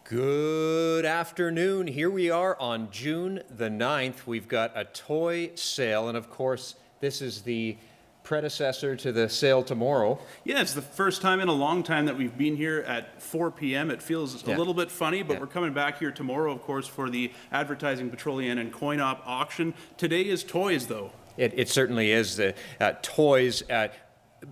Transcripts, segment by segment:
Good afternoon. Here we are on June the 9th. We've got a toy sale, and of course, this is the predecessor to the sale tomorrow. Yeah, it's the first time in a long time that we've been here at 4 p.m. It feels a little bit funny, but we're coming back here tomorrow, of course, for the Advertising Petroleum and Coin-Op auction. Today is toys, though. It certainly is. Toys,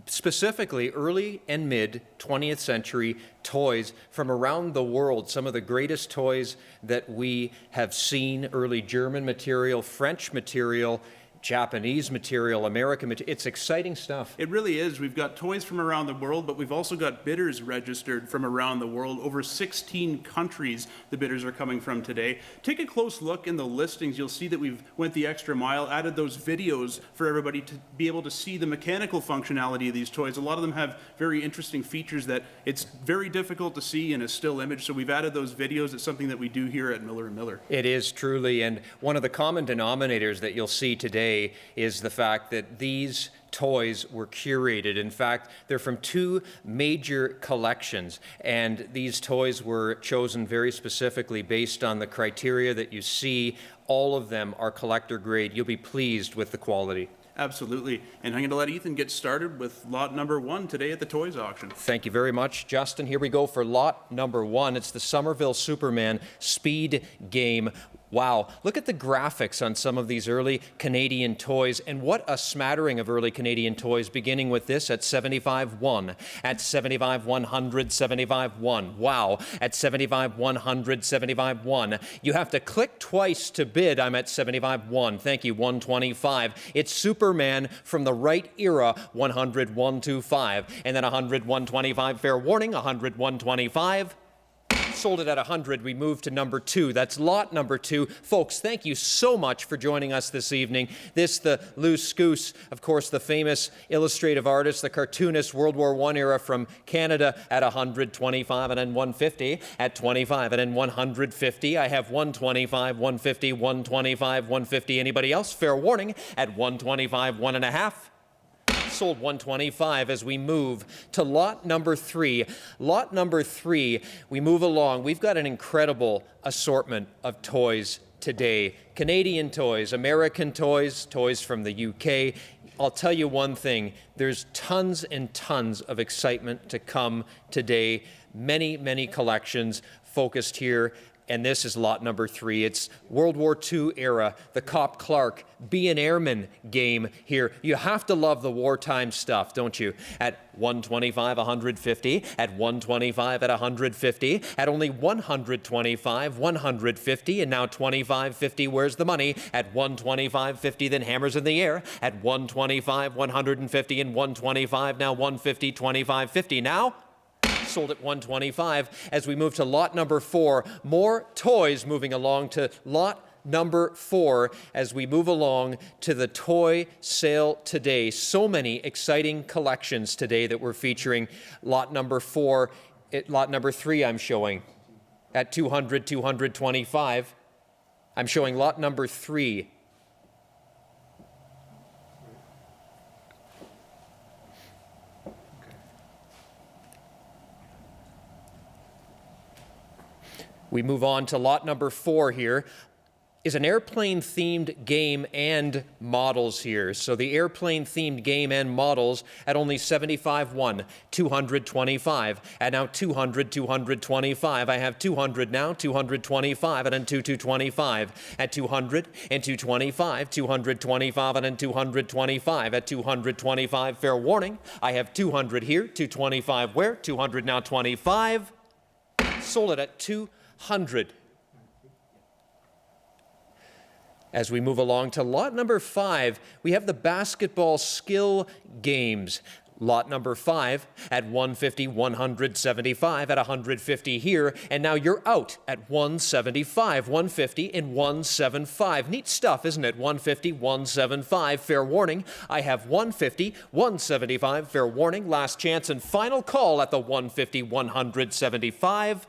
specifically early and mid 20th century toys from around the world. Some of the greatest toys that we have seen: early German material, French material, Japanese material, American material. It's exciting stuff. It really is. We've got toys from around the world, but we've also got bidders registered from around the world. Over 16 countries the bidders are coming from today. Take a close look in the listings. You'll see that we've went the extra mile, added those videos for everybody to be able to see the mechanical functionality of these toys. A lot of them have very interesting features that it's very difficult to see in a still image, so we've added those videos. It's something that we do here at Miller & Miller. It is truly, and one of the common denominators that you'll see today is the fact that these toys were curated. In fact, they're from two major collections, and these toys were chosen very specifically based on the criteria that you see. All of them are collector grade. You'll be pleased with the quality. Absolutely. And I'm going to let Ethan get started with lot number 1 today at the toys auction. Thank you very much, Justin. Here we go for lot number 1. It's the Somerville Superman Speed Game. Wow, look at the graphics on some of these early Canadian toys, and what a smattering of early Canadian toys, beginning with this at 75-1, at 75-100, 75-1. Wow, at 75-100, 75-1. You have to click twice to bid. I'm at 75-1. Thank you, 125. It's Superman from the right era, 100, 125, and then 100, 125. Fair warning, 100, 125. Sold it at 100. We move to number 2. That's lot number 2. Folks, thank you so much for joining us this evening. This, the Loose Goose, of course, the famous illustrative artist, the cartoonist, World War I era from Canada, at 125 and then 150, at 25 and then 150. I have 125, 150, 125, 150. Anybody else? Fair warning, at 125, 1.5. Sold 125 as we move to lot number 3. Lot number 3, we move along. We've got an incredible assortment of toys today. Canadian toys, American toys, toys from the UK. I'll tell you one thing, there's tons and tons of excitement to come today. Many, many collections focused here. And this is lot number 3. It's World War II era, the Cop Clark Be an Airman game here. You have to love the wartime stuff, don't you? At 125, 150, at 125, at 150, at only 125, 150, and now 25.50. Where's the money? At 125.50, then hammers in the air. At 125, 150, and 125, now 150, 25.50. Now sold at 125 as we move to lot number 4. More toys moving along to lot number 4 as we move along to the toy sale today. So many exciting collections today that we're featuring. Lot number 4, lot number 3 I'm showing at 200, 225. I'm showing lot number 3. We move on to lot number 4 here. Is an airplane-themed game and models here. So the airplane-themed game and models at only 75-1, 225, and now 200, 225. I have 200 now, 225, and then 225. At 200 and 225, 225, and then 225. At 225, fair warning. I have 200 here, 225 where? 200 now, 25. Sold it at 200. As we move along to lot number 5, we have the basketball skill games. Lot number 5 at 150, 175, at 150 here, and now you're out at 175, 150, and 175. Neat stuff, isn't it? 150, 175, fair warning. I have 150, 175, fair warning. Last chance and final call at the 150, 175.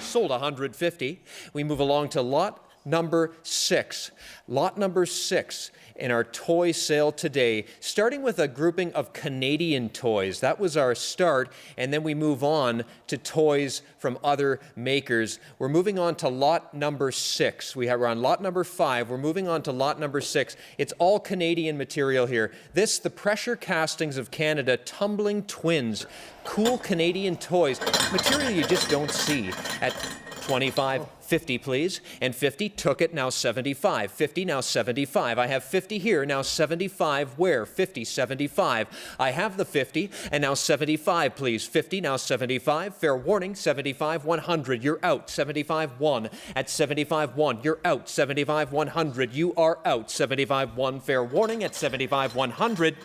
Sold 150. We move along to lot number 6. Lot number 6 in our toy sale today, starting with a grouping of Canadian toys. That was our start, and then we move on to toys from other makers. We're moving on to lot number 6. We're on lot number 5. We're moving on to lot number 6. It's all Canadian material here. This, the Pressure Castings of Canada Tumbling Twins. Cool Canadian toys. Material you just don't see at 25, 50 please, and 50, took it, now 75, 50, now 75, I have 50 here, now 75, where? 50, 75, I have the 50, and now 75 please, 50, now 75, fair warning, 75, 100, you're out, 75, 1, at 75, 1, you're out, 75, 100, you are out, 75, 1, fair warning, at 75, 100,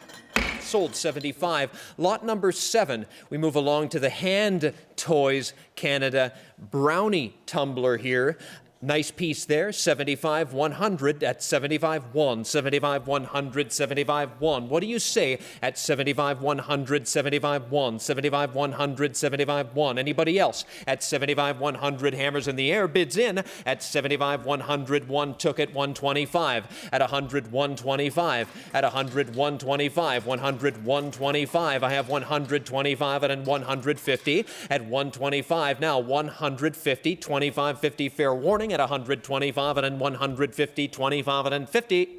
sold 75. Lot number 7, we move along to the Hand Toys Canada Brownie tumbler here. Nice piece there, 75, 100 at 75, 1, 75, 100, 75, 1. What do you say at 75, 100, 75, 1, 75, 100, 75, 1? Anybody else? At 75, 100, hammers in the air, bids in. At 75, 100, 1 took it, 125. At 100, 125. At 100, 125. 100, 125. I have 125 and 150. At 125, now 150, 25, 50, fair warning. At 125 and then 150, 25 and then 50,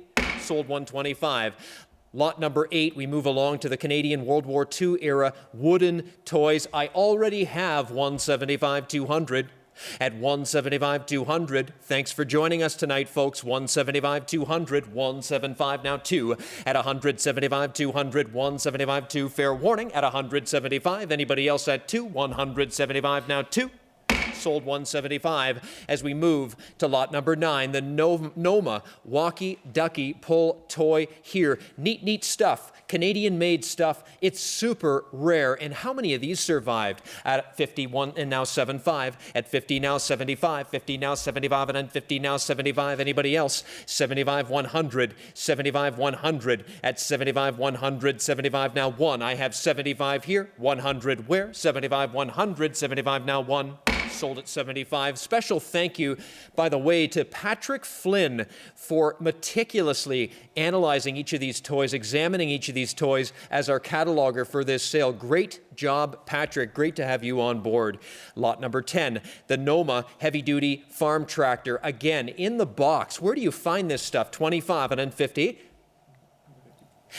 sold 125. Lot number 8, we move along to the Canadian World War II era wooden toys. I already have 175, 200. At 175, 200, thanks for joining us tonight, folks. 175, 200, 175, now 2. At 175, 200, 175, 2. Fair warning, at 175. Anybody else at 2? 175, now 2. Sold 175. As we move to lot number 9, the Noma Walkie Ducky Pull Toy here. Neat stuff. Canadian-made stuff. It's super rare. And how many of these survived? At 51 and now 75. At 50 now 75. 50 now 75 and then 50 now 75. Anybody else? 75, 100. 75, 100. At 75, 100. 75 now 1. I have 75 here. 100 where? 75, 100. 75 now 1. Sold at 75. Special thank you, by the way, to Patrick Flynn for meticulously analyzing each of these toys, examining each of these toys as our cataloger for this sale. Great job, Patrick. Great to have you on board. Lot number 10, the Noma Heavy Duty Farm Tractor. Again, in the box. Where do you find this stuff? 25 and then 50.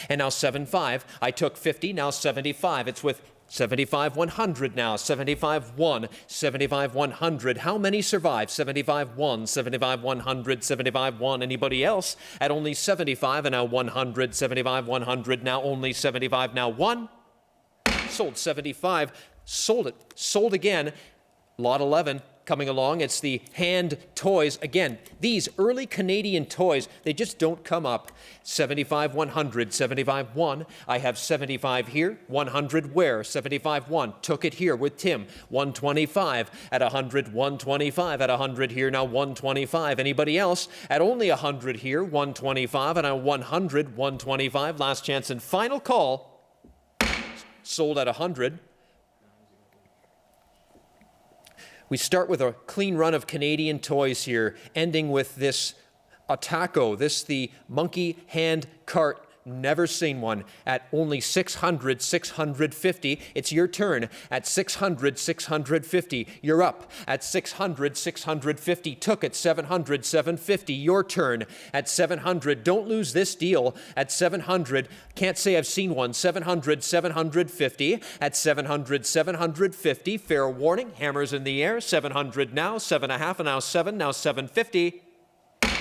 And now 75. I took 50, now 75. It's with 75, 100 now, 75, 1, 75, 100. How many survive? 75, 1, 75, 100, 75, 1. Anybody else? At only 75 and now 100, 75, 100, now only 75, now 1. Sold 75, sold it, sold again. Lot 11. Coming along, it's the Hand Toys. Again, these early Canadian toys, they just don't come up. 75, 100, 75, 1. I have 75 here, 100 where? 75, 1. Took it here with Tim. 125 at 100, 125 at 100 here, now 125. Anybody else? At only 100 here, 125 and now 100, 125. Last chance and final call. Sold at 100. We start with a clean run of Canadian toys here, ending with this Ataco, the monkey hand cart. Never seen one. At only 600, 650. It's your turn. At 600, 650. You're up. At 600, 650. Took it. 700, 750. Your turn. At 700. Don't lose this deal. At 700. Can't say I've seen one. 700, 750. At 700, 750. Fair warning. Hammers in the air. 700 now. 7.5 and now 7. Now 750.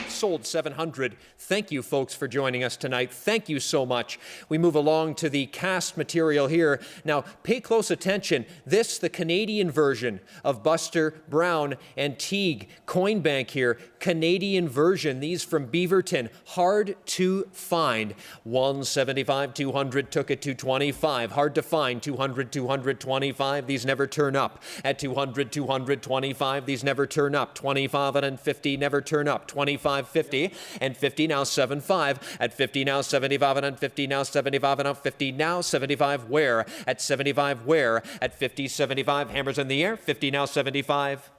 Sold 700. Thank you, folks, for joining us tonight. Thank you so much. We move along to the cast material here. Now, pay close attention. This, the Canadian version of Buster Brown and Teague Coin Bank here. Canadian version. These from Beaverton. Hard to find. 175, 200, took it to 25. Hard to find. 200, 225. These never turn up. At 200, 225. These never turn up. 25 and then 50 never turn up. 25, 50 and 50 now 75. At 50 now 75 and then 50 now 75 and now 50 now 75 where? At 75 where? At 50, 75 hammers in the air. 50 now 75.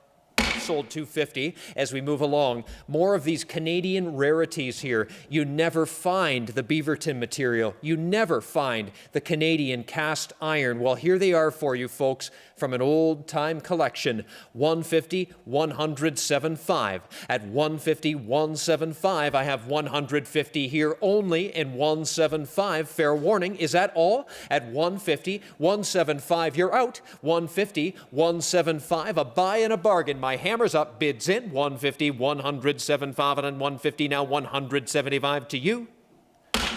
Sold sold 250. As we move along, more of these Canadian rarities here. You never find the Beaverton material. You never find the Canadian cast iron. Well, here they are for you, folks, from an old-time collection. 150, 100.75. At 150, 175, I have 150 here only in 175. Fair warning, is that all? At 150, 175, you're out. 150, 175, a buy and a bargain. My hammer's up, bids in. 150, 175, and 150, now 175 to you.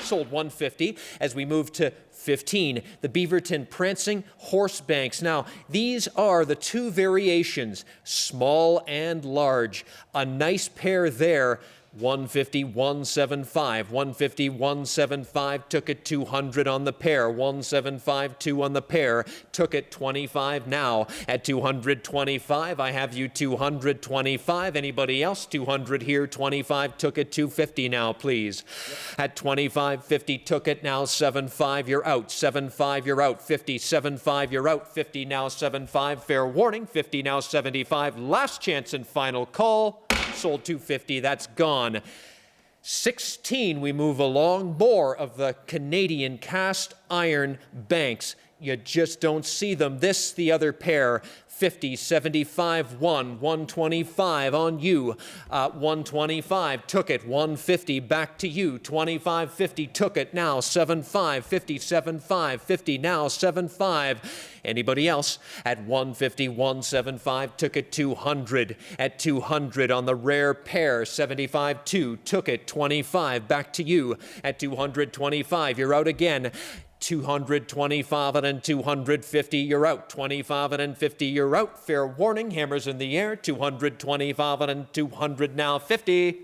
Sold 150. As we move to 15, the Beaverton Prancing Horse Banks. Now, these are the two variations, small and large. A nice pair there. 150, 175, 150, 175, took it 200 on the pair, 175, 2 on the pair, took it 25 now. At 225, I have you 225. Anybody else? 200 here, 25, took it 250 now, please. At 25.50, took it now 75, you're out. 75, you're out. 50, 75, you're out. 50 now 75, fair warning. 50 now 75, last chance and final call. Sold 250, that's gone. 16, we move along. More of the Canadian cast iron banks. You just don't see them. This, the other pair. 50, 75, 125 on you. 125, took it. 150, back to you. 25.50, took it. Now 75, 50, 75, 50, now 75. Anybody else? At 150, 175, took it 200. At 200 on the rare pair, 75, 2, took it 25, back to you. At 225, you're out again. 225 and 250, you're out. 25 and 50, you're out. Fair warning, hammers in the air. 225 and 200 now 50.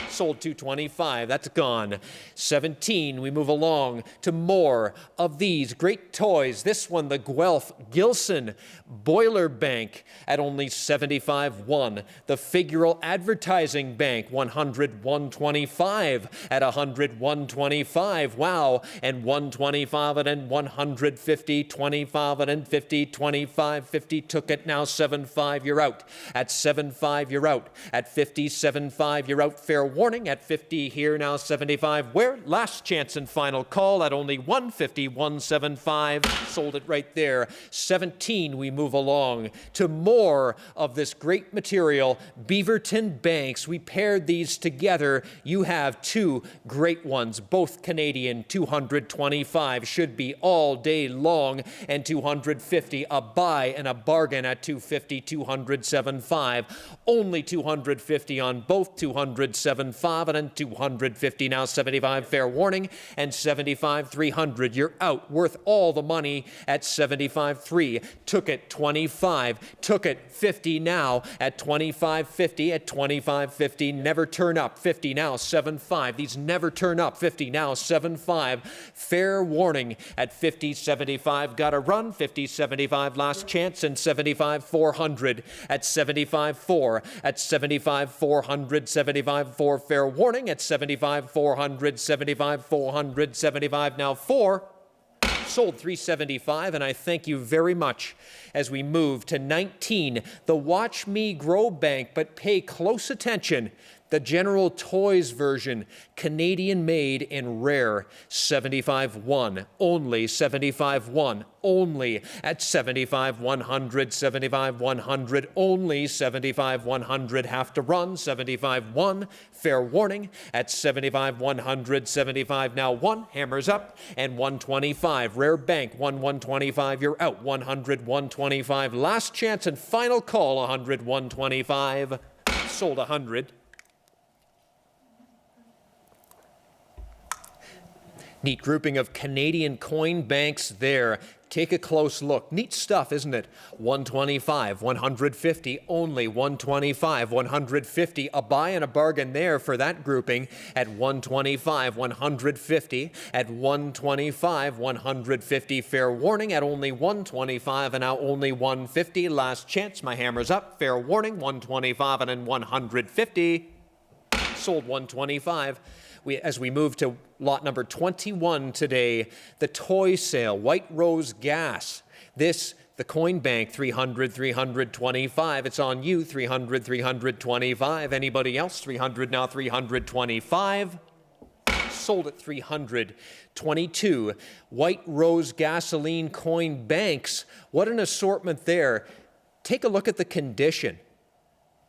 Sold 225, that's gone. 17, we move along to more of these great toys. This one, the Guelph Gilson Boiler Bank at only 75.1. The Figural Advertising Bank, 100, 125 at 100, 125. Wow, and 125 and 150, 25 and 50, 25, 50, took it now 75, you're out. At 75, you're out. At 50, 75, you're out. Fair warning. At 50 here now 75. Where? Last chance and final call at only 150, 175. Sold it right there. 17, we move along to more of this great material. Beaverton Banks. We paired these together. You have two great ones, both Canadian. 225 should be all day long, and 250 a buy and a bargain at 250, 275. Only 250 on both. 275 and 250 now 75, fair warning, and 75 300, you're out. Worth all the money at 75.3. Took it 25, took it 50 now at 25.50. At 25.50, never turn up. 50 now 75, these never turn up. 50 now 75, fair warning. At 50.75, gotta run. 50.75, last chance, and 75 400. At 75.4, at 75 400, 75 4, fair warning. At 75 400, 75 400, 75 now 4. Sold 375, and I thank you very much. As we move to 19, the Watch Me Grow Bank, but pay close attention. The General Toys version, Canadian made and rare, 75.1, only 75.1, only at 75 100, 75 100, only 75 100, have to run, 75 1, fair warning, at 75 100, 75 now 1, hammers up, and 125, rare bank, 125, you're out, 100, 125, last chance and final call, 100, 125, sold 100. Neat grouping of Canadian coin banks there. Take a close look. Neat stuff, isn't it? 125, 150, only 125, 150. A buy and a bargain there for that grouping at 125, 150. At 125, 150. Fair warning at only 125 and now only 150. Last chance, my hammer's up. Fair warning, 125 and then 150. Sold 125. As we move to lot number 21 today, the toy sale, White Rose Gas. This The coin bank, 300, 325. It's on you, 300, 325. Anybody else? 300 now, 325. Sold at 322. White Rose gasoline coin banks. What an assortment there. Take a look at the condition.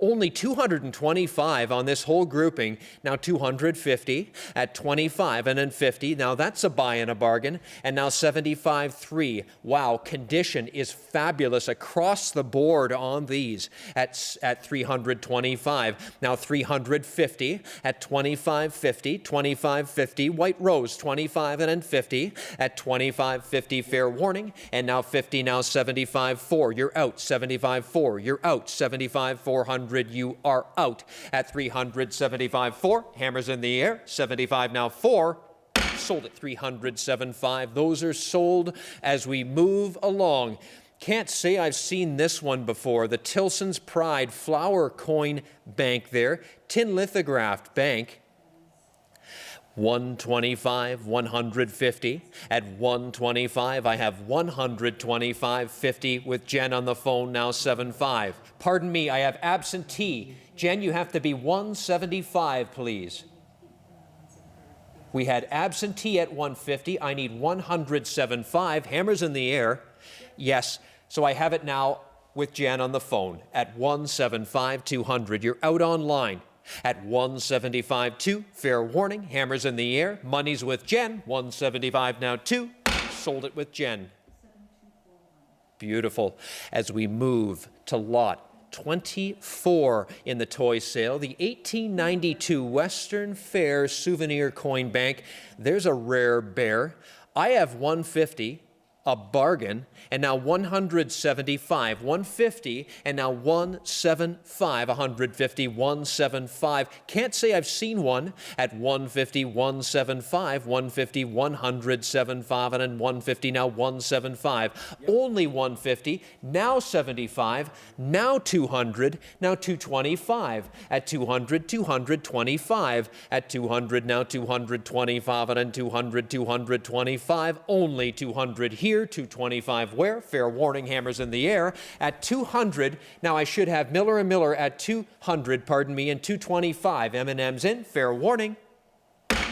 Only 225 on this whole grouping. Now 250 at 25 and then 50. Now that's a buy and a bargain. And now 75.3. Wow, condition is fabulous across the board on these at 325. Now 350 at 25.50, 25.50. White Rose 25 and then 50 at 25.50. Fair warning. And now 50. Now 75.4. You're out. 75.4. You're out. 75.400. You are out at 375.4. Hammers in the air. 75 now 4. Sold at 307.5. Those are sold as we move along. Can't say I've seen this one before. The Tilson's Pride Flower Coin Bank there. Tin lithographed bank. 125, 150. At 125, I have 125.50 with Jen on the phone, now 75. Pardon me, I have absentee. Jen, you have to be 175, please. We had absentee at 150. I need 107.5. Hammers in the air. Yes, so I have it now with Jen on the phone at 175.200. You're out online. At 175.2, fair warning, hammers in the air, money's with Jen, 175 now 2, sold it with Jen. Beautiful. As we move to lot 24 in the toy sale, the 1892 Western Fair Souvenir Coin Bank. There's a rare bear. I have 150. A bargain, and now 175, 150, and now 175, 150, 175. Can't say I've seen one at 150, 175, 150, 175, and then 150, now 175. Yep. Only 150, now 75, now 200, now 225. At 200, 225. At 200, now 225, and then 200, 225. Only 200 here. 225 where? Fair warning, hammers in the air. At 200, now I should have Miller & Miller at 200, pardon me, and 225. M&M's in, fair warning.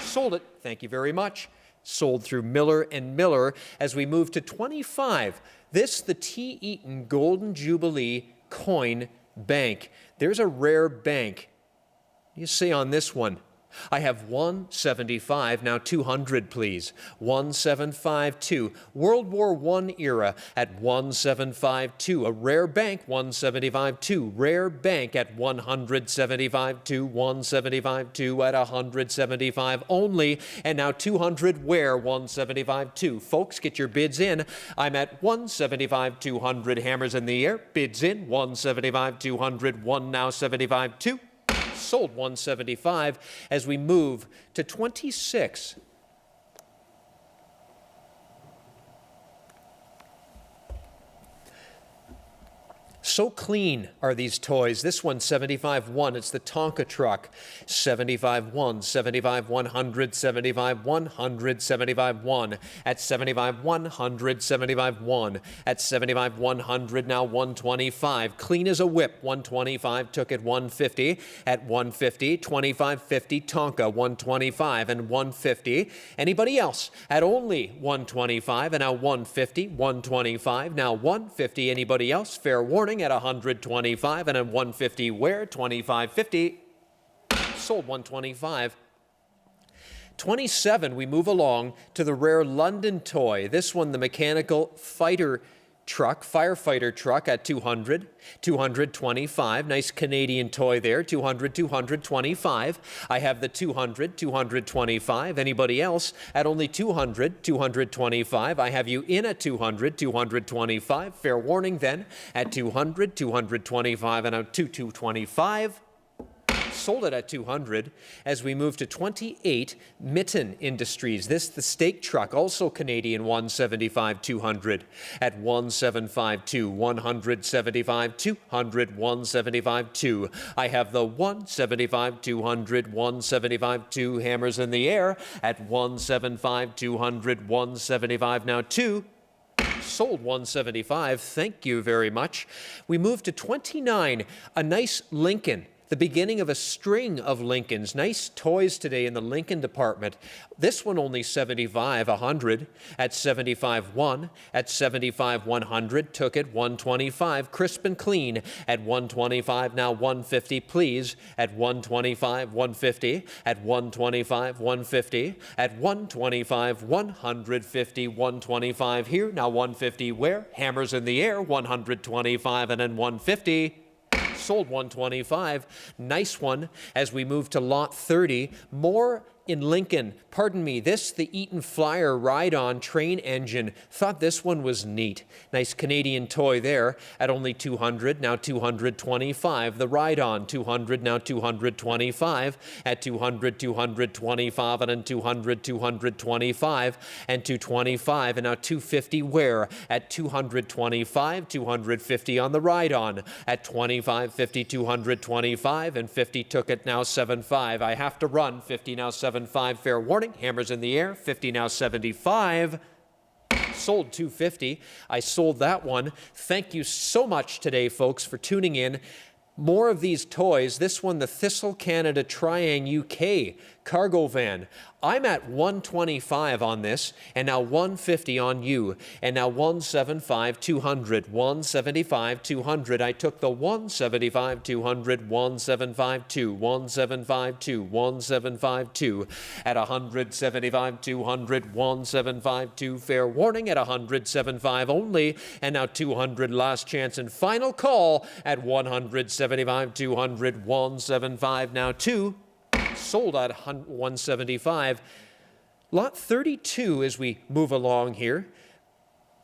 Sold it, thank you very much. Sold through Miller & Miller. As we move to 25, this, the T. Eaton Golden Jubilee Coin Bank. There's a rare bank. You say on this one, I have 175, now 200, please. 1752. World War I era at 1752. A rare bank, 175.2. Rare bank at 175.2. 175.2 at 175 only. And now 200 where? 175.2. Folks, get your bids in. I'm at 175.200. Hammers in the air. Bids in. 175.200. One now 75.2. Sold 175 as we move to 26. So clean are these toys. This one, 75-1. It's the Tonka truck. 75-1, 75-100, 75-100, 75-1. At 75-100, 75-1. At 75-100, now 125. Clean as a whip. 125 took at 150. At 150, 25-50 Tonka. 125 and 150. Anybody else? At only 125 and now 150. 125 now 150. Anybody else? Fair warning. At 125 and at 150 where? 25.50. Sold 125. 27, we move along to the rare London toy. This one, the mechanical fighter truck, firefighter truck at 200, 225. Nice Canadian toy there, 200, 225. I have the 200, 225. Anybody else? At only 200, 225. I have you in at 200, 225. Fair warning then at 200, 225, and out to 225. Sold it at 200 as we move to 28, Mitten Industries. This, the steak truck, also Canadian, 175, 200 at 175.2, 175, 200, 175, 2. I have the 175, 200, 175, 2 hammers in the air at 175, 200, 175 now 2. Sold 175. Thank you very much. We move to 29. A nice Lincoln. The beginning of a string of Lincolns. Nice toys today in the Lincoln department. This one only 75, 100. At 75, 1. At 75, 100. Took it 125. Crisp and clean. At 125, now 150, please. At 125, 150. At 125, 150. At 125, 150, 125 here. Now 150 where? Hammers in the air. 125 and then 150. Sold 125. Nice one. As we move to lot 30, more in Lincoln. Pardon me, this, the Eaton Flyer ride-on train engine. Thought this one was neat. Nice Canadian toy there at only 200, now 225. The ride-on, 200, now 225. At 200, 225, and then 200, 225, and 225, and now 250 where? At 225, 250 on the ride-on. At 25, 50, 225, and 50 took it, now 75. I have to run, 50 now 75. Fair warning. Hammers in the air. 50 now 75. Sold 250. I sold that one. Thank you so much today, folks, for tuning in. More of these toys. This one, the Thistle Canada Triang UK cargo van. I'm at 125 on this, and now 150 on you, and now 175, 200, 175, 200. I took the 175, 200, 175, 2, 175, 2, 175, 2. At 175, 200, 175, 2. Fair warning at 175 only, and now 200 last chance and final call at 175, 200, 175, now 2. Sold at 175. Lot 32 as we move along here.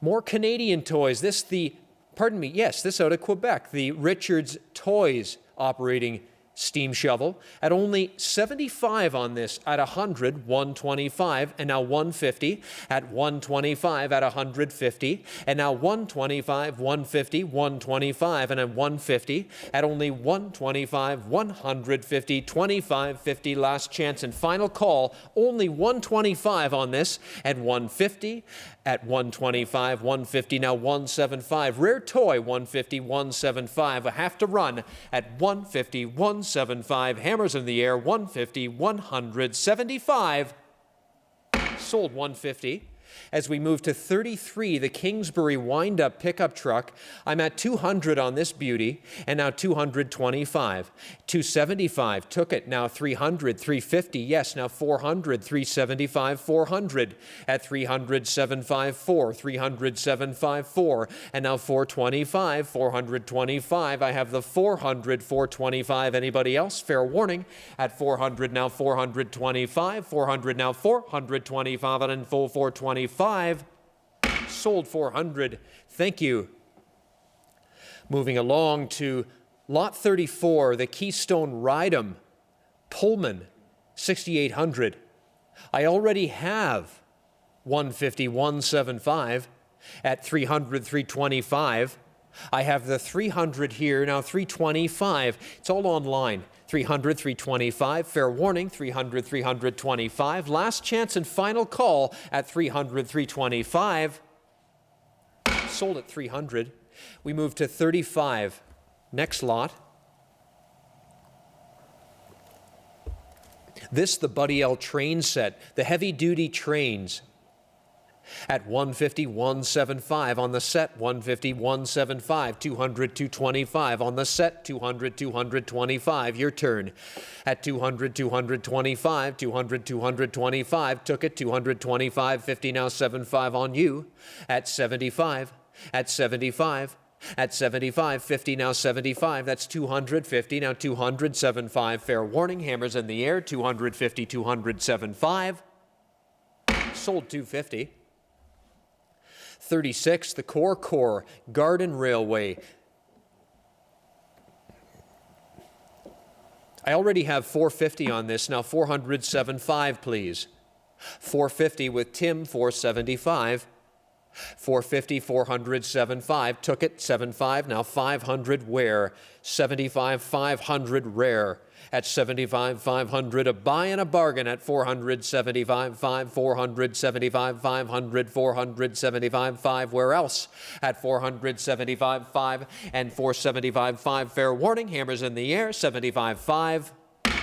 More Canadian toys. This this out of Quebec, the Richards Toys operating steam shovel at only 75 on this. At 100, 125, and now 150. At 125, at 150, and now 125, 150, 125, and then 150. At only 125, 150, 25, 50, last chance and final call. Only 125 on this. At 150, at 125, 150, now 175. Rare toy, 150, 175. I have to run at 150, 175. Hammers in the air, 150, 175. Sold 150. As we move to 33, the Kingsbury wind-up pickup truck, I'm at 200 on this beauty, and now 225. 275, took it, now 300, 350, yes, now 400, 375, 400. At 300, 754, 300, 754, and now 425, 425. I have the 400, 425. Anybody else? Fair warning. At 400, now 425, 400, now 425, and then full 425. Sold 400. Thank you. Moving along to lot 34, the Keystone Rydam Pullman 6800. I already have 150, 175 at 300, 325. I have the 300 here, now 325. It's all online. 300, 325. Fair warning, 300, 325. Last chance and final call at 300, 325. Sold at 300. We move to 35. Next lot. This, the Buddy L train set, the heavy-duty trains. At 150, 175 on the set, 150, 175, 200, 225 on the set, 200, 225, your turn. At 200, 225, 200, 225, took it, 225, 50, now 75 on you. At 75, at 75, at 75, 50, now 75, that's 250, now 200, 75, fair warning, hammers in the air, 250, 275. Sold 250. 36, the Core Garden Railway. I already have 450 on this, now 475, please. 450 with Tim, 475. 450, 400, 75, took it, 75, now 500, where? 75, 500, rare. At 75, 500, a buy and a bargain at 475, 5, 475, 500, 475, 5, where else? At 475, 5, and 475, 5, fair warning, hammers in the air, 75, 5.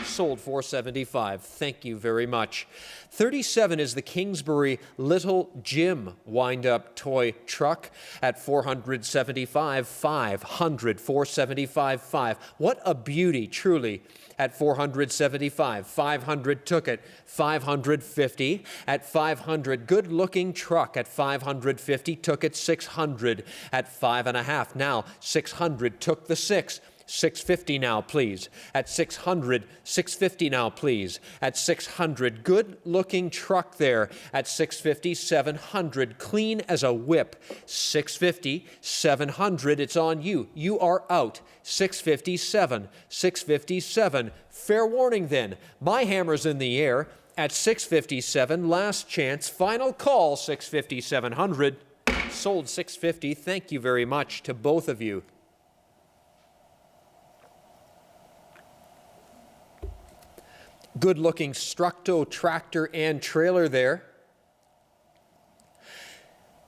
Sold 475. Thank you very much. 37 is the Kingsbury Little Jim wind-up toy truck at 475, 500, 475, 5. What a beauty, truly. At 475, 500 took it, 550 at 500. Good-looking truck at 550 took it, 600 at 5.5. Now 600 took the 6. 650 now, please. At 600, 650 now, please. At 600, good-looking truck there. At 650, 700, clean as a whip. 650, 700, it's on you. You are out. 657, 657. Fair warning then. My hammer's in the air. At 657, last chance, final call, 650, 700. Sold 650. Thank you very much to both of you. Good-looking Structo tractor and trailer there.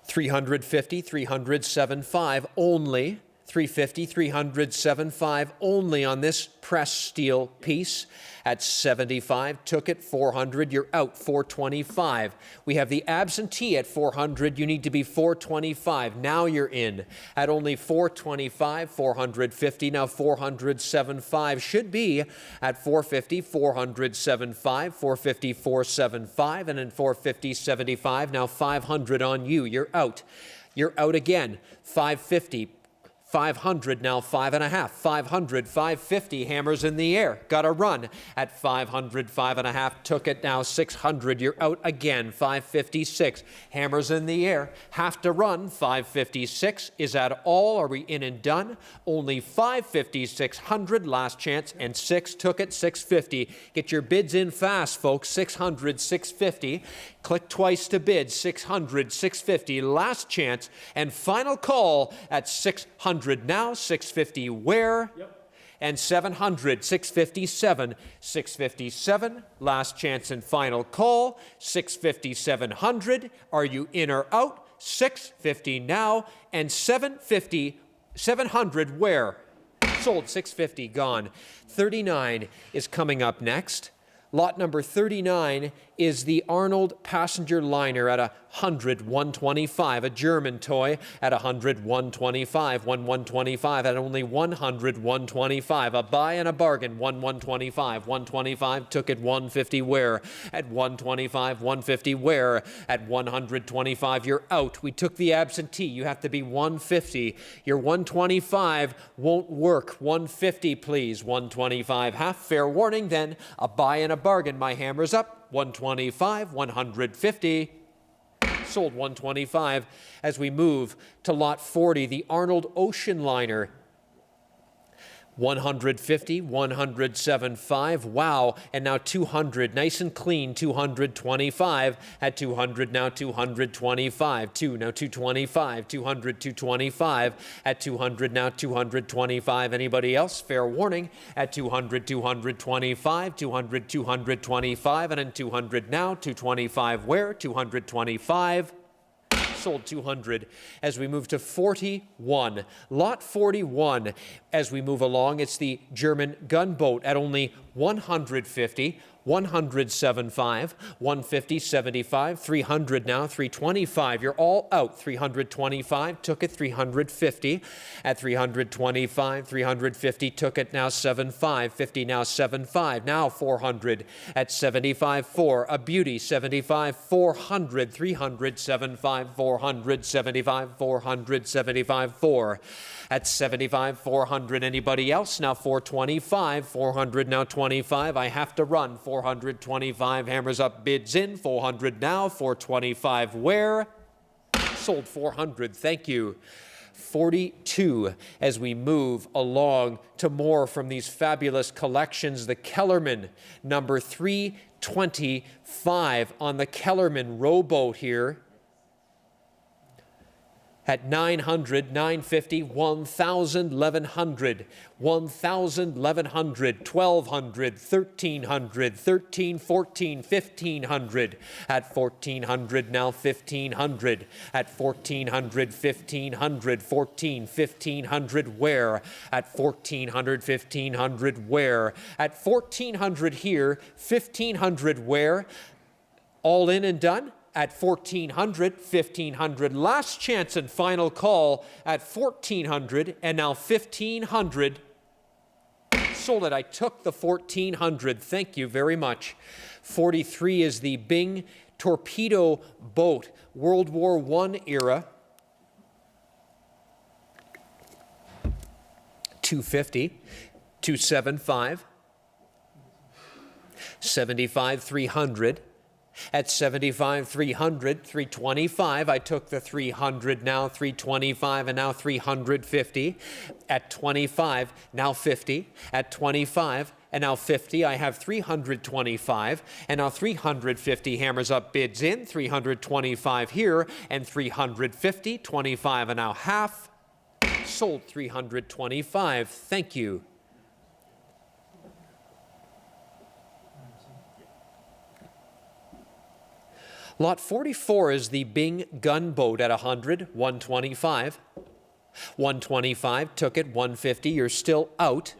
350, 307.5 only. 350, 307.5 only on this pressed steel piece. At 75, took it, 400, you're out, 425. We have the absentee at 400, you need to be 425. Now you're in. At only 425, 450, now 407.5 should be at 450, 407.5, 450, 475, and then 450, 75. Now 500 on you, you're out. You're out again, 550. 500, now 5.5, 500, 550, hammers in the air, got a run at 500, 5.5, took it, now 600, you're out again, 556, hammers in the air, have to run, 556, is that all, are we in and done? Only 550, 600, last chance, and 6, took it, 650, get your bids in fast, folks, 600, 650, click twice to bid, 600, 650, last chance, and final call at 600 now, 650 where? Yep. And 700, 657, 657, last chance and final call, 650, 700, are you in or out? 650 now, and 750, 700 where? Sold, 650 gone. 39 is coming up next. Lot number 39 is the Arnold passenger liner at 100, 125. A German toy at 100, 125. 125 at only 100, 125. A buy and a bargain, 125. 125 took it, 150 where? At 125, 150 where? At 125 you're out. We took the absentee. You have to be 150. Your 125 won't work. 150 please. 125. Half fair warning then. A buy and a bargain. My hammer's up. 125, 150. Sold 125 as we move to lot 40, the Arnold Ocean Liner. 150, 107.5, wow, and now 200, nice and clean, 225, at 200, now 225, 2, now 225, 200, 225, at 200, now 225, anybody else? Fair warning, at 200, 225, 200, 225, and then 200 now, 225 where? 225. Sold 200 as we move to 41. Lot 41 as we move along. It's the German gunboat at only 150, 107.5, 150, 75, 300 now, 325. You're all out. 325, took it, 350. At 325, 350, took it, now 75, 50 now 75, now 400. At 75, 4, a beauty, 75, 400, 300, 75, 400, 75, 400, 75, 4. At 75, 400, anybody else? Now 425, 400, now 25. I have to run, 425, hammers up, bids in, 400 now, 425 where? Sold 400, thank you. 42 as we move along to more from these fabulous collections. The Kellerman, number 325 on the Kellerman rowboat here. At 900, 950, 1,000, 1,100, 1,000, 1,100, 1,200, 1,300, 13, 14, 1,500. At 1,400, now 1,500. At 1,400, 1,500, 14, 1,500, where? At 1,400, 1,500, where? At 1,400 here, 1,500 where? All in and done? At 1,400, 1,500, last chance and final call at 1,400, and now 1,500. Sold it. I took the 1,400. Thank you very much. 43 is the Bing torpedo boat, World War I era. 250, 275, 75, 300. At 75, 300, 325, I took the 300, now 325, and now 350. At 25, now 50. At 25, and now 50, I have 325, and now 350 hammers up, bids in, 325 here, and 350, 25, and now half. Sold 325. Thank you. Lot 44 is the Bing gunboat at 100, 125. 125, took it, 150, you're still out.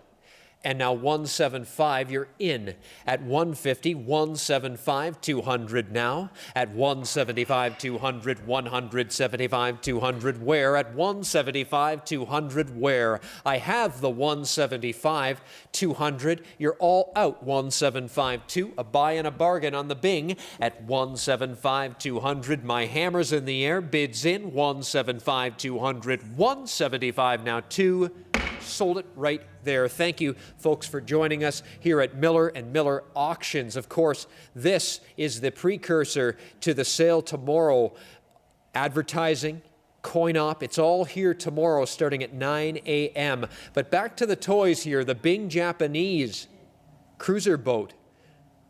And now 175, you're in. At 150, 175, 200 now. At 175, 200, 175, 200, where? At 175, 200, where? I have the 175, 200, you're all out. 175, 2, a buy and a bargain on the Bing. At 175, 200, my hammer's in the air, bids in, 175, 200, 175, now 2. Sold it right there. Thank you, folks, for joining us here at Miller & Miller Auctions. Of course, this is the precursor to the sale tomorrow. Advertising, coin-op, it's all here tomorrow starting at 9 a.m. But back to the toys here, the Bing Japanese cruiser boat.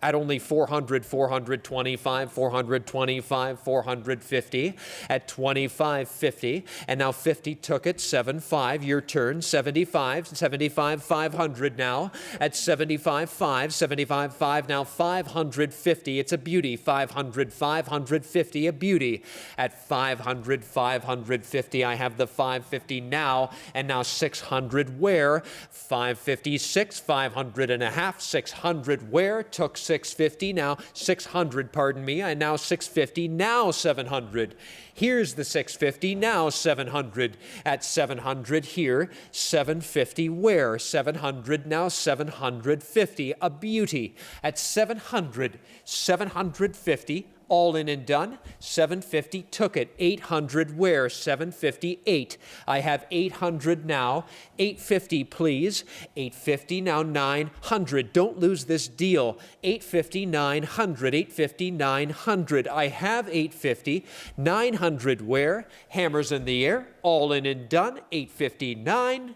At only 400, 425, 425, 450, at 25.50, and now 50 took it, 75, your turn, 75, 75, 500 now, at 75, 5, 75, 5, now 550, it's a beauty, 500, 550, a beauty, at 500, 550, I have the 550 now, and now 600 where, 556, 500 and a half, 600 where, took 650, now 600, pardon me, and now 650, now 700. Here's the 650, now 700. At 700 here, 750 where? 700, now 750, a beauty. At 700, 750, all in and done. 750 took it. 800 where? 758. I have 800 now. 850 please. 850 now 900. Don't lose this deal. 850 900. 850 900. I have 850. 900 where? Hammers in the air. All in and done. 859.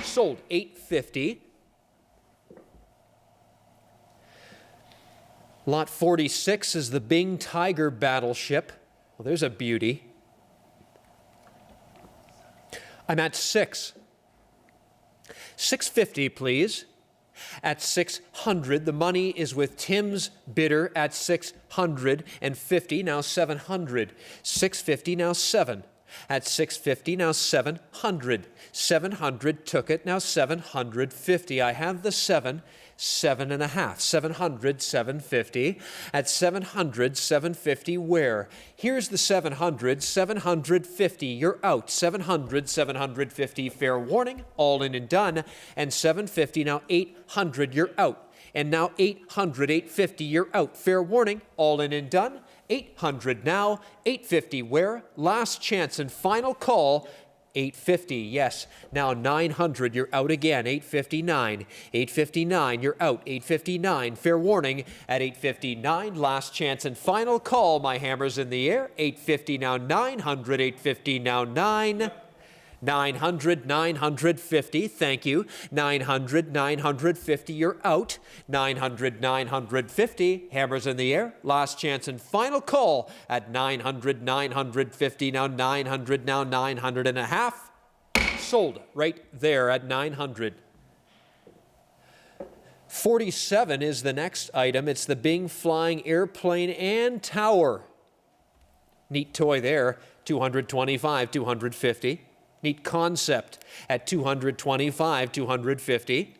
Sold 850. Lot 46 is the Bing Tiger battleship. Well, there's a beauty. I'm at 6. 650, please. At 600, the money is with Tim's bidder at 650, now 700. 650, now 7. At 650, now 700. 700 took it, now 750. I have the 7. 7.5, 700, 750. At 700, 750, where? Here's the 700, 750, you're out. 700, 750, fair warning, all in and done. And 750, now 800, you're out. And now 800, 850, you're out. Fair warning, all in and done. 800 now, 850, where? Last chance and final call. 850, yes. Now 900, you're out again. 859, 859, you're out. 859, fair warning at 859. Last chance and final call. My hammer's in the air. 850 now 900, 850 now 9. 900, 950, thank you. 900, 950, you're out. 900, 950, hammers in the air. Last chance and final call at 900, 950, now 900, now 900 and a half. Sold right there at 900. 47 is the next item. It's the Bing Flying Airplane and Tower. Neat toy there, 225, 250. Neat concept at 225, 250.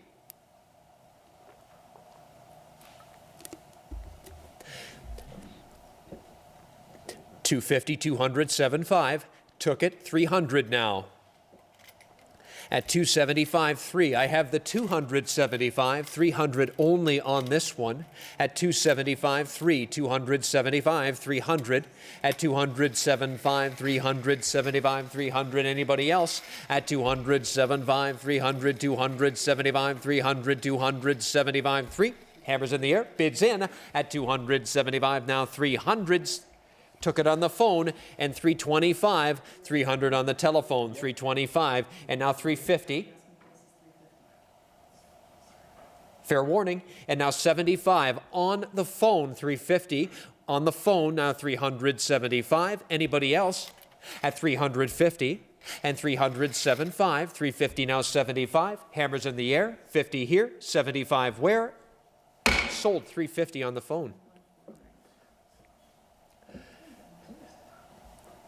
$250, 200, 75. Took it, 300 now. At 275, 3. I have the 275, 300 only on this one. At 275, 3. 275, 300. At 275, 375, 300. Anybody else? At 275, 300, 275, 300, 275, 3. Hammers in the air, bids in at 275, now 300s. Took it on the phone, and 325, 300 on the telephone, 325, and now 350. Fair warning, and now 75 on the phone, 350 on the phone, now 375. Anybody else? At 350 and 375, 350 now 75. Hammers in the air, 50 here, 75 where? Sold 350 on the phone.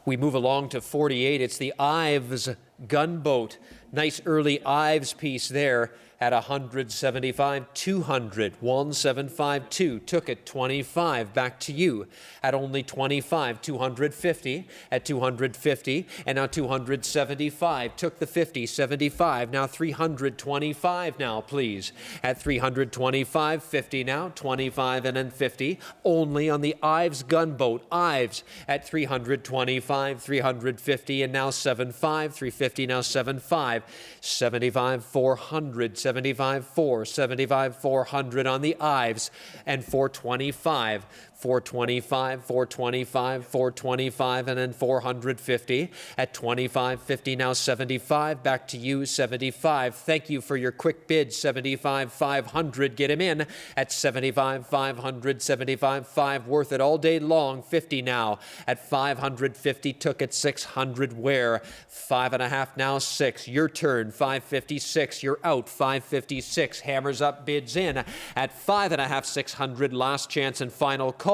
We move along to 48. It's the Ives gunboat. Nice early Ives piece there at 175, 200, 1752. Took it, 25. Back to you at only 25, 250 at 250, and now 275. Took the 50, 75. Now 325 now, please. At 325, 50 now, 25 and then 50. Only on the Ives gunboat. Ives at 325, 350, and now 75, 350, now 75, 75, 400, 75, 4, 75, 400 on the Ives, and 425, 425, 425, 425, and then 450 at 25.50, now 75. Back to you, 75. Thank you for your quick bid, 75, 500. Get him in at 75, 500, 75, 5. Worth it all day long. 50 now at 550. Took it, 600. Where? 5.5 now, 6. Your turn, 556. You're out, 556. Hammers up, bids in at 5.5, 600. Last chance and final call.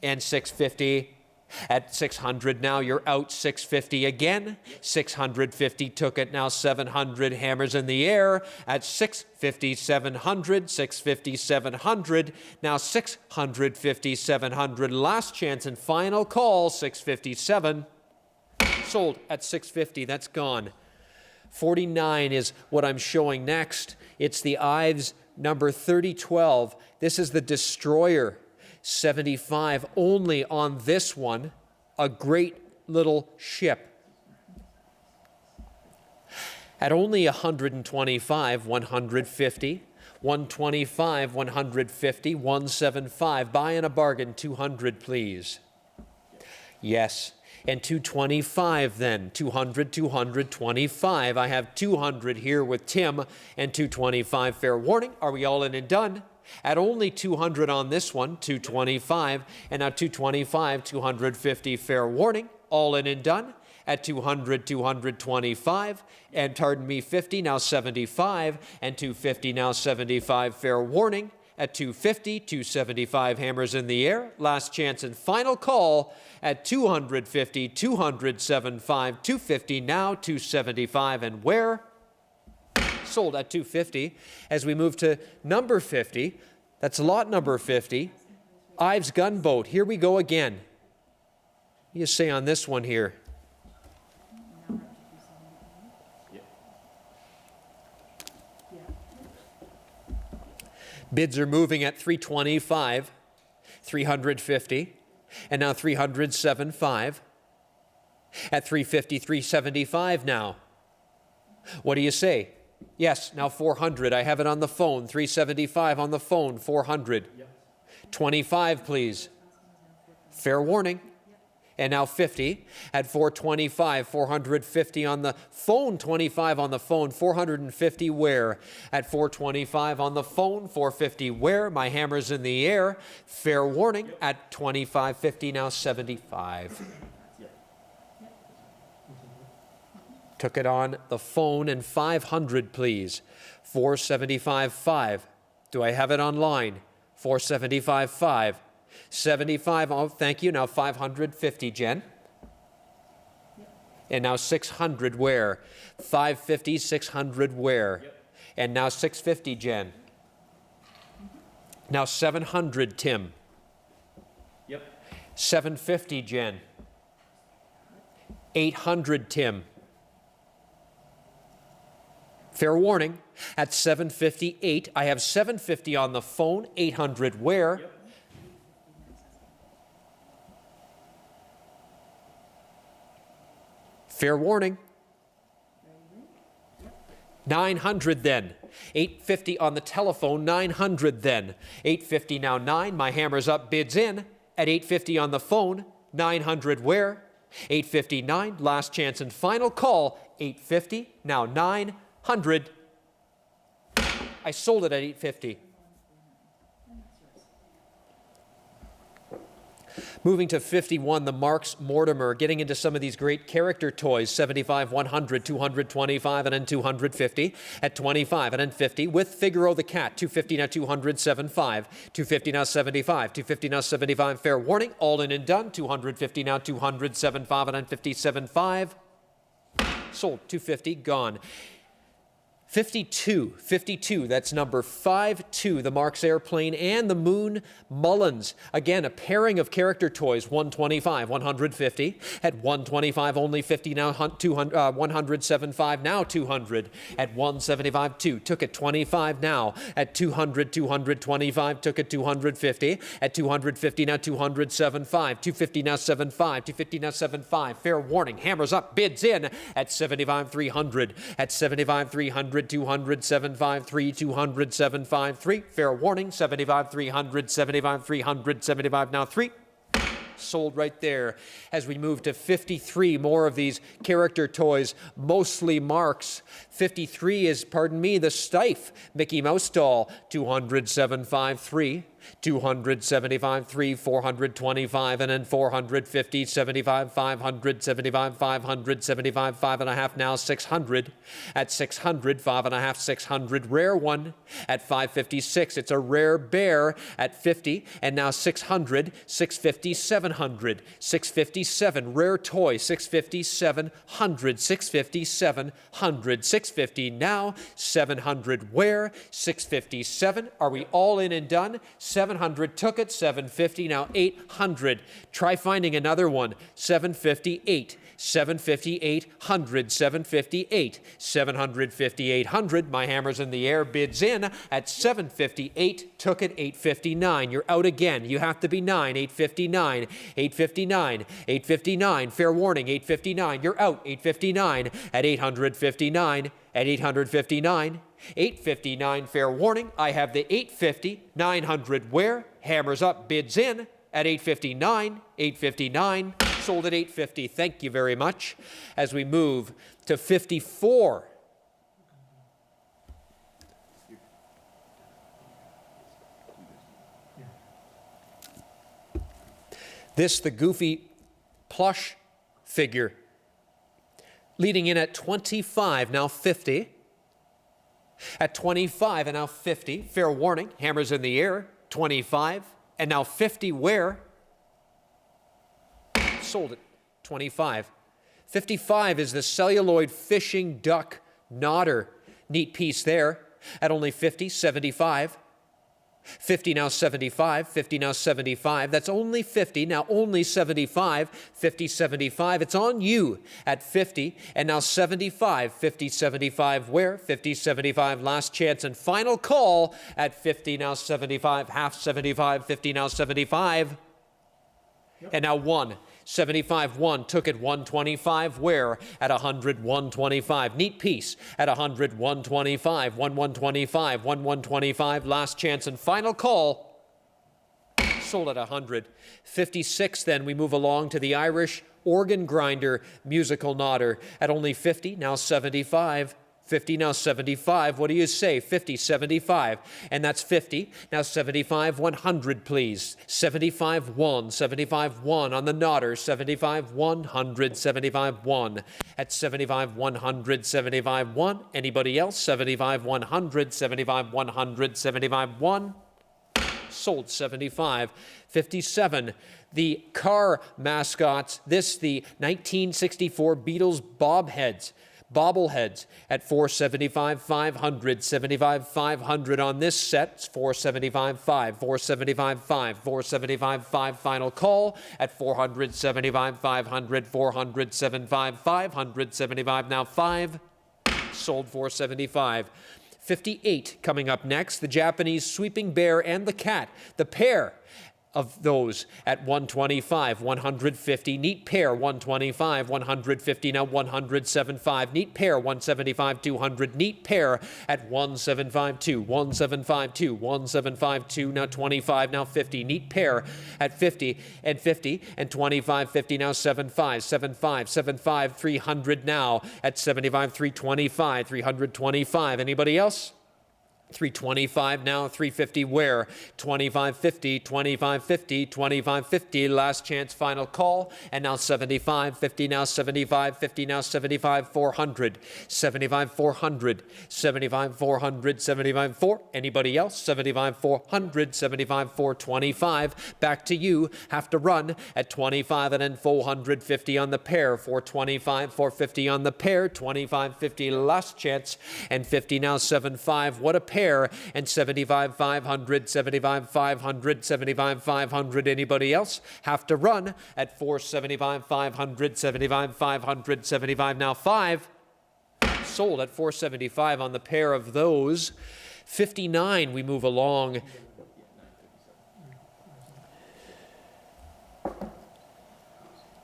And 650 at 600 now, you're out, 650 again, 650, took it, now 700, hammers in the air at 650, 700, 650, 700, now 650, 700, last chance and final call, 657, sold at 650, that's gone. 49 is what I'm showing next. It's the Ives number 3012. This is the Destroyer. 75 only on this one, a great little ship. At only 125, 150, 125, 150, 175. Buy in a bargain, 200 please. Yes, and 225 then, 200, 225. I have 200 here with Tim and 225. Fair warning, are we all in and done? At only 200 on this one, 225, and now 225, 250, fair warning, all in and done. At 200, 225, and pardon me, 50, now 75, and 250, now 75, fair warning. At 250, 275, hammers in the air, last chance and final call. At 250, 275, 250, now 275, and where? Sold at 250. As we move to number 50, that's lot number 50, Ives gunboat. Here we go again. What do you say on this one here? Bids are moving at 325, 350, and now 375. At 350, 375 now. What do you say? Yes, now 400. I have it on the phone. 375 on the phone. 400. 25, please. Fair warning. And now 50 at 425, 450 on the phone, 25 on the phone, 450 where? At 425 on the phone, 450 where? My hammer's in the air. Fair warning at 25.50, now 75. Took it on the phone, and 500 please. 475.5. Do I have it online? 475.5. 75, oh, thank you. Now 550, Jen. And now 600 where? 550, 600 where? And now 650, Jen. Now 700, Tim. 750, Jen. 800, Tim. Fair warning, at 758, I have 750 on the phone, 800 where? Fair warning. 900 then. 850 on the telephone, 900 then. 850 now 9, my hammer's up, bids in. At 850 on the phone, 900 where? 859, last chance and final call, 850, now 900. I sold it at 850. Moving to 51, the Marks Mortimer, getting into some of these great character toys, 75, 100, 225, and then 250. At 25 and then 50, with Figaro the cat, 250 now 200, 75, 250 now 75, 250 now 75, fair warning, all in and done, 250 now 200, 75, and then 50, 75. Sold, 250, gone. 52, that's number 52, the Marks Airplane and the Moon Mullins. Again, a pairing of character toys, 125, 150. At 125, only 50, now 200, 175, now 200. At 175, 2, took it 25 now. At 200, 225, took it 250. At 250, now 275, 250 now 75, 250 now 75. Fair warning, hammers up, bids in. At 75, 300. At 75, 300. 200, 75, 3, 200, 75, 3. Fair warning, 75, 300, 75, 300, 75, now 3. Sold right there. As we move to 53, more of these character toys, mostly Marks. 53 is, pardon me, the Steiff Mickey Mouse doll, 275, 3. 275, 3, 425, and then 450, 75, 500, 75, 500, 75, 5.5, now 600. At 600, 5.5, 600, rare one. At 556, it's a rare bear. At 50, and now 600, 650, 700, 657, rare toy, 650, 700, 650, 700, 650, now 700, where? 657, are we all in and done? 700, took it, 750, now 800. Try finding another one, 758, 750, 800, 758, 750, 800. My hammer's in the air, bids in at 758, took it, 859. You're out again. You have to be 9, 859, 859, 859. Fair warning, 859. You're out, 859 at 859, at 859. 859, fair warning. I have the 850, 900 where? Hammers up, bids in at 859, 859. Sold at 850. Thank you very much. As we move to 54. This, the Goofy plush figure. Leading in at 25, now 50. At 25 and now 50, fair warning, hammers in the air, 25, and now 50 where? Sold it, 25. 55 is the celluloid fishing duck nodder. Neat piece there. At only 50, 75. 50 now 75, 50 now 75. That's only 50, now only 75. 50, 75, it's on you at 50. And now 75, 50, 75, where? 50, 75, last chance and final call at 50, now 75, half 75, 50, now 75. Yep. And now 1. 75, 1, took it 125, where? At 100, 125. Neat piece at 100, 125, 125, 125, last chance and final call. Sold at 100. 56 then, we move along to the Irish organ grinder musical nodder at only 50, now 75. 50, now 75. What do you say? 50, 75. And that's 50. Now 75, 100, please. 75, 1. 75, 1 on the nodder. 75, 100. 75, 1. At 75, 100. 75, 1. Anybody else? 75, 100. 75, 100. 75, 1. Sold 75. 57. The car mascots. This, the 1964 Beatles bobbleheads at 475, 500, 75, 500 on this set. It's 475, 5, 475, 5, 475, 5. Final call at 475, 500, 475, 575. Now 5. Sold 475. 58 coming up next. The Japanese sweeping bear and the cat. The pair of those at 125, 150. Neat pair, 125, 150. Now 175. Neat pair, 175, 200. Neat pair at 1752, 1752, 1752. Now 25, now 50. Neat pair at 50 and 50 and 25, 50. Now 75, 75, 75, 300 now at 75, 325, 325. Anybody else? 325 now, 350 where? 2550, 2550, 2550, last chance, final call, and now 75, 50 now, 75, 50 now, 75, 400, 75, 400, 75, 400, 75, 4, anybody else? 75, 400, 75, 425, back to you, have to run at 25 and then 450 on the pair, 425, 450 on the pair, 25, 50, last chance, and 50 now, 75, what a pair, and 75, 500, 75, 500, 75, 500. Anybody else? Have to run at 475, 500, 75, 500, 75. Now 5. Sold at 475 on the pair of those. 59, we move along.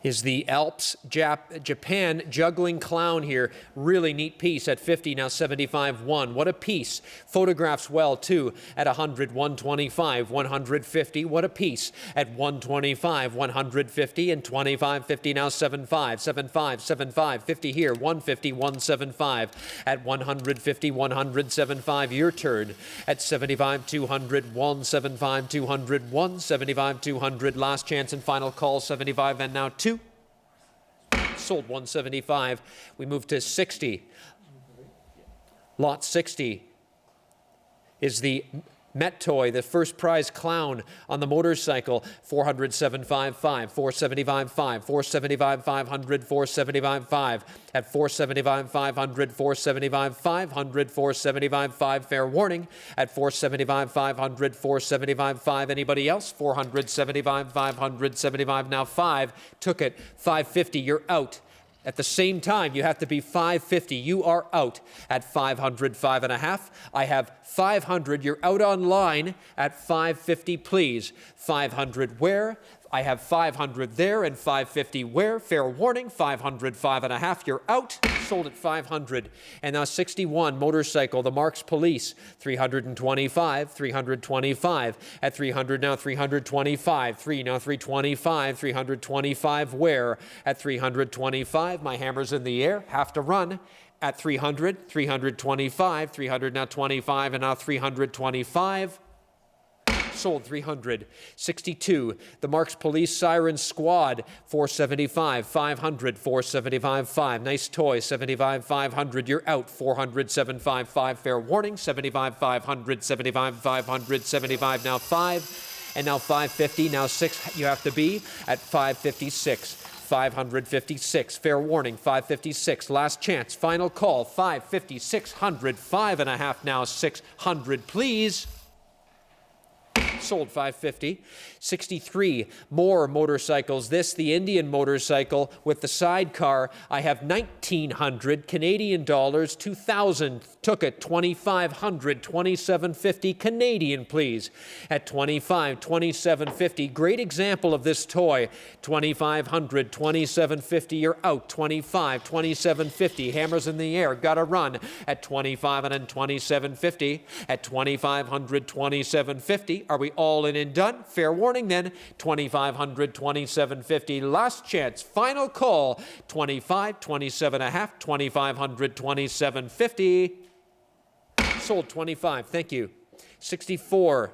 Is the Alps Japan juggling clown here. Really neat piece at 50, now 75, 1. What a piece. Photographs well, too, at 100, 125, 150. What a piece at 125, 150, and 25, 50, now 75, 75, 75, 50 here, 150, 175. At 150, 175, your turn. At 75, 200, 175, 200, 175, 200. Last chance and final call, 75, and now 2. Sold 175. We move to 60. Lot 60 is the Met Toy, the first prize clown on the motorcycle. 475, 5, 475, 5, 475, 500, 475, 5. At 475, 500, 475, 500, 475, 5. Fair warning. At 475, 500, 475, 5. Anybody else? 475, 575. Now 5. Took it. 550. You're out. At the same time, you have to be 550. You are out at 500, 5.5. I have 500. You're out on line at 550, please. 500 where? I have 500 there and 550 where? Fair warning, 500, 5.5. You're out. Sold at 500. And now 61, motorcycle, the Marks Police. 325, 325. At 300 now, 325. 3 now, 325. 325 where? At 325, my hammer's in the air. Have to run. At 300, 325. 300 now, 25. And now 325. Sold 300. 62, the Marks Police Siren Squad. 475, 500, 475, 5. Nice toy. 75, 500. You're out. 400, 75, 5. Fair warning. 75, 500, 75, 500, 75. Now 5. And now 550. Now 6. You have to be at 556. 556. Fair warning. 556. Last chance. Final call. 550, 600, 5.5. Now 600. Please. Sold 550. 63, more motorcycles. This, the Indian motorcycle with the sidecar. I have 1,900 Canadian dollars, 2,000. Took it. 2,500, 2,750 Canadian, please. At 25, 2,750. Great example of this toy. 2,500, 2,750. You're out. 25, 2,750. Hammers in the air. Got to run at 25 and then 2,750. At 2,500, 2,750. Are we all in and done? Fair warning then, 2,500, 27.50. Last chance, final call, 25, 27.5, 2,500, 27.50. Sold 25, thank you. 64.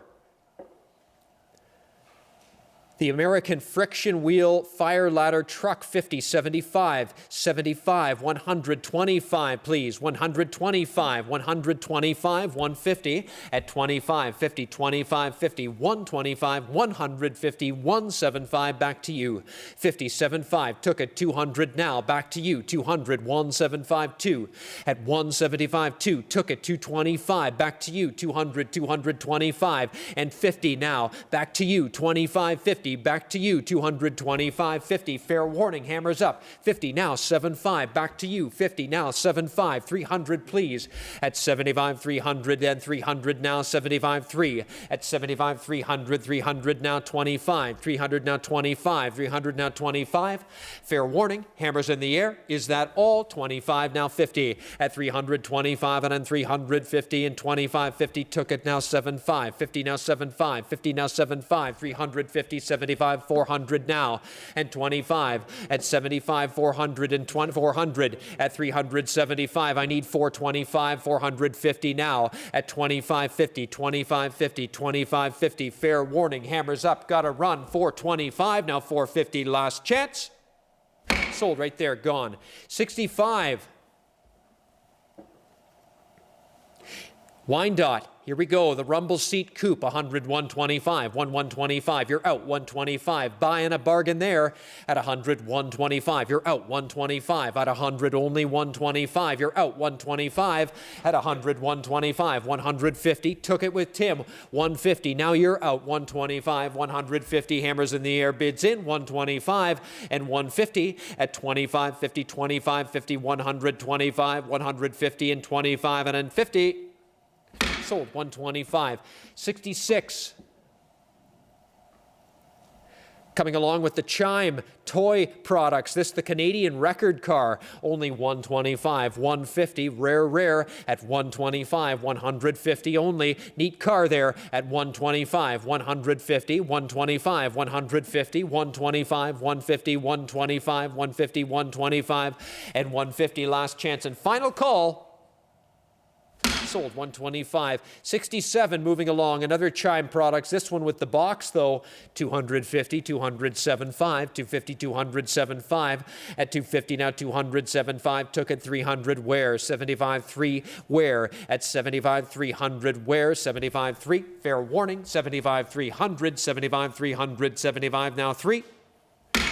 The American Friction Wheel Fire Ladder Truck 50, 75, 75, 125, please. 125, 125, 150 at 25, 50, 25, 50, 125, 150, 175, back to you. 50, 75, took it, 200 now, back to you. 200, 175, 2 at 175, 2, took it, 225, back to you. 200, 225, and 50 now, back to you. 25, 50. Back to you, 225, 50. Fair warning, hammers up. 50 now, 75. Back to you, 50 now, 75. 300, please. At 75, 300, and 300 now, 75, 3. At 75, 300, 300 now, 25. 300 now, 25. 300 now, 25. Fair warning, hammers in the air. Is that all? 25 now, 50. At 325 and then 350 and 25, 50. Took it now, 75. 50 now, 75. 50 now, 75. 350, 75, 400 now, and 25 at 75, 400 and 400 at 375. I need 425, 450 now at 25, 50, 25, 50, 25, 50. Fair warning, hammers up, gotta run. 425 now, 450. Last chance. Sold right there, gone. 65. Wyandotte, here we go. The Rumble Seat Coupe, 100, 125, 125. You're out, 125. Buying a bargain there at 100, 125. You're out, 125. At 100, only 125. You're out, 125. At 100, 125. 150. Took it with Tim, 150. Now you're out, 125. 150. Hammers in the air, bids in, 125 and 150 at 25, 50, 25, 50, 125, 150 and 25 and then 50. Sold 125. 66. Coming along with the Chime toy products. This the Canadian record car. Only 125. 150. Rare at 125. 150 only. Neat car there at 125. 150. 125. 150. 125. 150. 125. 150. 125 and 150. Last chance and final call. Sold 125. 67 moving along. Another Chime products. This one with the box though. 250, 275, 250, 275 at 250 now. 275 took it. 300 wear. 75 3 wear at 75 300 wear. 75 3 fair warning. 75 300 75 300 75 now 3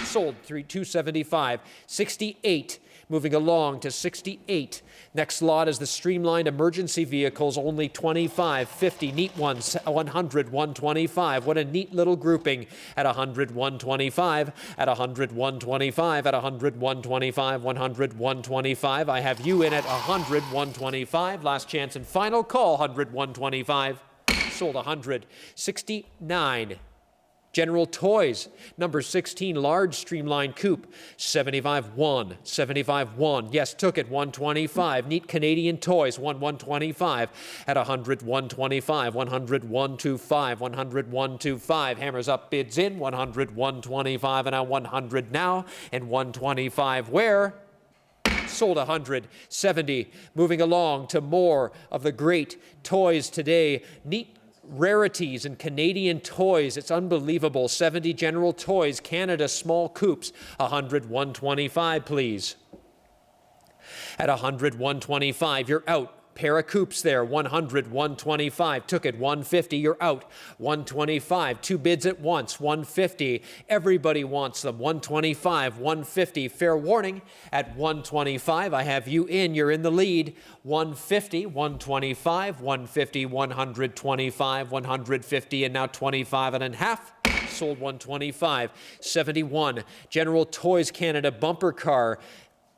sold. 275. 68. Moving along to 68. Next lot is the streamlined emergency vehicles, only 25, 50, neat ones, 100, 125. What a neat little grouping at 100, 125, at 100, 125, at 100, 125, 100, 125. I have you in at 100, 125. Last chance and final call, 100, 125. Sold 100, 69. General Toys, number 16, large streamlined coupe, 75-1, 75-1. Yes, took it, 125. Neat Canadian Toys, 125 at 100, 125, 100, 125, 100, 125. Hammers up, bids in, 100, 125, and now 100 now, and 125 where? Sold 170. Moving along to more of the great toys today. Neat rarities and Canadian toys. It's unbelievable. 70 General Toys, Canada small coupes. 100, 125, please. At 100, 125, you're out. Pair of coupes there, 100, 125. Took it, 150, you're out. 125, two bids at once, 150. Everybody wants them, 125, 150. Fair warning, at 125, I have you in, you're in the lead. 150, 125, 150, 125, 150, and now 25 and a half. Sold 125. 71, General Toys Canada bumper car.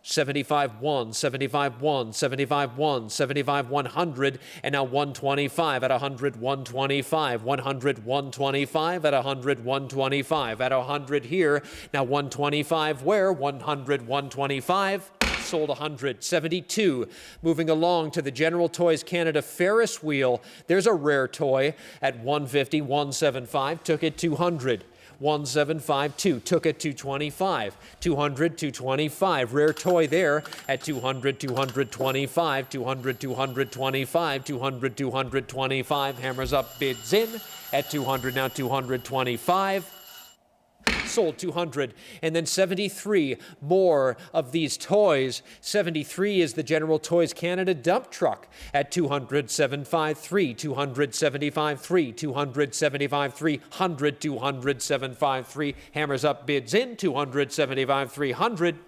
75-1, 75-1, 75-1, 75-100, and now 125 at 100, 125, 100, 125 at 100, 125 at 100 here. Now 125 where? 100, 125. sold 100. 72. Moving along to the General Toys Canada Ferris wheel. There's a rare toy at 150, 175, took it 200. 1752, took it 225. 200, 225. Rare toy there at 200, 225, 200, 225, 200, 225. Hammers up, bids in at 200, now 225. Sold 200. And then 73 more of these toys. 73 is the General Toys Canada dump truck at 200, 753, 275, 3, 275, 300, 200, 753. Hammers up, bids in, 275, 300.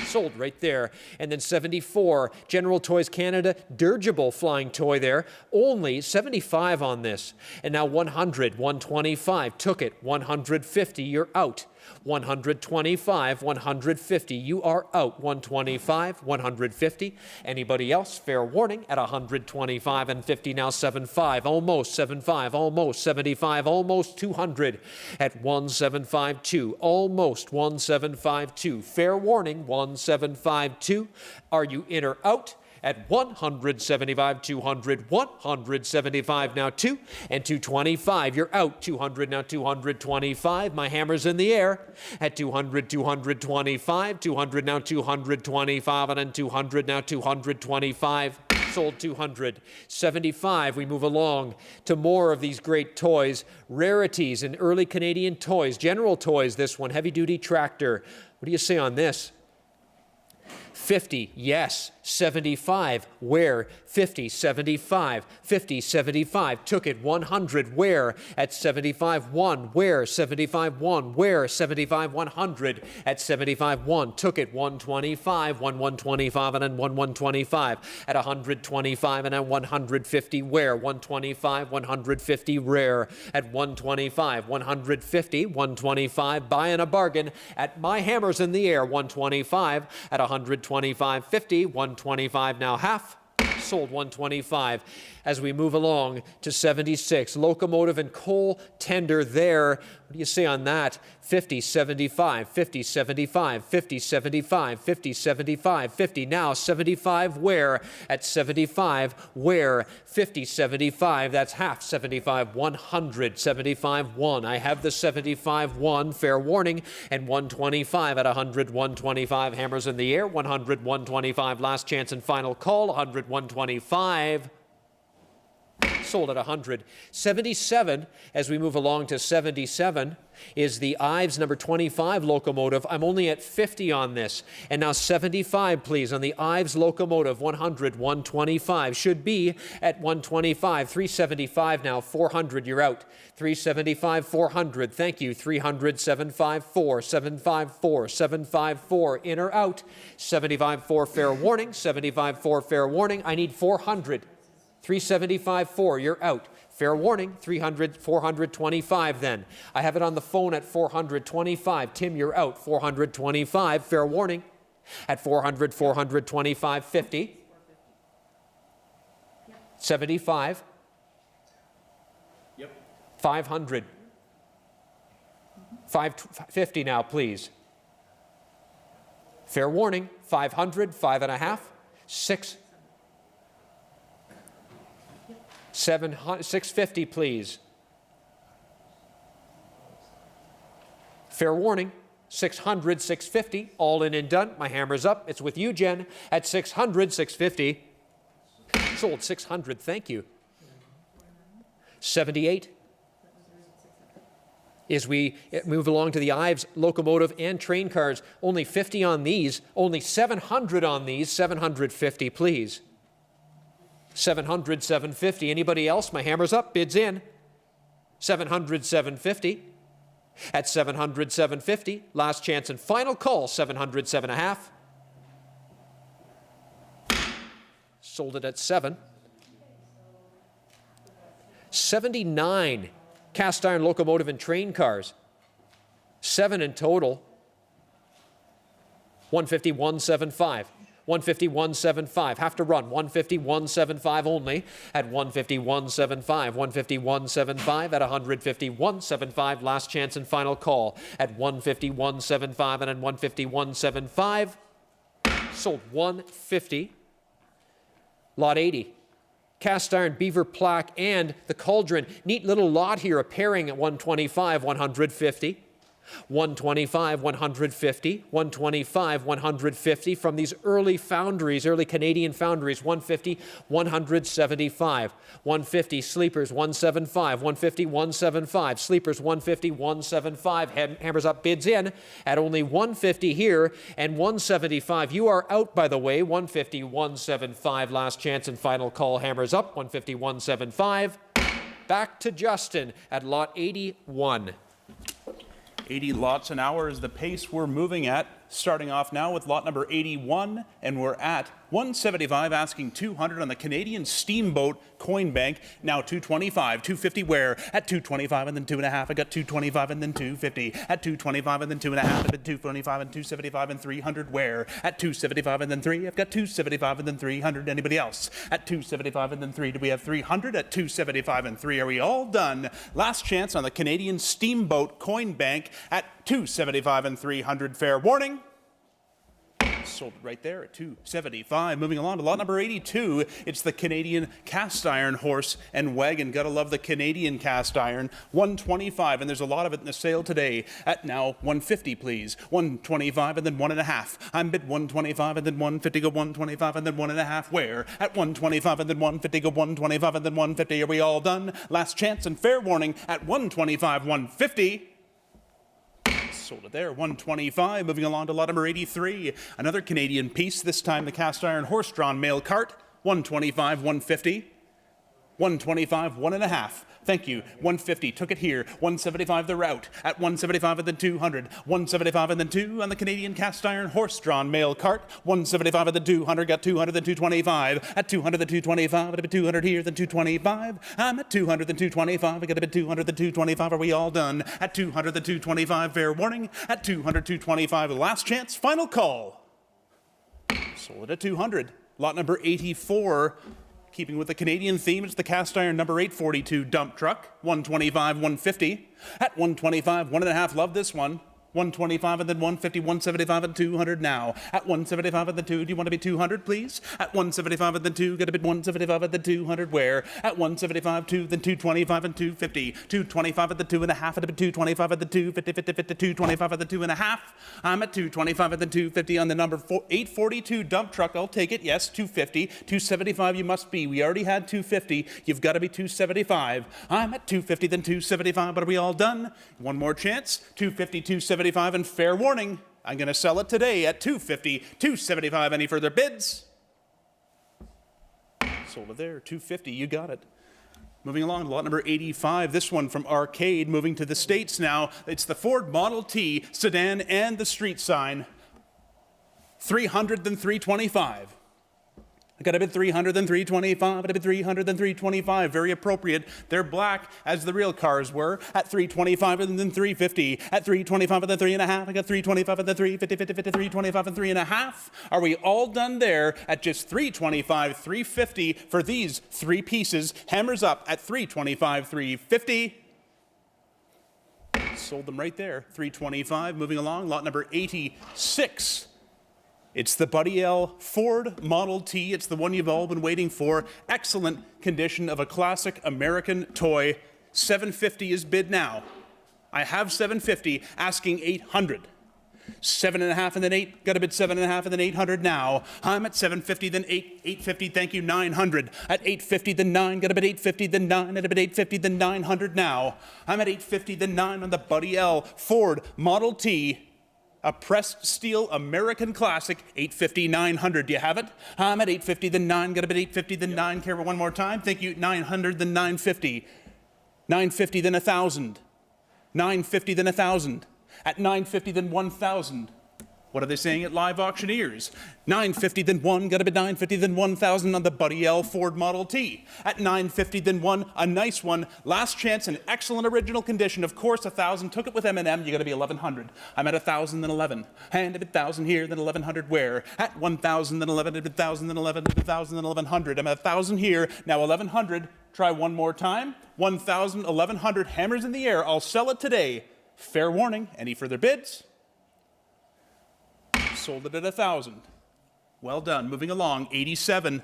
Sold right there. And then 74, General Toys Canada dirigible flying toy there. Only 75 on this. And now 100, 125, took it. 150, you're out. 125, 150, you are out. 125, 150. Anybody else? Fair warning at 125 and 50, now 75, almost 75, almost 75, almost 200 at 1752, almost 1752. Fair warning, 1752. Are you in or out? At 175, 200, 175, now 2, and 225, you're out. 200, now 225, my hammer's in the air. At 200, 225, 200, now 225, and then 200, now 225. Sold 200. 75, we move along to more of these great toys. Rarities in early Canadian toys. General Toys, this one, heavy-duty tractor. What do you say on this? 50, yes. 75, where? 50, 75, 50, 75, took it. 100, where? At 75, 1, where? 75, 1, where? 75, 100, at 75, 1, took it. 125, 125, and then 125, at 125, and then 150, where? 125, 150, rare, at 125, 150, 125, buying a bargain, at my hammer's in the air. 125, at 125, 50, 125, now half. Sold 125. As we move along to 76, locomotive and coal tender there. What do you say on that? 50, 75, 50, 75, 50, 75, 50, 75, 50. Now 75, where? At 75, where? 50, 75, that's half. 75, 100, 75, 1. I have the 75, 1, fair warning, and 125 at 100, 125. Hammers in the air. 100, 125, last chance and final call. 100, 125. Sold at 100. 77, as we move along to 77, is the Ives number 25 locomotive. I'm only at 50 on this. And now 75, please, on the Ives locomotive. 100, 125. Should be at 125. 375 now. 400, you're out. 375, 400. Thank you. 300, 754, 754, 754. In or out. 75, 4, fair warning. 75, 4, fair warning. I need 400. 375, 4, you're out. Fair warning, 300, 425 then. I have it on the phone at 425. Tim, you're out. 425, fair warning. At 400, 425, 50. 75. Yep. 500. 550 now, please. Fair warning, 500, 5.5, 6. 650, please. Fair warning, 600, 650, all in and done. My hammer's up. It's with you, Jen, at 600, 650. Sold 600, thank you. 78. As we move along to the Ives locomotive and train cars, only 50 on these, only 700 on these, 750, please. 700, 750. Anybody else? My hammer's up. Bids in. 700, 750. At 700, 750. Last chance and final call. 700, 7.5. Sold it at 7. 79 cast iron locomotive and train cars. 7 in total. 150, 175. 150, 175, have to run. 150, 175 only at 150, 175, 150, 175 at 150, 175, last chance and final call at 150, 175, and then 150, 175. Sold 150. Lot 80. Cast iron beaver plaque and the cauldron. Neat little lot here, a pairing at 125, 150. 125, 150, 125, 150 from these early foundries, early Canadian foundries, 150, 175, 150, sleepers, 175, 150, 175, sleepers, 150, 175, hammers up, bids in at only 150 here and 175. You are out, by the way, 150, 175, last chance and final call, hammers up, 150, 175. Back to Justin at lot 81. 80 lots an hour is the pace we're moving at. Starting off now with lot number 81, and we're at 175, asking 200 on the Canadian Steamboat Coin Bank. Now 225, 250 where? At 225 and then 2.5. I got 225 and then 250. At 225 and then 2.5, and then 225 and 275 and 300 where? At 275 and then 3. I've got 275 and then 300. Anybody else? At 275 and then 3. Do we have 300? At 275 and 3. Are we all done? Last chance on the Canadian Steamboat Coin Bank at 275 and 300. Fair warning. Sold it right there at 275. Moving along to lot number 82. It's the Canadian Cast Iron Horse and Wagon. Gotta love the Canadian Cast Iron. 125, and there's a lot of it in the sale today. At now 150, please. 125 and then 1.5. I'm bid 125 and then 150, go 125 and then 1.5. Where? At 125 and then 150, go 125 and then 150. Are we all done? Last chance and fair warning at 125, 150. Sold it there, 125. Moving along to lot number 83. Another Canadian piece, this time the cast iron horse-drawn mail cart. 125, 150. 125, 1.5. Thank you. 150, took it here. 175 the route. At 175 and then 200. 175 and then 2 on the Canadian cast iron horse-drawn mail cart. 175 and then 200, got 200 then 225. At 200 then 225, at a bit 200 here then 225. I'm at 200 then 225, I got a bit 200 then 225. Are we all done? At 200 then 225, fair warning. At 200, 225, last chance, final call. Sold it at 200. Lot number 84. Keeping with the Canadian theme, it's the cast iron number 842 dump truck. 125, 150. At 125, 1.5, love this one. 125 and then 150, 175 and 200 now. At 175 and then 2, do you want to be 200, please? At 175 and then 2, get a bit 175 and then 200 where? At 175, 2, then 225 and 250. 225 and then 2.5, and a bit 225 and then 250, 50, 50, 225 and then 2.5. I'm at 225 and then 250 on the number 842 dump truck. I'll take it, yes, 250. 275 you must be. We already had 250. You've got to be 275. I'm at 250, then 275, but are we all done? One more chance. 250, 275. And fair warning, I'm going to sell it today at 250, 275. Any further bids? Sold it there, 250. You got it. Moving along to lot number 85. This one from Arcade, moving to the States now. It's the Ford Model T sedan and the street sign. 300 then 325. I got a bid 300 then 325, a bid 300 then 325, very appropriate. They're black as the real cars were. At 325 and then 350, at 325 and then 3.5, I got 325 and then 350, 50, 50, 325 and 3.5. Are we all done there at just 325, 350 for these three pieces? Hammers up at 325, 350. Sold them right there, 325. Moving along, lot number 86. It's the Buddy L Ford Model T. It's the one you've all been waiting for. Excellent condition of a classic American toy. 750 is bid now. I have 750, asking 800. 7.5 and then 8. Got a bid 7.5 and then 800 now. I'm at 750, then 850. Thank you, 900. At 850, then 9. Got a bid 850, then 9. At a bid 850, then 900 now. I'm at 850, then 9 on the Buddy L Ford Model T. A pressed steel American classic, 850, 900. Do you have it? I'm at 850, then 9. Got a bit 850, then 9. Careful one more time. Thank you. 900, then 950. 950, then 1,000. 950, then 1,000. At 950, then 1,000. What are they saying at Live Auctioneers? 950, then 1. Got a bit 950, then 1,000 on the Buddy L Ford Model T. At 950, then 1. A nice one. Last chance in excellent original condition. Of course, 1,000. Took it with M&M. You got to be 1,100. I'm at 1,000, then 11. And a bit 1,000 here, then 1,100 where? At 1,000, then 11. A bit 1,000, then 11. A bit 1,000, then 1,100. I'm at 1,000 here. Now 1,100. Try one more time. 1,000, 1,100. Hammers in the air. I'll sell it today. Fair warning. Any further bids? Sold it at 1,000. Well done. Moving along, 87.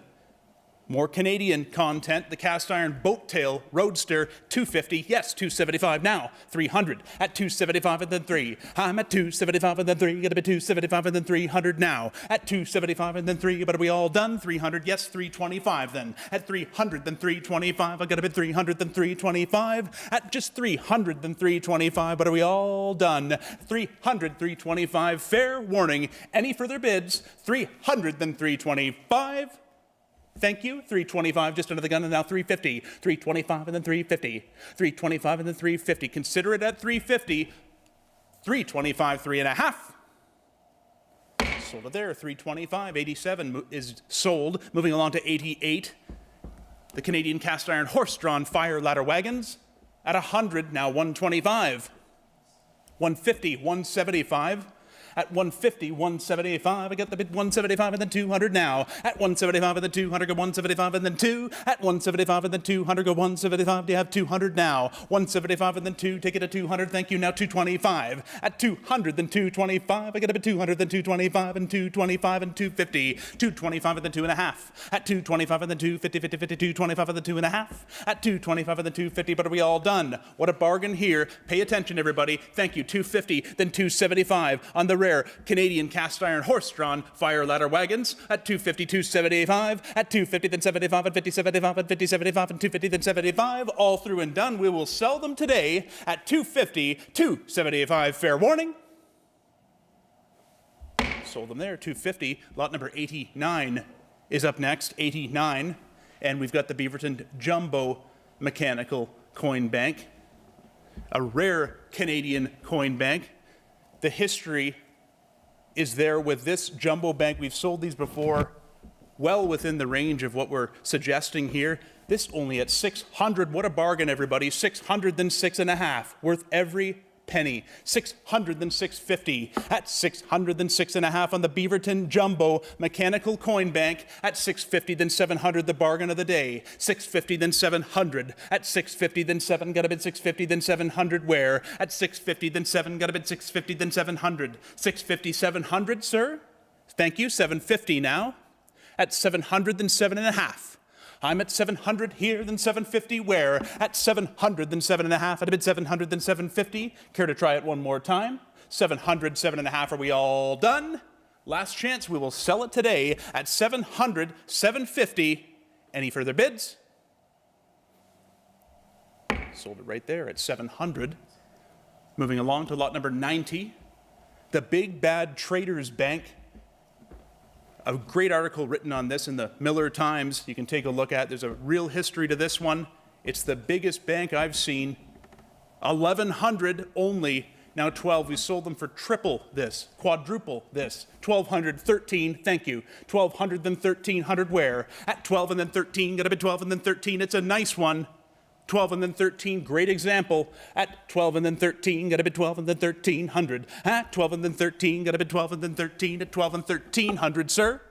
More Canadian content. The cast iron boat tail roadster, 250. Yes, 275 now. 300 at 275 and then 3. I'm at 275 and then 3. Gonna be 275 and then 300 now. At 275 and then 3. But are we all done? 300. Yes, 325 then. At 300 then 325. I got a bit 300 then 325. At just 300 then 325. But are we all done? 300, 325. Fair warning. Any further bids? 300 then 325. Thank you. 325 just under the gun, and now 350. 325 and then 350. 325 and then 350. Consider it at 350. 325, 3.5. Sold it there. 325. 87 is sold. Moving along to 88. The Canadian cast iron horse-drawn fire ladder wagons at 100. Now 125. 150. 175. At 150, 175, I got the bid 175 and then 200 now. At 175 and then 200, go 175 and then 2. At 175 and then 200, go 175, do you have 200 now? 175 and then 2, take it to 200, thank you, now 225. At 200, then 225, I got a bid 200, then 225 and 225 and 250. 225 and then 2.5. At 225 and then 250, 50, 50, 225 and then 2.5. At 225 and then 250, but are we all done? What a bargain here. Pay attention, everybody. Thank you, 250, then 275 on the rare Canadian cast iron horse-drawn fire ladder wagons at 250, 275, at 250, then 75, and 50, 75, and 50, 75, and 250, then 75, all through and done. We will sell them today at 250, 275. Fair warning. Sold them there, 250. Lot number 89 is up next, 89, and we've got the Beaverton Jumbo Mechanical Coin Bank, a rare Canadian coin bank. The history is there with this jumbo bank. We've sold these before, well within the range of what we're suggesting here. This only at 600. What a bargain, everybody. 600 then 6.5, worth every penny. 600 then 650. At 600 then 6.5 on the Beaverton Jumbo Mechanical Coin Bank. At 650 then 700, the bargain of the day. 650 then 700. At 650 then 7, got a bid 650 then 700 where? At 650 then 7, got a bid 650 then 700. 650, 700, sir? Thank you, 750 now. At 700 then 7.5. I'm at 700 here, then 750 where? At 700, then 7.5. At a bid 700, then 750. Care to try it one more time? 700, 7.5. Are we all done? Last chance. We will sell it today at 700, 750. Any further bids? Sold it right there at 700. Moving along to lot number 90. The Big Bad Traders Bank. A great article written on this in the Miller Times you can take a look at. There's a real history to this one. It's the biggest bank I've seen. 1,100 only, now 12. We sold them for triple this, quadruple this. 1,200, 13, thank you. 1,200, then 1,300 where? At 12 and then 13, got a bid 12 and then 13. It's a nice one. 12 and then 13, great example. At 12 and then 13, got a bid 12 and then 1,300. At 12 and then 13, got a bid 12 and then 13. At 12 and 1,300, sir.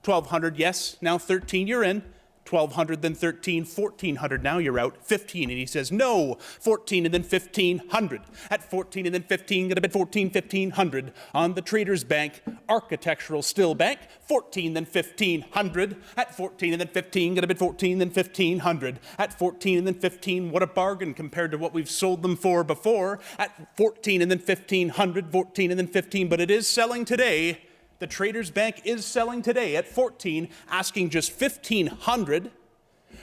1,200, yes. Now 13, you're in. 1,200, then 13, 1,400, now you're out. 15, and he says, no. 14, and then 1,500. At 14, and then 15, got a bid 14, 1,500. On the Traders Bank, Architectural Still Bank, 14, then 1,500. At 14, and then 15, got a bid 14, then 1,500. At 14, and then 15, what a bargain compared to what we've sold them for before. At 14, and then 1,500, 14, and then 15, but it is selling today. The Traders Bank is selling today at 14, asking just 1,500.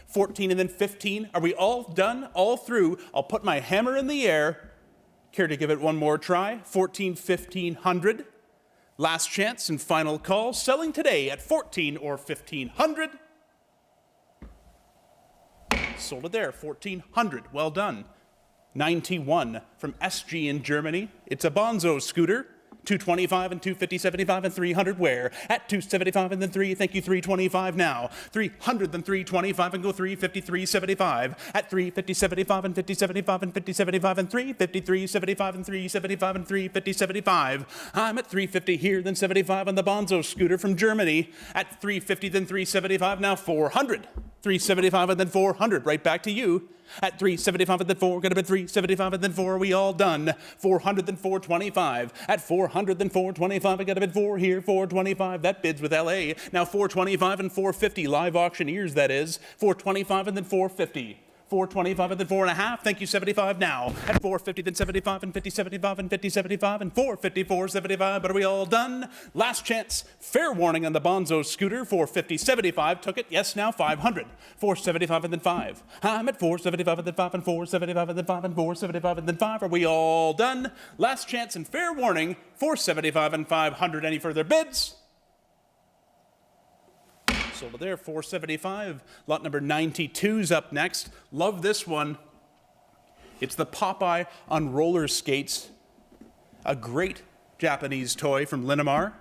14 and then 15. Are we all done? All through? I'll put my hammer in the air. Care to give it one more try? 14, 1,500. Last chance and final call. Selling today at 14 or 1,500. Sold it there, 1,400. Well done. 91 from SG in Germany. It's a Bonzo scooter. 225 and 250, 75 and 300 where? At 275 and then 3, thank you, 325 now. 300 then 325 and go 350, 375. At 350, 75 and 50, 75 and 50, 75 and 353, 75 and 375 and 350, 75. I'm at 350 here, then 75 on the Bonzo scooter from Germany. At 350, then 375, now 400. 375 and then 400, right back to you. At 375 and then 4, gonna bid 375 and then 4, we all done. 400 then 425. At 400 then 425, I got a bid 4 here, 425. That bids with LA. Now 425 and 450, live auctioneers that is. 425 and then 450. 425 and then 4.5. Thank you, 75 now. At 450, then 75 and 50, 75 and 50, 75 and 454, 75. But are we all done? Last chance. Fair warning on the Bonzo scooter. 450, 75. Took it. Yes, now 500. 475 and then 5. I'm at 475 and then 5 and 475 and then 5 and 475 and then 5. Are we all done? Last chance and fair warning. 475 and 500. Any further bids? Sold there, 475. Lot number 92's up next. Love this one. It's the Popeye on roller skates. A great Japanese toy from Linamar.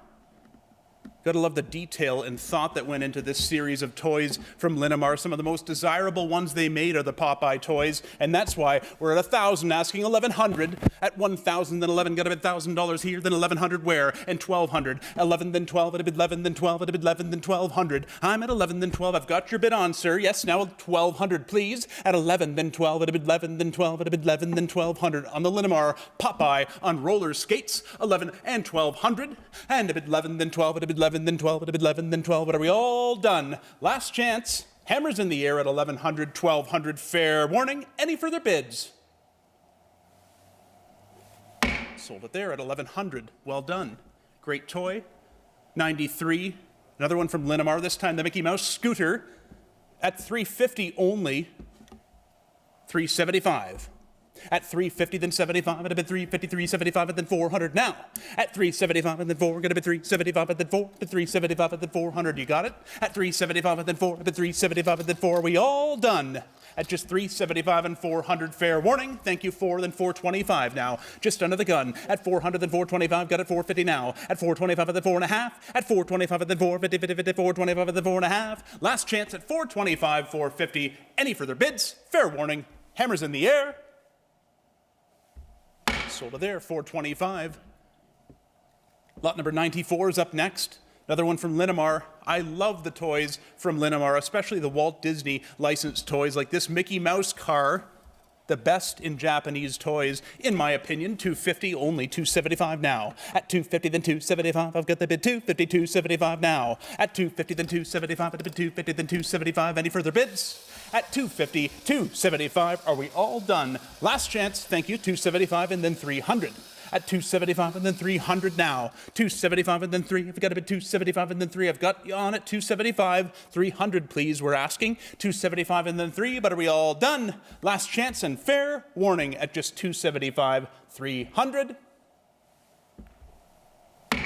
Gotta love the detail and thought that went into this series of toys from Linamar. Some of the most desirable ones they made are the Popeye toys, and that's why we're at 1,000 asking 1,100. At 1,000, then 11, got a bid $1,000 here, then 1,100 where? And 1,200. 11, then 12, at a bid 11, then 12, at a bid 11, then 1,200. I'm at 11, then 12. I've got your bid on, sir. Yes, now 1,200, please. At 11, then 12, at a bid 11, then 12, at a bid 11, then 1,200. On the Linamar Popeye on roller skates, 11 and 1,200. And a bid 11, then 12, at a bid 11, then 12, at a bid 11, then 12. But are we all done? Last chance. Hammers in the air at 1,100, 1,200. Fair warning. Any further bids? Sold it there at 1,100. Well done. Great toy. 93. Another one from Linamar. This time the Mickey Mouse scooter at 350 only. 375. At 350, then 75, and a bid 350, 375, and then 400. Now, at 375, and then 4, we're going to bid 375, and then 4, bid 375, and then 400. You got it? At 375, and then 4, bid 375, and then 4. Are we all done? At just 375 and 400. Fair warning. Thank you, 4, then 425 now. Just under the gun. At 400, then 425. Got it, 450 now. At 425, and then 4.5. At 425, and then 450, 50, 50, 425, and then 4.5. Last chance at 425, 450. Any further bids? Fair warning. Hammers in the air. Sold it there, 425. Lot number 94 is up next. Another one from Linamar. I love the toys from Linamar, especially the Walt Disney licensed toys like this Mickey Mouse car. The best in Japanese toys, in my opinion. 250, only 275 now. At 250, then 275, I've got the bid 250, 275 now. At 250, then 275, at the bid 250, then 275. Any further bids? At 250, 275. Are we all done? Last chance, thank you, 275 and then 300. At 275 and then 300 now. 275 and then 3. I've got a bid 275 and then 3. I've got you on at 275. 300, please, we're asking. 275 and then 3. But are we all done? Last chance and fair warning at just 275, 300.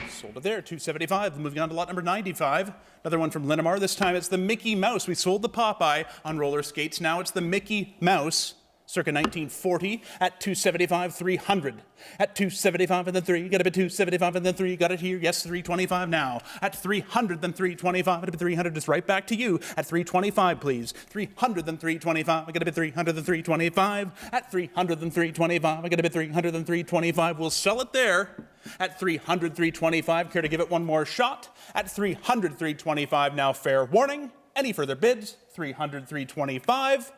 Sold it there, 275. Moving on to lot number 95. Another one from Linamar. This time it's the Mickey Mouse. We sold the Popeye on roller skates. Now it's the Mickey Mouse. Circa 1940 at 275, 300. At 275 and then 3, got a bid 275 and then 3, got it here, yes, 325 now. At 300, then 325, at a bid 300, it's right back to you. At 325, please. 300, then 325, I got a bid 300, then 325. At 300, then 325, I got a bid 300, then 325. We'll sell it there. At 300, 325, care to give it one more shot? At 300, 325, now fair warning. Any further bids? 300, 325.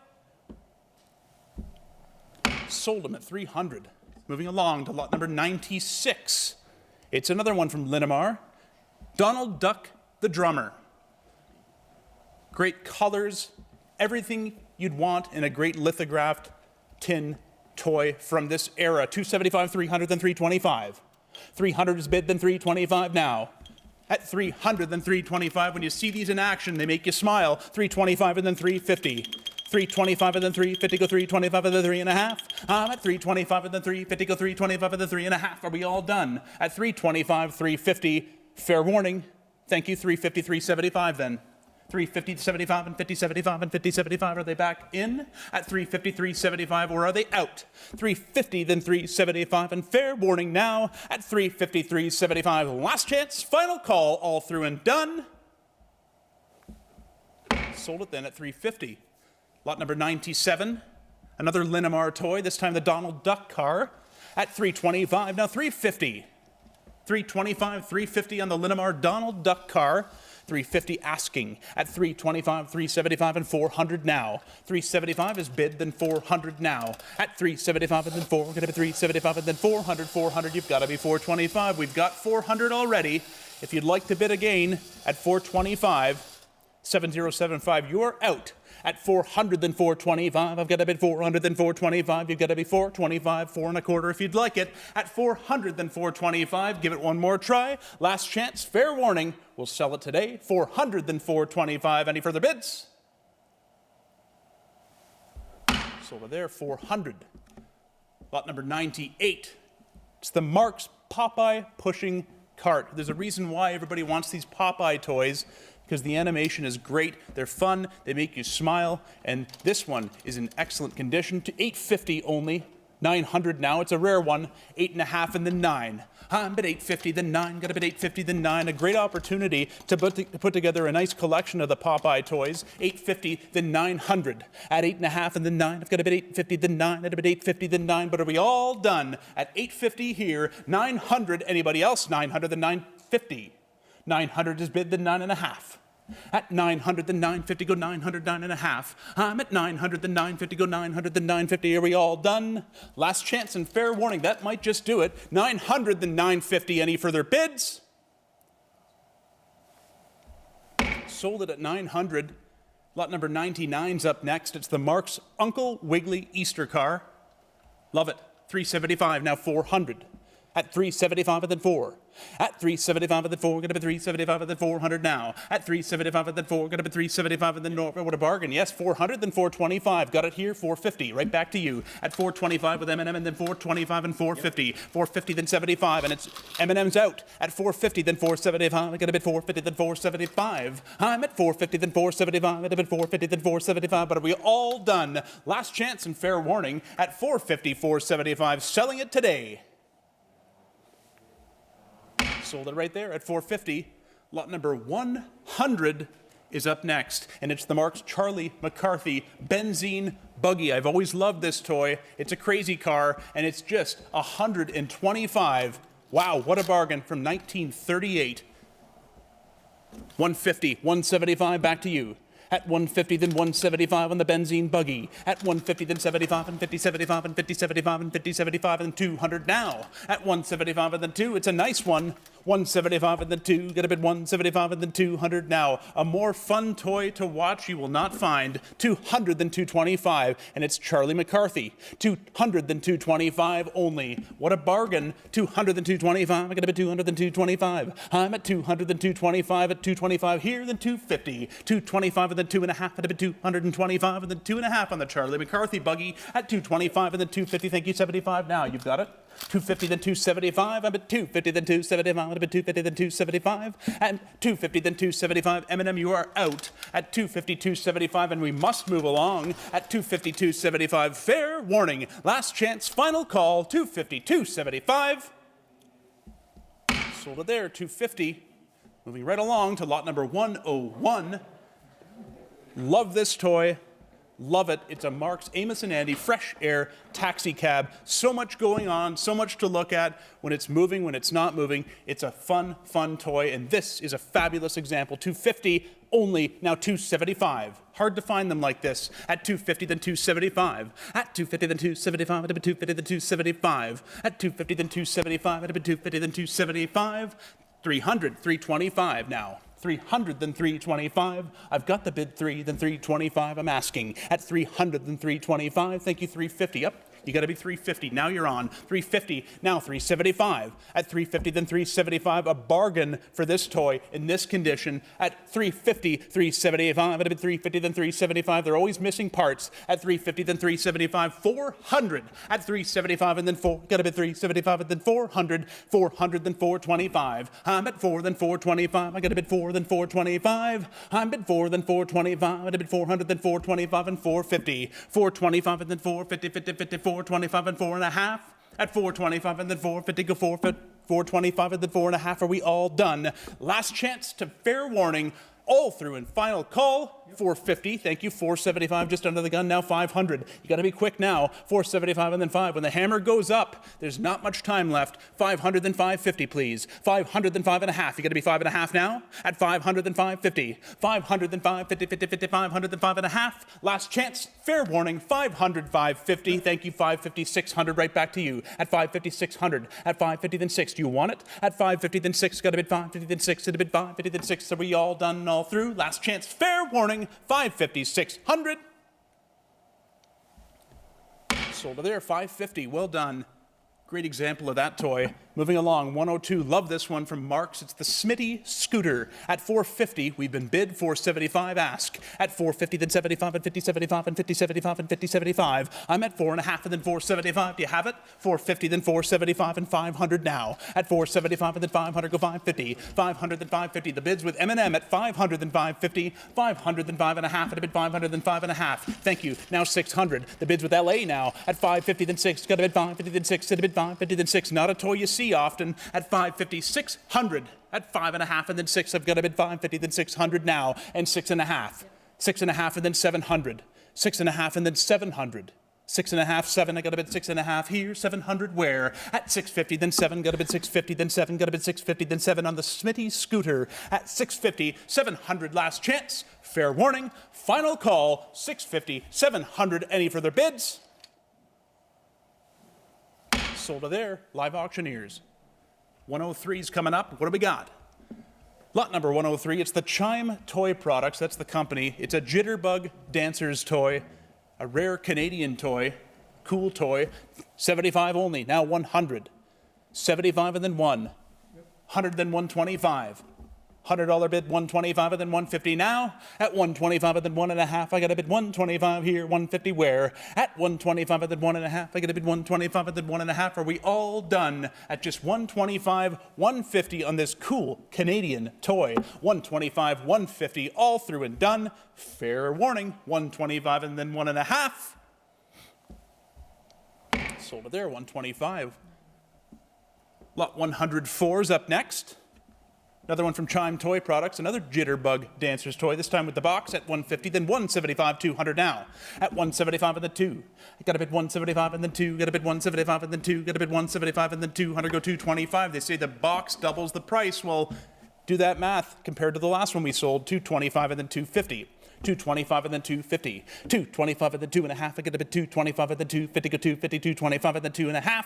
Sold them at 300. Moving along to lot number 96. It's another one from Linamar. Donald Duck the drummer. Great colors, everything you'd want in a great lithographed tin toy from this era. 275, 300, then 325. 300 is bid, then 325 now. At 300, then 325. When you see these in action, they make you smile. 325 and then 350. 325 and then 350, go 325 and then 3.5. I'm at 325 and then 350, go 325 and then 3.5. Are we all done? At 325, 350, fair warning. Thank you, 350, 375 then. 350, 75 and 50, 75 and 50, 75. Are they back in? At 350, 375, or are they out? 350, then 375, and fair warning now at 350, 375. Last chance, final call, all through and done. Sold it then at 350. Lot number 97, another Linamar toy, this time the Donald Duck car, at 325, now 350. 325, 350 on the Linamar Donald Duck car. 350 asking. At 325, 375, and 400 now. 375 is bid, then 400 now. At 375 and then 4, we're going to be 375 and then 400, 400, you've got to be 425. We've got 400 already. If you'd like to bid again at 425, 7075, you're out. At 400 then 425, I've got to bid 400 then 425, you've got to be 425, 4 1/4 if you'd like it. At 400 then 425, give it one more try. Last chance, fair warning, we'll sell it today. 400 then 425, any further bids? Sold it there, 400. Lot number 98. It's the Marks Popeye pushing cart. There's a reason why everybody wants these Popeye toys, because the animation is great, they're fun, they make you smile, and this one is in excellent condition. To $850 only, 900 now, it's a rare one, 8.5 and then 9. I'm bid 850 then 9, got a bid 850 then 9. A great opportunity to put together a nice collection of the Popeye toys. 850 then 900. At 8.5 and then 9, I've got a bid 850 then 9, at a bid 850 then 9. But are we all done? At 850 here, 900. Anybody else? 900 then 950. 900 is bid then 9.5. At 900 then 950, go 900, 9.5. I'm at 900 then 950, go 900 then 950. Are we all done? Last chance and fair warning, that might just do it. 900 then 950. Any further bids? Sold it at 900. Lot number 99's up next. It's the Marks Uncle Wiggly Easter car. Love it. 375, now 400. At 375 and then 4. At 375 and then 4, gonna be 375 and then 400 now. At 375 and then 4, gonna be 375 and then no, what a bargain. Yes, 400 then 425. Got it here, 450. Right back to you. At 425 with M&M and then 425 and 450. 450 then 75 and it's M&M's out. At 450 then 475. I got a bid 450 then 475. I'm at 450 then 475. At a bid 450 then 475. But are we all done? Last chance and fair warning at 450, 475. Selling it today. Sold it right there at 450. Lot number 100 is up next, and it's the Marks Charlie McCarthy benzene buggy. I've always loved this toy. It's a crazy car, and it's just 125. Wow, what a bargain from 1938. 150, 175, back to you. At 150, then 175 on the benzene buggy. At 150, then 75, and 50, 75, and 50, 75, and 50, 75, and 200 now. At 175 and then 2, it's a nice one. 175 and then 2, get a bid 175 and then 200 now. A more fun toy to watch you will not find. 200 then 225, and it's Charlie McCarthy. 200 then 225 only. What a bargain. 200 then 225, I got a bid 200 then 225. I'm at 200 then 225, at 225 here, then 250. 225 and then 2.5, at a bid 225, and then 2.5 on the Charlie McCarthy buggy. At 225 and then 250, thank you, 75 now. You've got it. 250 then 275, I'm at 250 then 275, I'm at 250 then 275, and 250 then 275. M&M, you are out at 250, 275, and we must move along at 250, 275. Fair warning, last chance, final call, 250, 275. Sold it there, 250. Moving right along to lot number 101. Love this toy. Love it. It's a Marks Amos and Andy Fresh Air taxi cab. So much going on, so much to look at when it's moving, when it's not moving. It's a fun, fun toy, and this is a fabulous example. 250 only, now 275. Hard to find them like this. At 250, then 275. At 250, then 275. At 250, then 275. At 250, then 275. At 250, then 275. 300, 325 now. 300 then 325. I've got the bid 3 then 325. I'm asking at 300 then 325. Thank you, 350. Up. You got to be 350. Now you're on. 350. Now 375. At 350 then 375. A bargain for this toy in this condition. At 350, 375. At a bid 350 then 375. They're always missing parts. At 350 then 375. 400. At 375 and then 4. Got a bid 375 and then 400. 400 then 425. I'm at 4 then 425. I got a bid 4 then 425. I'm bid 4 then 425. I got a bid 400 then 425 and 450. 425 and then 450, 50, 50, 425 and 4.5. At 425 and then 450, go 425 and then 4.5. Are we all done? Last chance to fair warning. All through and final call. 450, thank you. 475, just under the gun. Now 500. You got to be quick now. 475 and then 5. When the hammer goes up, there's not much time left. 500 then 550, please. 500 then 5.5. You got to be 5.5 now. At 500 then 550. 500 then 550, 50, 50, 500 then 5.5. Last chance. Fair warning. 500, 550. Thank you. 550, 600. Right back to you. At 550, 600. At 550 then 6. Do you want it? At 550 then 6. Got to bid 550 then 6. Got to bid 550 then 6. Are we all done all through? Last chance. Fair warning. 550, 600. Sold to there, 550. Well done. Great example of that toy. Moving along, 102. Love this one from Marks. It's the Smitty Scooter. At 450, we've been bid. 475, ask. At 450, then 75, and 50, 75, and 50, 75, and 50, 75. I'm at 4.5, and then 475. Do you have it? 450, then 475, and 500 now. At 475, and then 500, go 550. 500, then 550. The bids with M&M at 500, then 550. 500, then 5.5, and a bid 500, then 5.5. Thank you. Now 600. The bids with LA now. At 550, then 6. Got a bid 550, then 6. Got a bid 550, then 6. Not a toy you see often. At 550, 600. At 5.5 and then 6. I've got a bid 550, then 600 now. And 6.5. 6.5 and then 700. 6.5 and then 700. 6.5, 7, I got a bid 6.5 here, 700 where? At 650, then 7, got a bid 650, then 7, got a bid 650, then 7 on the Smitty Scooter. At 650, 700, last chance, fair warning, final call, 650, 700, any further bids? Sold to there, live auctioneers. 103's coming up, what do we got? Lot number 103, it's the Chime Toy Products, that's the company. It's a Jitterbug Dancer's toy. A rare Canadian toy, cool toy, 75 only, now 100. 75 and then 1. 100 then 125. $100 bid, 125 and then 150 now. At 125 and then 1.5, I got a bid 125 here, 150 where? At 125 and then 1.5, I got a bid 125 and then 1.5. Are we all done at just 125, 150 on this cool Canadian toy? 125, 150, all through and done. Fair warning, 125 and then 1.5. Sold it there, 125. Lot 104's up next. Another one from Chime Toy Products, another Jitterbug Dancer's toy, this time with the box at 150, then 175, 200 now. At 175 and then 2. Got a bid 175 and then 2, got a bid 175 and then 2, got a bid 175 and then 200, go 225. They say the box doubles the price. Well, do that math compared to the last one we sold, 225 and then 250. 225 and then 250. 225 and then 2.5. I get a bid 225 and then 250, go 250, 225 and then 2.5.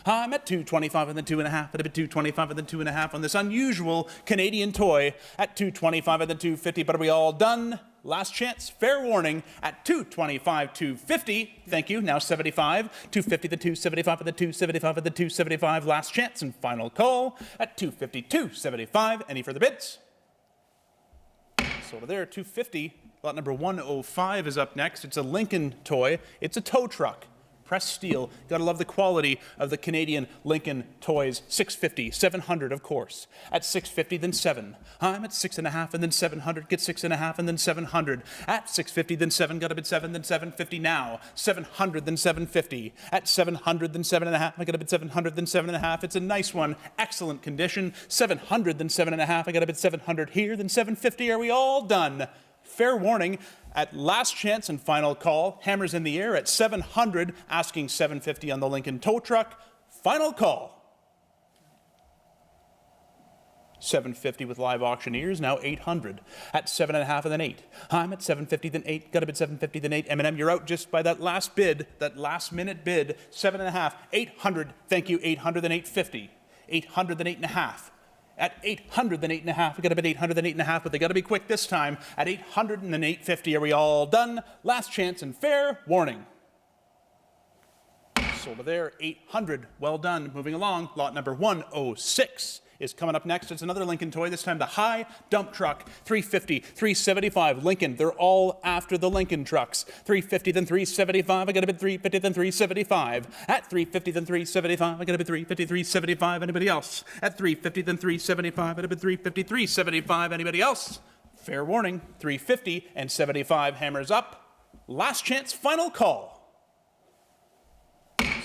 I'm at 225 and then 2.5. At a bid 225 and then 2.5 on this unusual Canadian toy at 225 and then 250. But are we all done? Last chance, fair warning, at 225, 250. Thank you. Now 75, 250, then 275, and then 275, and then 275. Last chance and final call at 250, 275. Any further bids? Sold it there, 250. Lot number 105 is up next. It's a Lincoln toy. It's a tow truck. Pressed steel. Gotta love the quality of the Canadian Lincoln toys. 650, 700, of course. At 650, then 7. I'm at 6.5 and then 700. Get 6.5 and then 700. At 650, then 7. Got a bid 7, then 750 now. 700, then 750. At 700, then 7.5. I got a bid 700, then 7.5. It's a nice one. Excellent condition. 700, then 7.5. I got a bid 700 here, then 750. Are we all done? Fair warning, at last chance and final call, hammers in the air at 700, asking 750 on the Lincoln tow truck. Final call. 750 with live auctioneers, now 800. At 7.5 and then 8. I'm at 750, then 8. Got a bid 750, then 8. M&M, you're out just by that last bid, that last minute bid. 7.5, 800. Thank you, 800, then 850. 800, then 8.5. At 800, then 8.5. We got a bid 800, then 8.5, but they got to be quick this time. At 800 and then 850. Are we all done? Last chance and fair warning. Sold to there, 800. Well done. Moving along, lot number 106 is coming up next. It's another Lincoln toy, this time the high dump truck. 350, 375, Lincoln. They're all after the Lincoln trucks. 350, then 375. I got a bid 350, then 375. At 350, then 375. I got a bid 350, 375. Anybody else? At 350, then 375. I got a bid 350, 375. Anybody else? Fair warning, 350 and 75. Hammers up. Last chance, final call.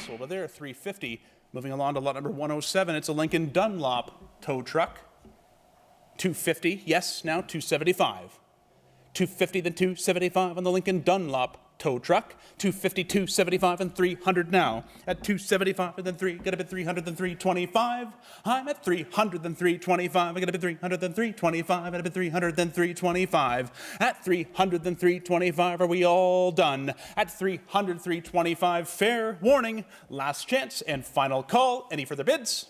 Sold to there, 350. Moving along to lot number 107, it's a Lincoln Dunlop tow truck. 250, yes, now 275. 250, then 275 on the Lincoln Dunlop tow truck. 250, 275, and 300 now. At 275 and then 3, got a bid 300, then 325. I'm at 300, then 325. I got a bid 300, then 325. I got a bid 300, then 325. At 300, then 325. Are we all done? At 300, 325. Fair warning. Last chance and final call. Any further bids?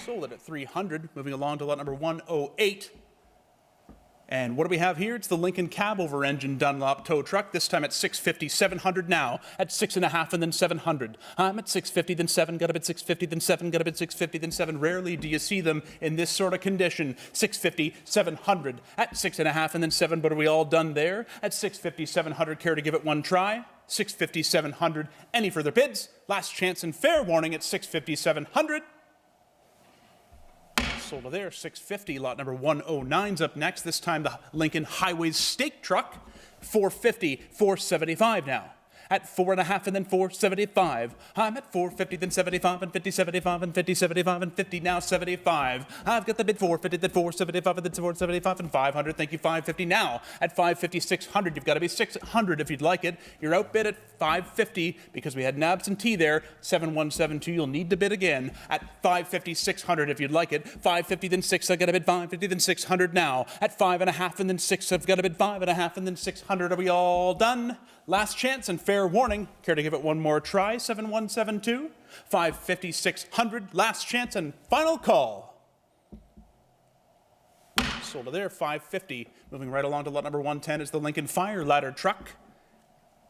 Sold it at 300. Moving along to lot number 108. And what do we have here? It's the Lincoln Cabover engine Dunlop tow truck, this time at 650, 700 now, at 6.5 and then 700. I'm at 650, then 7, got a bid 650, then 7, got a bid 650, then 7. Rarely do you see them in this sort of condition. 650, 700, at 6.5 and then 7, but are we all done there? At 650, 700, care to give it one try? 650, 700. Any further bids? Last chance and fair warning at 650, 700. Sold to there, 650. Lot number 109's up next. This time the Lincoln Highways stake truck, 450, 475 now. At 4.5 and then 475. I'm at 450, then 75 and 50, 75 and 50, 75 and 50, now 75. I've got the bid 450, then 475 and then 475 and 500. Thank you, 550 now. At 550, 600. You've got to be 600 if you'd like it. You're outbid at 550 because we had an absentee there. 7172. You'll need to bid again. At 550, 600 if you'd like it. 550, then 6. I've got to bid 550, then 600 now. At 5.5 and then 6. I've got to bid 5.5 and then 600. Are we all done? Last chance and fair warning. Care to give it one more try? 7172. 550, 600. Last chance and final call. Sold to there, 550. Moving right along to lot number 110 is the Lincoln Fire Ladder truck.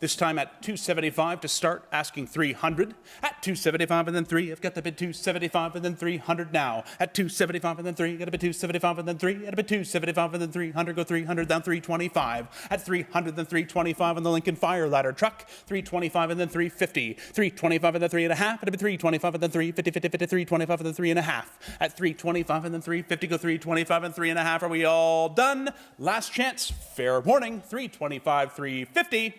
This time at 275 to start, asking 300. At 275 and then 3, I've got the bid 275 and then 300 now. At 275 and then 3, got a bid 275 and then 3, got a bid 275 and then 300, go 300 down 325. At 300 then 325 on the Lincoln Fire Ladder truck. 325 and then 350. 325 and then 3.5, got a bid 325 and then 350, 50, 50, 325 and then 3.5. At 325 and then 350, go 325 and 3.5. Are we all done? Last chance, fair warning, 325, 350.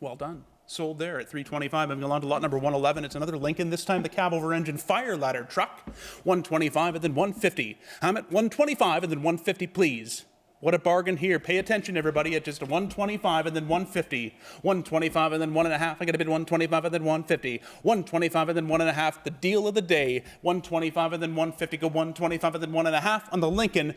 Well done. Sold there at 325. Moving along to lot number 111. It's another Lincoln, this time the Cabover engine Fire Ladder truck. 125 and then 150. I'm at 125 and then 150, please. What a bargain here. Pay attention, everybody, at just a 125 and then 150. 125 and then 1.5. I got to bid 125 and then 150. 125 and then 1.5. The deal of the day. 125 and then 150. Go 125 and then 1.5 on the Lincoln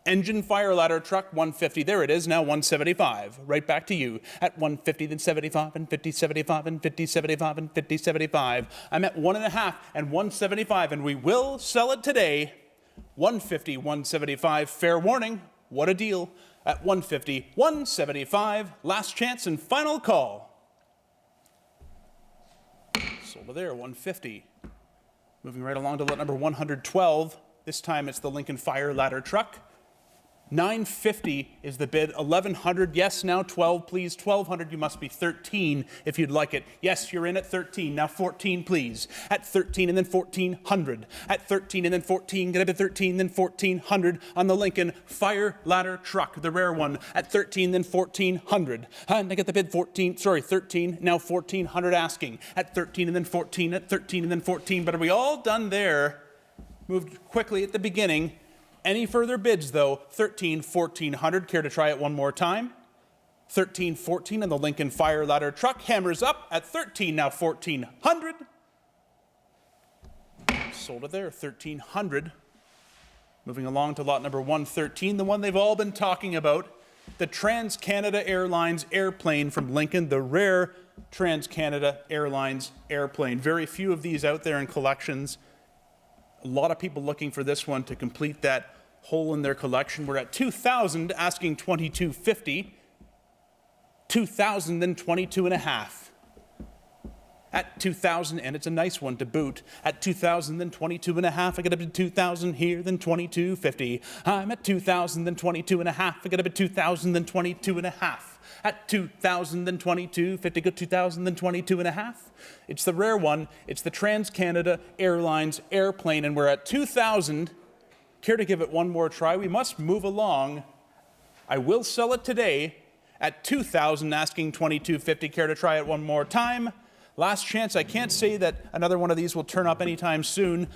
Engine Fire Ladder truck, 150. There it is, now 175. Right back to you. At 150, then 75, and 50, 75, and 50, 75, and 50, 75. I'm at 1.5 and 175, and we will sell it today. 150, 175. Fair warning. What a deal. At 150, 175. Last chance and final call. Sold to there, 150. Moving right along to lot number 112. This time it's the Lincoln Fire Ladder truck. 950 is the bid. 1100, yes, now 12, please. 1200, you must be 13 if you'd like it. Yes, you're in at 13. Now 14, please. At 13 and then 1400. At 13 and then 14, get up to 13, then 1400 on the Lincoln Fire Ladder truck, the rare one. At 13, then 1400. And I get the bid 13, now 1400 asking. At 13 and then 14, at 13 and then 14. But are we all done there? Moved quickly at the beginning. Any further bids, though? 13, 1400. Care to try it one more time? 13, 14 on the Lincoln Fire Ladder truck. Hammers up at 13, now 1400. Sold it there, 1300. Moving along to lot number 113, the one they've all been talking about. The Trans-Canada Airlines airplane from Lincoln, the rare Trans-Canada Airlines airplane. Very few of these out there in collections. A lot of people looking for this one to complete that hole in their collection. We're at 2,000, asking 2250. 2,000, then 22.5. At 2,000, and it's a nice one to boot. At 2,000, then 22.5. I get up to 2,000 here, then 2250. I'm at 2,000, then 22.5. I get up to 2,000, then 22.5. At 2,000, then 2250. Go 2,000, then 22.5. It's the rare one. It's the Trans-Canada Airlines airplane, and we're at 2,000. Care to give it one more try? We must move along. I will sell it today at 2,000, asking 2250. Care to try it one more time? Last chance. I can't say that another one of these will turn up anytime soon.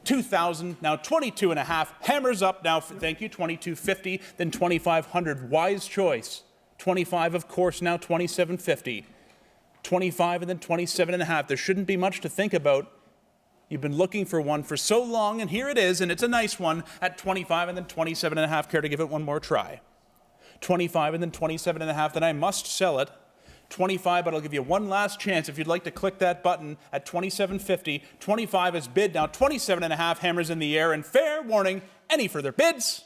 2,000, now 22 and a half. Hammers up now, thank you, 22.50, then 2,500. Wise choice. 25, of course, now 27.50. 25 and then 27 and a half. There shouldn't be much to think about. You've been looking for one for so long, and here it is, and it's a nice one at 25 and then 27 and a half. Care to give it one more try? 25 and then 27 and a half, then I must sell it. 25, but I'll give you one last chance if you'd like to click that button at 27.50. 25 is bid now, 27 and a half, hammers in the air, and fair warning, any further bids?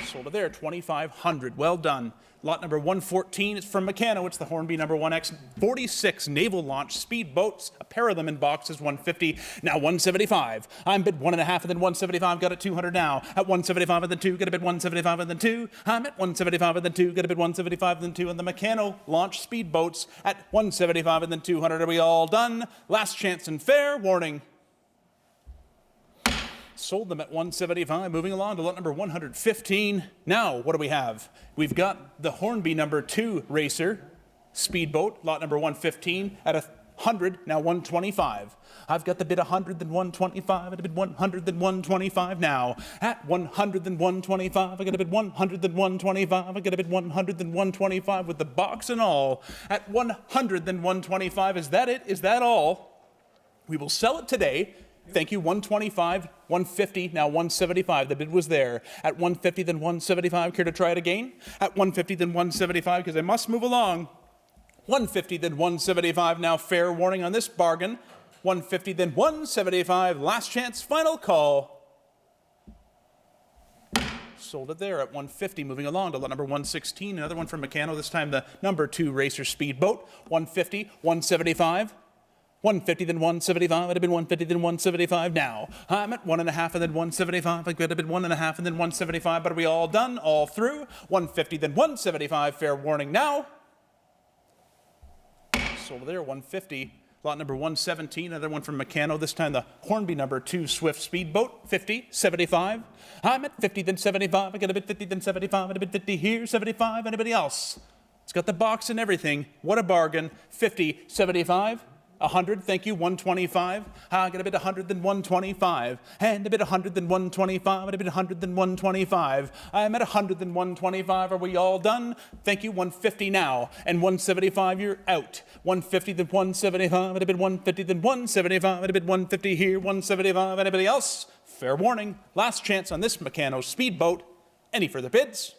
Sold it there, 2,500. Well done. Lot number 114 is from Meccano. It's the Hornby number 1X46 naval launch speedboats. A pair of them in boxes, 150. Now 175. I'm bid 1.5 and then 175. Got it 200 now. At 175 and then 2. Got a bid 175 and then 2. I'm at 175 and then 2. Got a bid 175 and then 2. And the Meccano launch speedboats at 175 and then 200. Are we all done? Last chance and fair warning. Sold them at 175. Moving along to lot number 115. Now, what do we have? We've got the Hornby number 2 racer speedboat, lot number 115 at 100, now 125. I've got the bid 100, then 125, and a bid 100, then 125 now. At 100, then 125, I got a bid 100, then 125, I got a bid 100, then 125 with the box and all. At 100, then 125, is that it? Is that all? We will sell it today. Thank you, 125, 150, now 175. The bid was there. At 150, then 175. Care to try it again? At 150, then 175, because I must move along. 150, then 175. Now, fair warning on this bargain. 150, then 175. Last chance, final call. Sold it there at 150. Moving along to lot number 116. Another one from Meccano, this time the number 2 racer speedboat. 150, 175. 150, then 175. I'd have been 150, then 175 now. I'm at 1.5 and then 175. I could have been 1.5 and then 175. But are we all done? All through? 150, then 175. Fair warning now. Sold there, 150. Lot number 117, another one from Meccano. This time the Hornby number 2 Swift speedboat. 50, 75. I'm at 50, then 75. I got a bit 50, then 75. And a bit 50 here, 75. Anybody else? It's got the box and everything. What a bargain. 50, 75. 100, thank you, 125. I got a bit 100, then 125. And a bit 100, then 125. And a bit 100, then 125. I'm at 100, then 125. Are we all done? Thank you, 150 now. And 175, you're out. 150, then 175. And a bit 150, then 175. And a bit 150 here, 175. Anybody else? Fair warning. Last chance on this Meccano speedboat. Any further bids?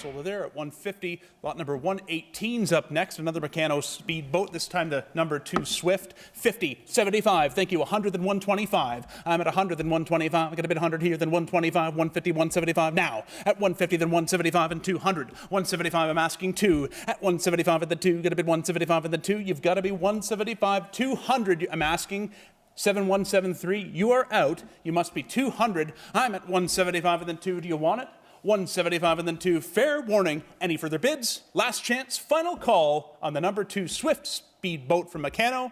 Sold there at 150. Lot number 118's up next. Another Meccano speedboat, this time the number 2 Swift. 50, 75. Thank you. 100, then 125. I'm at 100, then 125. I got a bit 100 here, then 125, 150, 175 now. At 150, then 175 and 200. 175, I'm asking 2. At 175 at the 2. Got a bit 175 at the 2. You've got to be 175, 200. I'm asking 7173. You are out. You must be 200. I'm at 175 and then 2. Do you want it? 175 and then 2. Fair warning. Any further bids? Last chance, final call on the number 2 Swift speedboat from Meccano.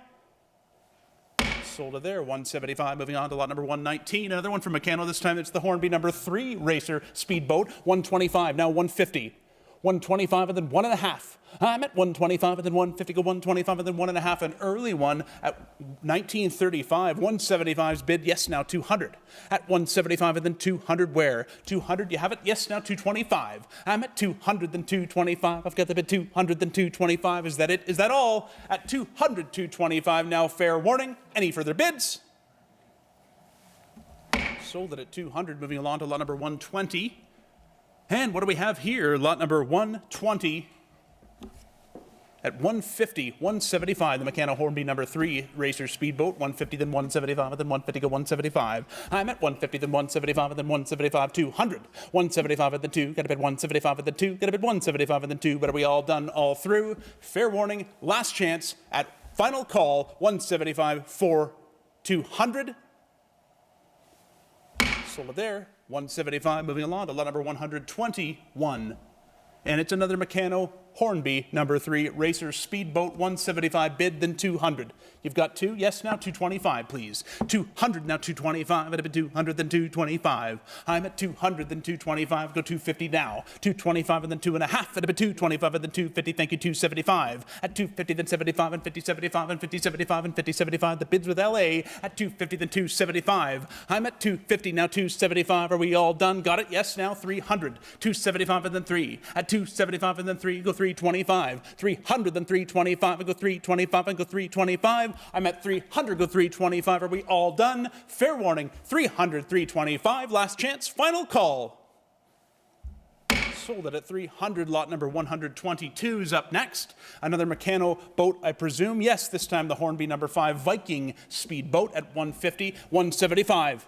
Sold it there, 175. Moving on to lot number 119. Another one from Meccano. This time it's the Hornby number 3 racer speedboat. 125, now 150. 125 and then 1.5. I'm at 125 and then 150, go 125 and then 1.5. An early one at 1935. 175's bid, yes, now 200. At 175 and then 200 where? 200, you have it, yes, now 225. I'm at 200 then 225. I've got the bid 200 then 225. Is that it? Is that all? At 200, 225. Now fair warning. Any further bids? Sold it at 200. Moving along to lot number 120. And what do we have here? Lot number 120 at 150, 175. The Meccano Hornby number 3 racer speedboat. 150, then 175, and then 150, go 175. I'm at 150, then 175, and then 175, 200. 175 at the 2. Got a bid 175 at the 2. Got a bid 175 at the 2. But are we all done? All through? Fair warning. Last chance at final call. 175 for 200. Sold it there. 175. Moving along to lot number 121. And it's another Meccano Hornby number 3, Racer Speedboat 175 bid, then 200. You've got 2, yes, now 225, please. 200, now 225, at a bid 200, then 225. I'm at 200, then 225, go 250 now. 225 and then 2.5, at a bid 225 and then 250, thank you, 275. At 250, then 75 and 50, 75 and 50, 75 and 50, 75. The bids with LA at 250, then 275. I'm at 250, now 275. Are we all done? Got it? Yes, now 300. 275 and then 3. At 275 and then 3, go 325. 300, then 325, and go 325 and go 325. I'm at 300, go 325. Are we all done? Fair warning, 300, 325. Last chance, final call. Sold it at 300. Lot number 122 is up next. Another Meccano boat, I presume. Yes, this time the Hornby number 5 Viking speedboat at 150, 175.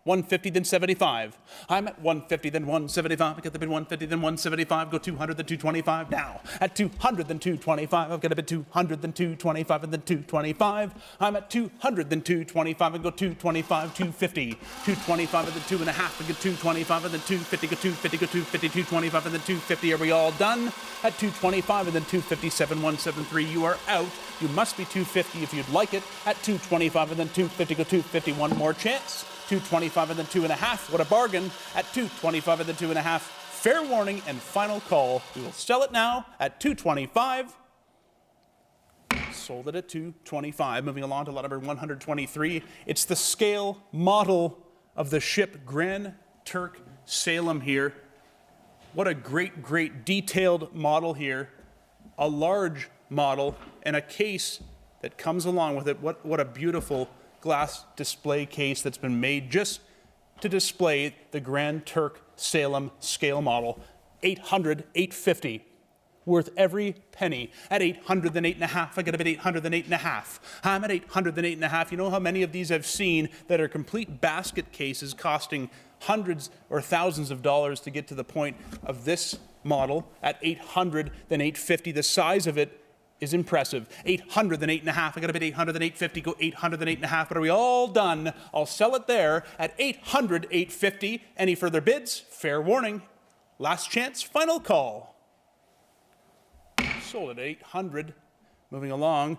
150, then 75. I'm at 150, then 175. I get the bid 150, then 175. Go 200, then 225 now. At 200, then 225. I've got a bid 200, then 225, and then 225. I'm at 200, then 225, and go 225, 250. 225, and then 2.5, and get 225, and then 250, go 250, go 250, 225, and then 250. Are we all done? At 225, and then 257, 173. You are out. You must be 250 if you'd like it. At 225, and then 250, go 250. One more chance. 225 and then 2.5. What a bargain. At 225 and then 2.5. Fair warning and final call. We will sell it now at 225. Sold it at 225. Moving along to lot number 123. It's the scale model of the ship Grand Turk Salem here. What a great, great detailed model here. A large model and a case that comes along with it. What a beautiful glass display case that's been made just to display the Grand Turk Salem scale model. 800, 850. Worth every penny. At 800, then 8.5. I got a bid 800, then 8.5. I'm at 800, then 8.5. You know how many of these I've seen that are complete basket cases costing hundreds or thousands of dollars to get to the point of this model at 800, then 850. The size of it is impressive. 800, then 8.5. I got a bid 800, then 850. Go 800, then 8.5. But are we all done? I'll sell it there at 800, 850. Any further bids? Fair warning. Last chance, final call. Sold at 800. Moving along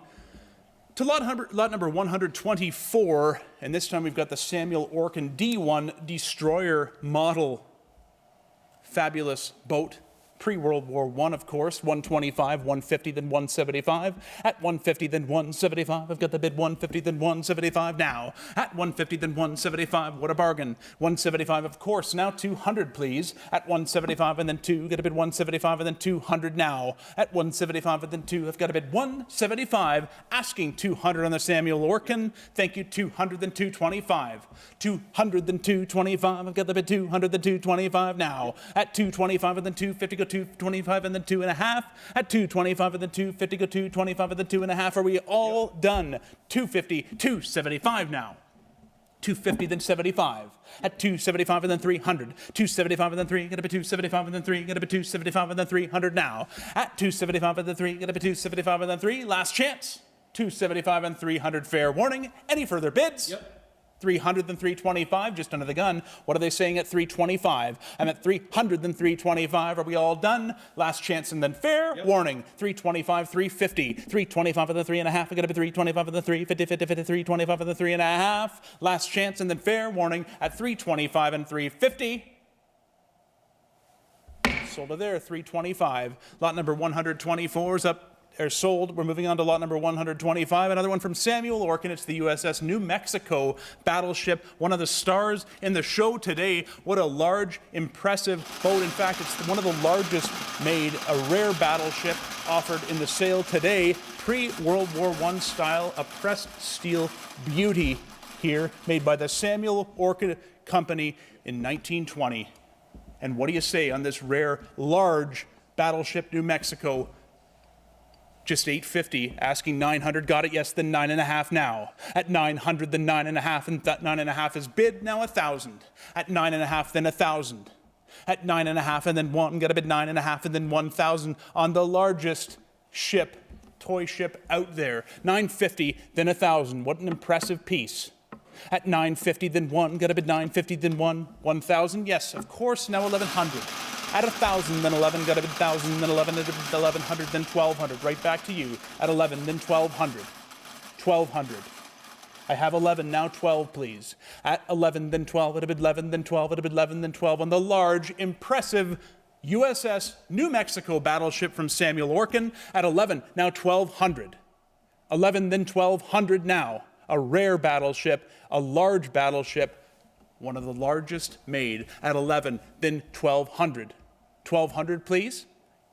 to lot number 124. And this time we've got the Samuel Orkin D1 Destroyer model. Fabulous boat. Pre-World War I, of course. 125, 150, then 175. At 150, then 175. I've got the bid 150, then 175 now. At 150, then 175. What a bargain. 175, of course. Now 200, please. At 175 and then 2. Get a bid 175 and then 200 now. At 175 and then 2. I've got a bid 175. Asking 200 on the Samuel Orkin. Thank you. 200, then 225. 200, then 225. I've got the bid 200, then 225 now. At 225 and then 250. Go 225 and then 2.5. At 225 and then 250, go 225 and then 2.5. Are we all done? 250, 275 now. 250, then 75. At 275 and then 300. 275 and then 3. Get up at 275 and then 3. Get up at 275 and then 300 now. At 275 and then 3. Get up at 275 and then 3. Last chance. 275 and 300. Fair warning. Any further bids? Yep. 300 then 325, just under the gun. What are they saying at 325? I'm at 300 then 325. Are we all done? Last chance and then fair warning. 325, 350. 325 and then 3.5. I got to be 325 and then 350, 50, 50, 325 and then 3.5. Last chance and then fair warning at 325 and 350. Sold it there, 325. Lot number 124 is up. Are sold. We're moving on to lot number 125. Another one from Samuel Orkin. It's the USS New Mexico battleship. One of the stars in the show today. What a large, impressive boat. In fact, it's one of the largest made, a rare battleship offered in the sale today. Pre-World War I style, a pressed steel beauty here, made by the Samuel Orkin Company in 1920. And what do you say on this rare, large battleship, New Mexico? Just 850, asking 900, got it, yes, then 9.5 now. At 900, then 9.5, and that 9.5 is bid, now 1,000. At 9.5, then 1,000. At 9.5, and then 1, got a bid 9.5, and then 1,000 on the largest ship, toy ship out there. 950, then 1,000. What an impressive piece. At 950, then 1, got a bid 950, then 1, 1,000. Yes, of course, now 1,100. At 1,000, then 11, got a bid 1,000, then 11, at a bid 1,100, then 1,200. Right back to you. At 11, then 1,200. 1,200. I have 11, now 12, please. At 11, then 12, at a bid 11, then 12, at a bid 11, then 12 on the large, impressive USS New Mexico battleship from Samuel Orkin. At 11, now 1,200. 11, then 1,200 now. A rare battleship, a large battleship, one of the largest made. At 11, then 1,200. 1,200, please.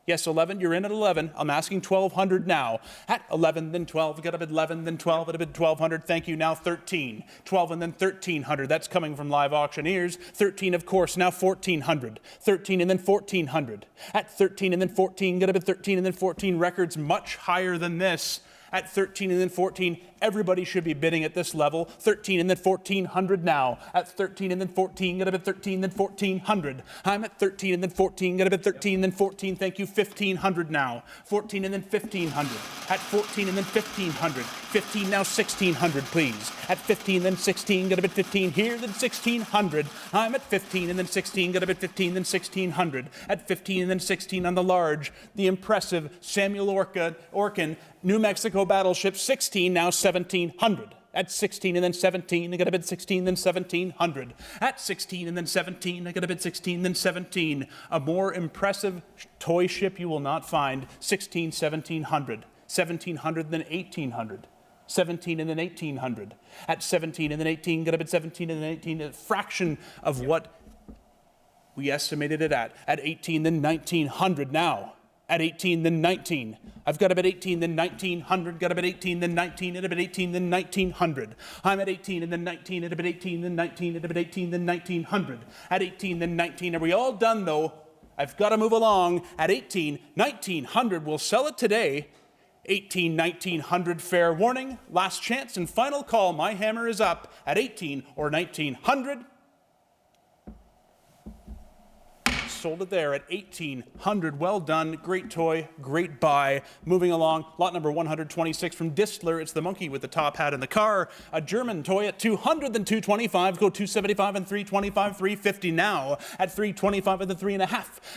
Yes, 11, you're in at 11. I'm asking 1,200 now. At 11, then 12, get up at 11, then 12, at a bid 1,200. Thank you, now 13. 12 and then 1,300. That's coming from Live Auctioneers. 13, of course, now 1,400. 13 and then 1,400. At 13 and then 14, get up at 13 and then 14. Records much higher than this. At 13 and then 14, everybody should be bidding at this level. 13 and then 1,400 now. At 13 and then 14, get up at 13, then 1,400. I'm at 13 and then 14, get up at 13, then 14. Thank you, 1,500 now. 14 and then 1,500. At 14 and then 1,500. 15 now 1,600, please. At 15, then 16, get up at 15 here, then 1,600. I'm at 15 and then 16, get up at 15, then 1,600. At 15 and then 16 on the large, the impressive Samuel Orkin New Mexico battleship. 16, now 1,700. At 16 and then 17, I got a bid 16, then 1,700. At 16 and then 17, I got a bid 16, then 17. A more impressive toy ship you will not find. 16, 1,700. 1,700, then 1,800. 17 and then 1,800. At 17 and then 18, got a bid 17 and then 18. A fraction of what we estimated it at. At 18, then 1,900 now. At 18, then 19. I've got a bid 18, then 1,900. Got a bid 18, then 19. At a bid 18, then 1,900. I'm at 18, and then 19. At a bid 18, then 19. At a bid 18, then 1,900. At 18, then 19. Are we all done, though? I've got to move along. At 18, 1,900. We'll sell it today. 18, 1,900. Fair warning. Last chance and final call. My hammer is up at 18 or 1,900. Sold it there at 1,800. Well done. Great toy. Great buy. Moving along. Lot number 126 from Distler. It's the monkey with the top hat in the car. A German toy at 200, then 225. Go 275 and 325. 350 now. At 325 and the 3.5.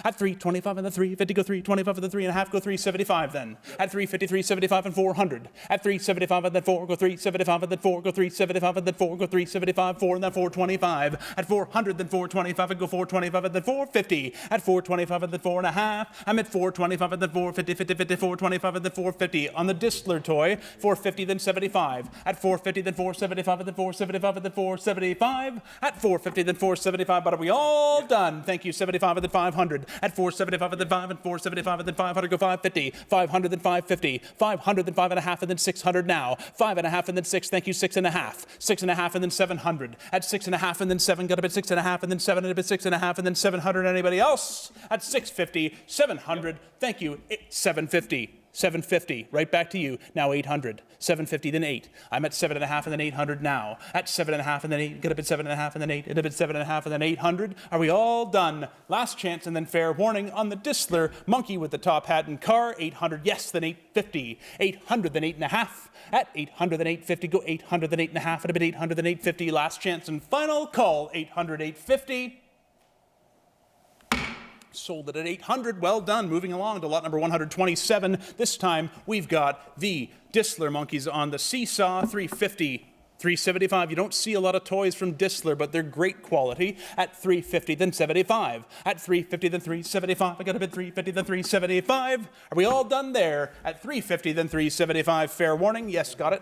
At 325 and the 350. Go 325 and the 3.5. Go 375 then. At 350, 375 and 400. At 375 and then 4. Go 375 and then 4. Go 375 and then 4. Go 375, 4 and then 425. At 400, then 425 and go 425 and then 450. At 425 and then 4.5. I'm at 425 and then 450, 50, 50, 425 and then 450. On the Distler toy, 450 then 75. At 450 then 475 and then 475 and then 475. At 450 then 475. But are we all done? Thank you. 75 and then 500. At 475 and then 5 and 475 and then 500. Go 550. 500 then 550. 500 then 5.5 and then 600 now. 5.5 and then 6. Thank you. 6.5. 6.5 and then 700. At 6.5 and then 7. Got a bit 6.5 and then 7 and a bit 6.5 and then 700. Anybody else? At 650, 700. Thank you. 750. 750, right back to you. Now 800. 750, then 8. I'm at 7.5 and then 800 now. At 7.5 and then 8. Get a bit 7.5 and then 8. Get a bit 7.5 and then 800. Are we all done? Last chance and then fair warning on the Distler monkey with the top hat and car. 800, yes, then 850. 800, then 8.5. At 800, then 850. Go 800, then 8.5. At a bit 800, then 850. Last chance and final call. 800, 850. Sold it at 800. Well done. Moving along to lot number 127. This time we've got the Distler monkeys on the Seesaw. 350, 375. You don't see a lot of toys from Distler, but they're great quality. At 350, then 75. At 350, then 375. I got a bid 350, then 375. Are we all done there? At 350, then 375. Fair warning. Yes, got it.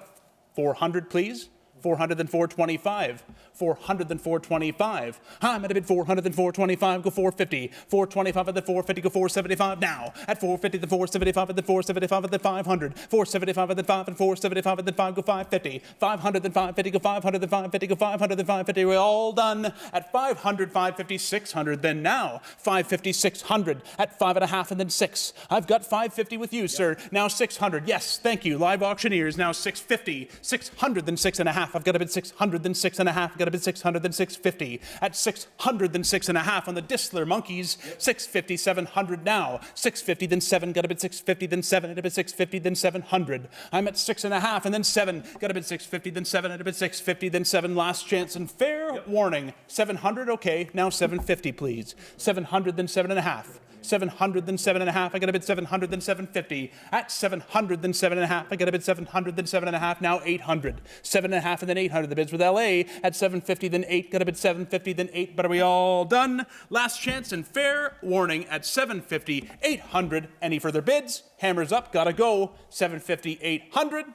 400, please. 400 then 425. 400 then 425. I'm at a bid 400 then 425. Go 450. 425 and then 450. Go 475 now. At 450 then 475 and then 475 and then 500. 475 and then 5 and 475 and then 5. Go 550. 500 then 550. Go 500 then 550. Go 500 then 550. We're all done. At 500, 550, 600. Then now 550, 600. At 5.5 and then 6. I've got 550 with you, sir. Now 600. Yes, thank you. Live Auctioneers. Now 650. 600 then 6.5. half. I've got a bid 600, then 6 and a half. I've got a bid 600, then 650. At 600, then 6 and a half on the Distler Monkeys. 650, 700 now. 650, then 7. Got a bid 650, then 7. At a bid 650, then 700. I'm at 6 and a half, and then 7. Got a bid 650, then 7. At a bid 650, then 7. Last chance and fair warning. 700, okay. Now 750, please. 700, then 7 and a half. 700, then 7 and a half. I got a bid 700, then 750. At 700, then 7 and a half. I got a bid 700, then 7 and a half. Now 800. 7 and a half, and then 800. The bids with LA at 750, then 8. Got a bid 750, then 8. But are we all done? Last chance and fair warning at 750, 800. Any further bids? Hammers up, gotta go. 750, 800.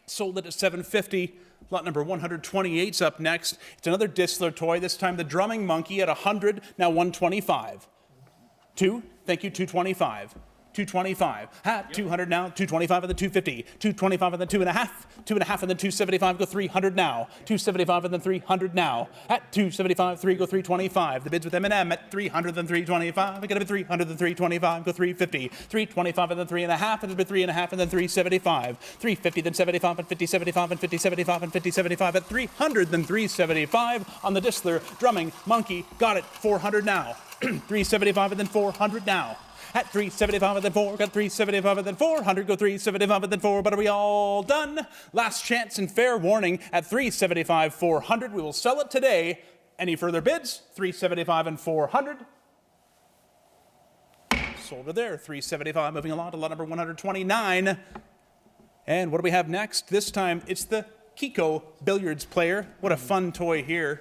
Sold it at 750. Lot number 128's up next. It's another Distler toy, this time the Drumming Monkey at 100, now 125. 2, thank you, 225. 225. At 200 now, 225 and then 250. 225 and then 2 and a half. 2 and a half and then 275, go 300 now. 275 and then 300 now. At 275, 3, go 325. The bids with M&M at 300 then 325. I got a bid 300 then 325, go 350. 325 and then 3 and a half, and a bid 3 and a half and then 375. 350 then 75 and 50, 75 and 50, 75 and 50, 75 at 300 then 375 on the Distler Drumming Monkey. Got it, 400 now. 375 and then 400 now. At 375 and then 4, got 375 and then 400, go 375 and then 4, but are we all done? Last chance and fair warning at 375, 400. We will sell it today. Any further bids? 375 and 400. Sold it there, 375. Moving along to lot number 129. And what do we have next? This time it's the Kiko billiards player. What a fun toy here.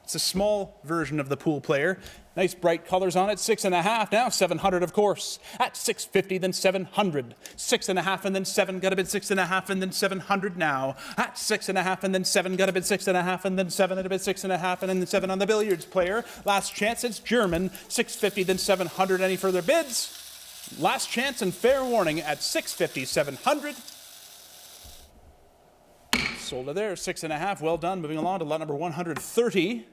It's a small version of the pool player. Nice bright colors on it. 6 and a half now. 700, of course. At 650, then 700. 6 and a half and then 7. Got a bid 6 and a half and then 700 now. At 6 and a half and then 7. Got a bid 6 and a half and then 7. At a bid 6 and a half and then 7 on the billiards player. Last chance. It's German. 650, then 700. Any further bids? Last chance and fair warning at 650, 700. Sold it there. 6 and a half. Well done. Moving along to lot number 130.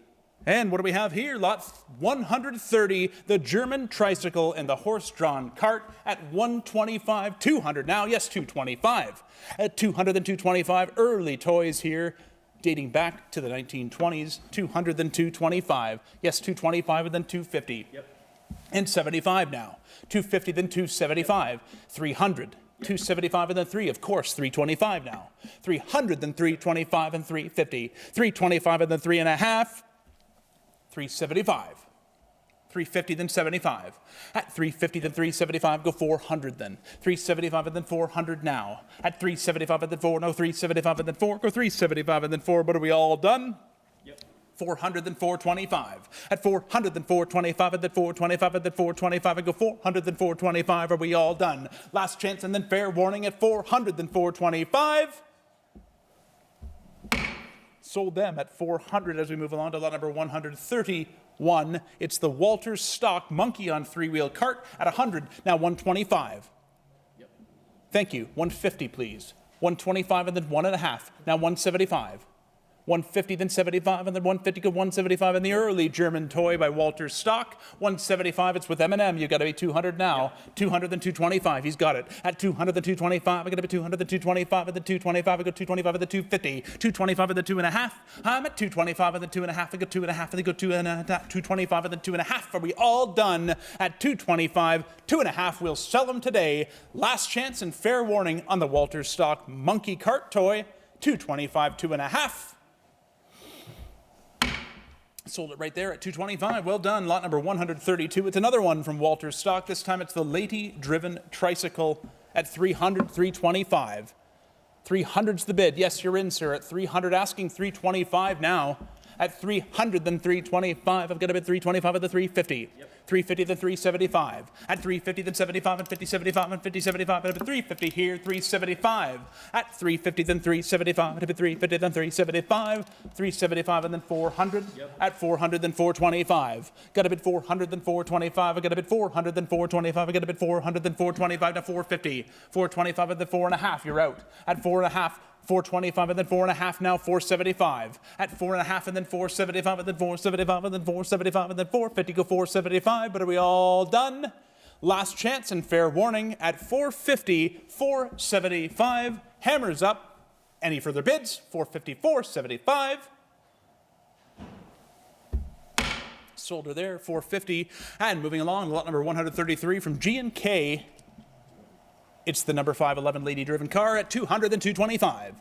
And what do we have here? Lot 130, the German tricycle and the horse-drawn cart at 125, 200 now. Yes, 225. At 200 and 225, early toys here, dating back to the 1920s. 200 then 225. Yes, 225 and then 250. Yep. And 75 now. 250 then 275. 300. 275 and then 3, of course, 325 now. 300 then 325 and 350. 325 and then 3 and a half. 375. 350 then 75. At 350 then 375, go 400 then. 375 and then 400 now. At 375 and then 4, no, 375 and then 4, go 375 and then 4, but are we all done? Yep. 400 then 425. At 400 then 425 and then 425 and then 425 and go 400 then 425, are we all done? Last chance and then fair warning at 400 then 425. Sold them at 400 as we move along to lot number 131. It's the Walters Stock Monkey on three-wheel cart at 100, now 125. Yep. Thank you. 150, please. 125 and then 1.5, now 175. 150, then 75, and then 150 to 175 in the early German toy by Walters Stock. 175, it's with M&M. You've got to be 200 now. 200, then 225. He's got it. At 200, then 225. I got to be 200, then 225, and then 225. I go 225, and then 250. 225, and then 2.5. I'm at 225, and then 2.5. I go 2.5, and then go 225, and then 2.5. Are we all done at 225? 2.5. We'll sell them today. Last chance and fair warning on the Walters Stock Monkey Cart toy. 225, 2.5. Sold it right there at 225. Well done. Lot number 132. It's another one from Walters Stock. This time it's the Lady-driven tricycle at 300, 325. 300's the bid. Yes, you're in, sir. At 300, asking 325 now. At 300, then 325. I've got a bid 325 at the 350. Yep. 350, then 375. At 350, then 75, and 50, 75, and 50, 75. At a bid 350 here, 375. At 350, then 375. At a bid 350, then 375. 375, and then 400. Yep. At 400, then 425. Got a bid 400, then 425. I got a bid 400, then 425. I got a bid 400, then 425 to 450. 425, and then 4.5. You're out. At 4.5. 425 and then 4.5 now 475. At 4.5 and then 475 and then 475 and then 475 and then 450 go 475. But are we all done? Last chance and fair warning at 450, 475. Hammers up. Any further bids? 454.75. Sold her there, 450. And moving along, lot number 133 from G&K. It's the number 511 lady-driven car at 200 and 225.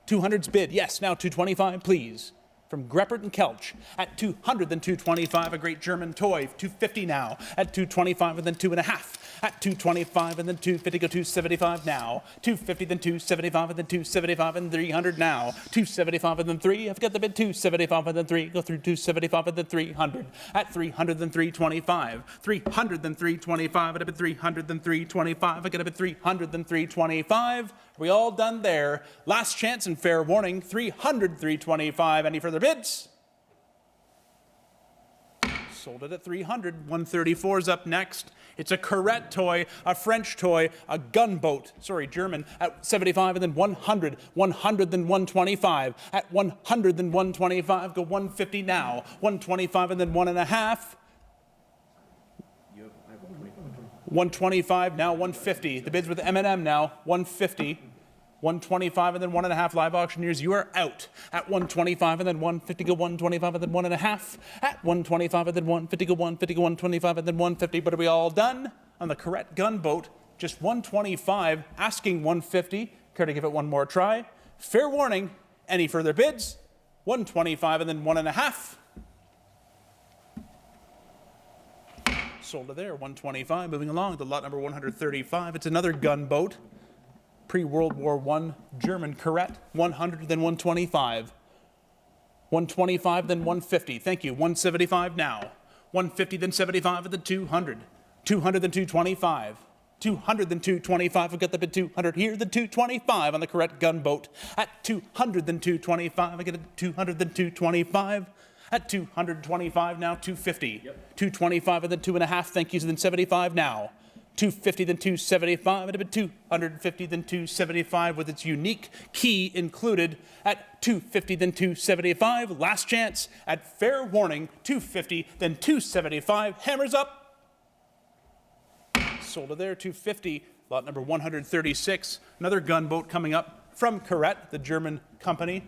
200's bid, yes, now 225, please. From Greppert and Kelch at 200 and 225, a great German toy, 250 now, at 225 and then 2.5, at 225 and then 250, go 275 now, 250 then 275 and then 275 and 300 now, 275 and then 3, I've got the bid 275 and then 3, go through 275 and then 300, at 300 then 325, 300 then 325, at a bid 300 then 325, I got a bid 300 then 325, we all done there, last chance and fair warning, 300, 325, any further bids? Sold it at 300. 134's up next. It's a Corette toy, a French toy, a gunboat, German, at 75 and then 100, 100 then 125, at 100 then 125, go 150 now, 125 and then 1.5. 125 now, 150. The bids with M&M now, 150. 125 and then 1.5. Live auctioneers, you are out. At 125 and then 150, go 125 and then 1.5. At 125 and then 150, go 150, go 125 and then 150. But are we all done? On the Corette gunboat, just 125, asking 150. Care to give it one more try? Fair warning, any further bids? 125 and then 1.5. Sold it there, 125. Moving along to lot number 135. It's another gunboat. Pre-World War I German Corette, 100 then 125. 125 then 150. Thank you. 175 now. 150 then 75 and then 200. 200 then 225. 200 then 225. I've got the bid 200 here, then 225 on the Corette gunboat. At 200 then 225. I get a 200 then 225. At 225 now, 250. 225 and then 2.5. Thank you. So then 75 now. 250 then 275, and a bit 250 then 275 with its unique key included at 250 then 275. Last chance at fair warning, 250 then 275. Hammers up. Sold it there, 250. Lot number 136. Another gunboat coming up from Corette, the German company.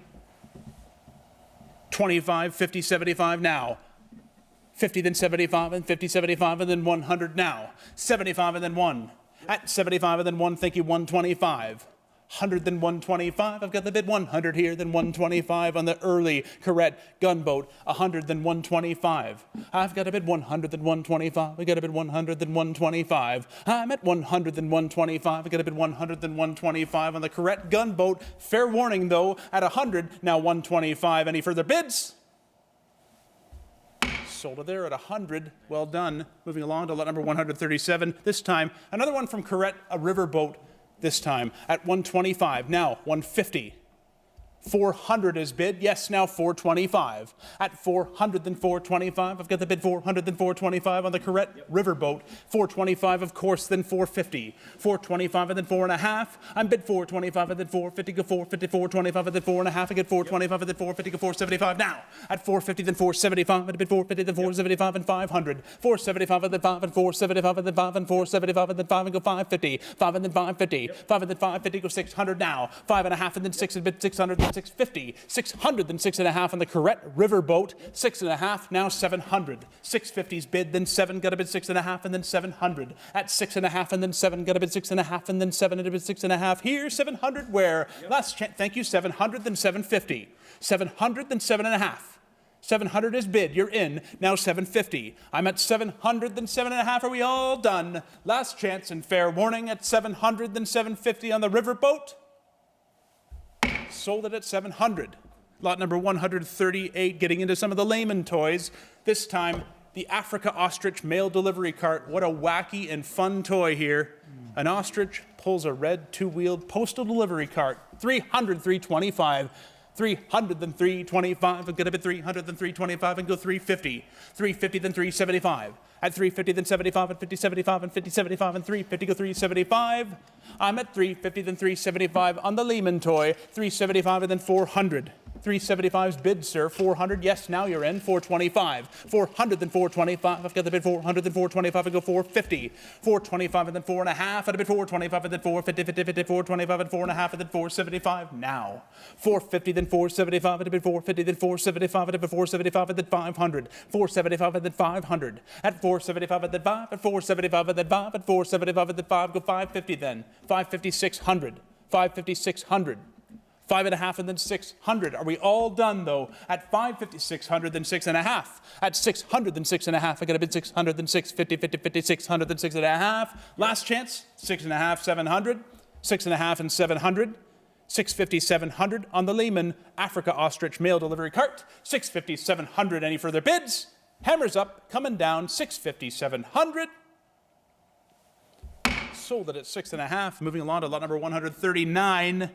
25, 50, 75 now. 50 then 75 and 50, 75 and then 100 now. 75 and then 1. At 75 and then 1, thank you, 125. 100 then 125. I've got the bid 100 here, then 125 on the early Corette gunboat. 100 then 125. I've got a bid 100 then 125. I got a bid 100 then 125. I'm at 100 then 125. I got a bid 100 then 125 on the Corette gunboat. Fair warning though, at 100, now 125. Any further bids? Sold it there at 100. Well done. Moving along to lot number 137. This time, another one from Corette, a riverboat. This time at 125. Now 150. 400 is bid. Yes, now 425. At 400 then 425. I've got the bid 400 then 425 on the Corette riverboat. 425, of course, then 450. 425 and then 4.5. I'm bid 425 and then 450. Go 450, 425 and then 4.5. I get 425 and then 450. Go 475 now. At 450 then 475. I'd bid 450 then 475 and 500. 475 and then 5 and 475 and then 5 and 475 and then 5 and go 550. 5 and then 550. 5 and then 550. Go 600 now. 5.5 and then 6 and bid 600. 650, 600, then 6.5 on the Corette riverboat, 6.5, now 700. 650's bid, then 7, got a bid 6.5, and then 700. At 6.5, and then 7, got a bid 6.5, and then 7, and a bid 6.5. Here, 700 where? Last chance, thank you, 700, then 750. 700, then 7.5. 700 is bid, you're in, now 750. I'm at 700, then 7.5, are we all done? Last chance and fair warning at 700, then 750 on the riverboat. Sold it at 700. Lot number 138, getting into some of the layman toys. This time, the Africa Ostrich mail delivery cart. What a wacky and fun toy here. An ostrich pulls a red two-wheeled postal delivery cart. 300, 325. 300 then 325. I'm gonna bid 300 then 325 and go 350. 350 then 375. At 350 then 75 and 50, 75 and 50, 75 and 350 go 375. I'm at 350 then 375 on the Lehman toy. 375 and then 400. 375's bid, sir. 400. Yes, now you're in. 425. 400 then 425. I've got the bid 400 then 425. I go 450. 425 and then 4.5. At a bid 425 and then 450, 50, 50, 425 and 4.5 and then 475. Now. 450 then 475 at a bid 450 then 475 at a bid 475 and then 500. 475 and then 500. At 475 and then 5. At 475 and then 5. At 475 and then 5. Go 550 then. 550, 600. 550, 600. 5.5 and then 600. Are we all done though? At 550, 600, then 6.5. At 600, then 6.5. I got a bid 600, then 650, 50, 50, 600, then 6.5. Last chance, 6.5, 700. 6.5 and 700. 650, 700 on the Lehman Africa Ostrich mail delivery cart. 650, 700. Any further bids? Hammers up, coming down. 650, 700. Sold it at 6.5. Moving along to lot number 139.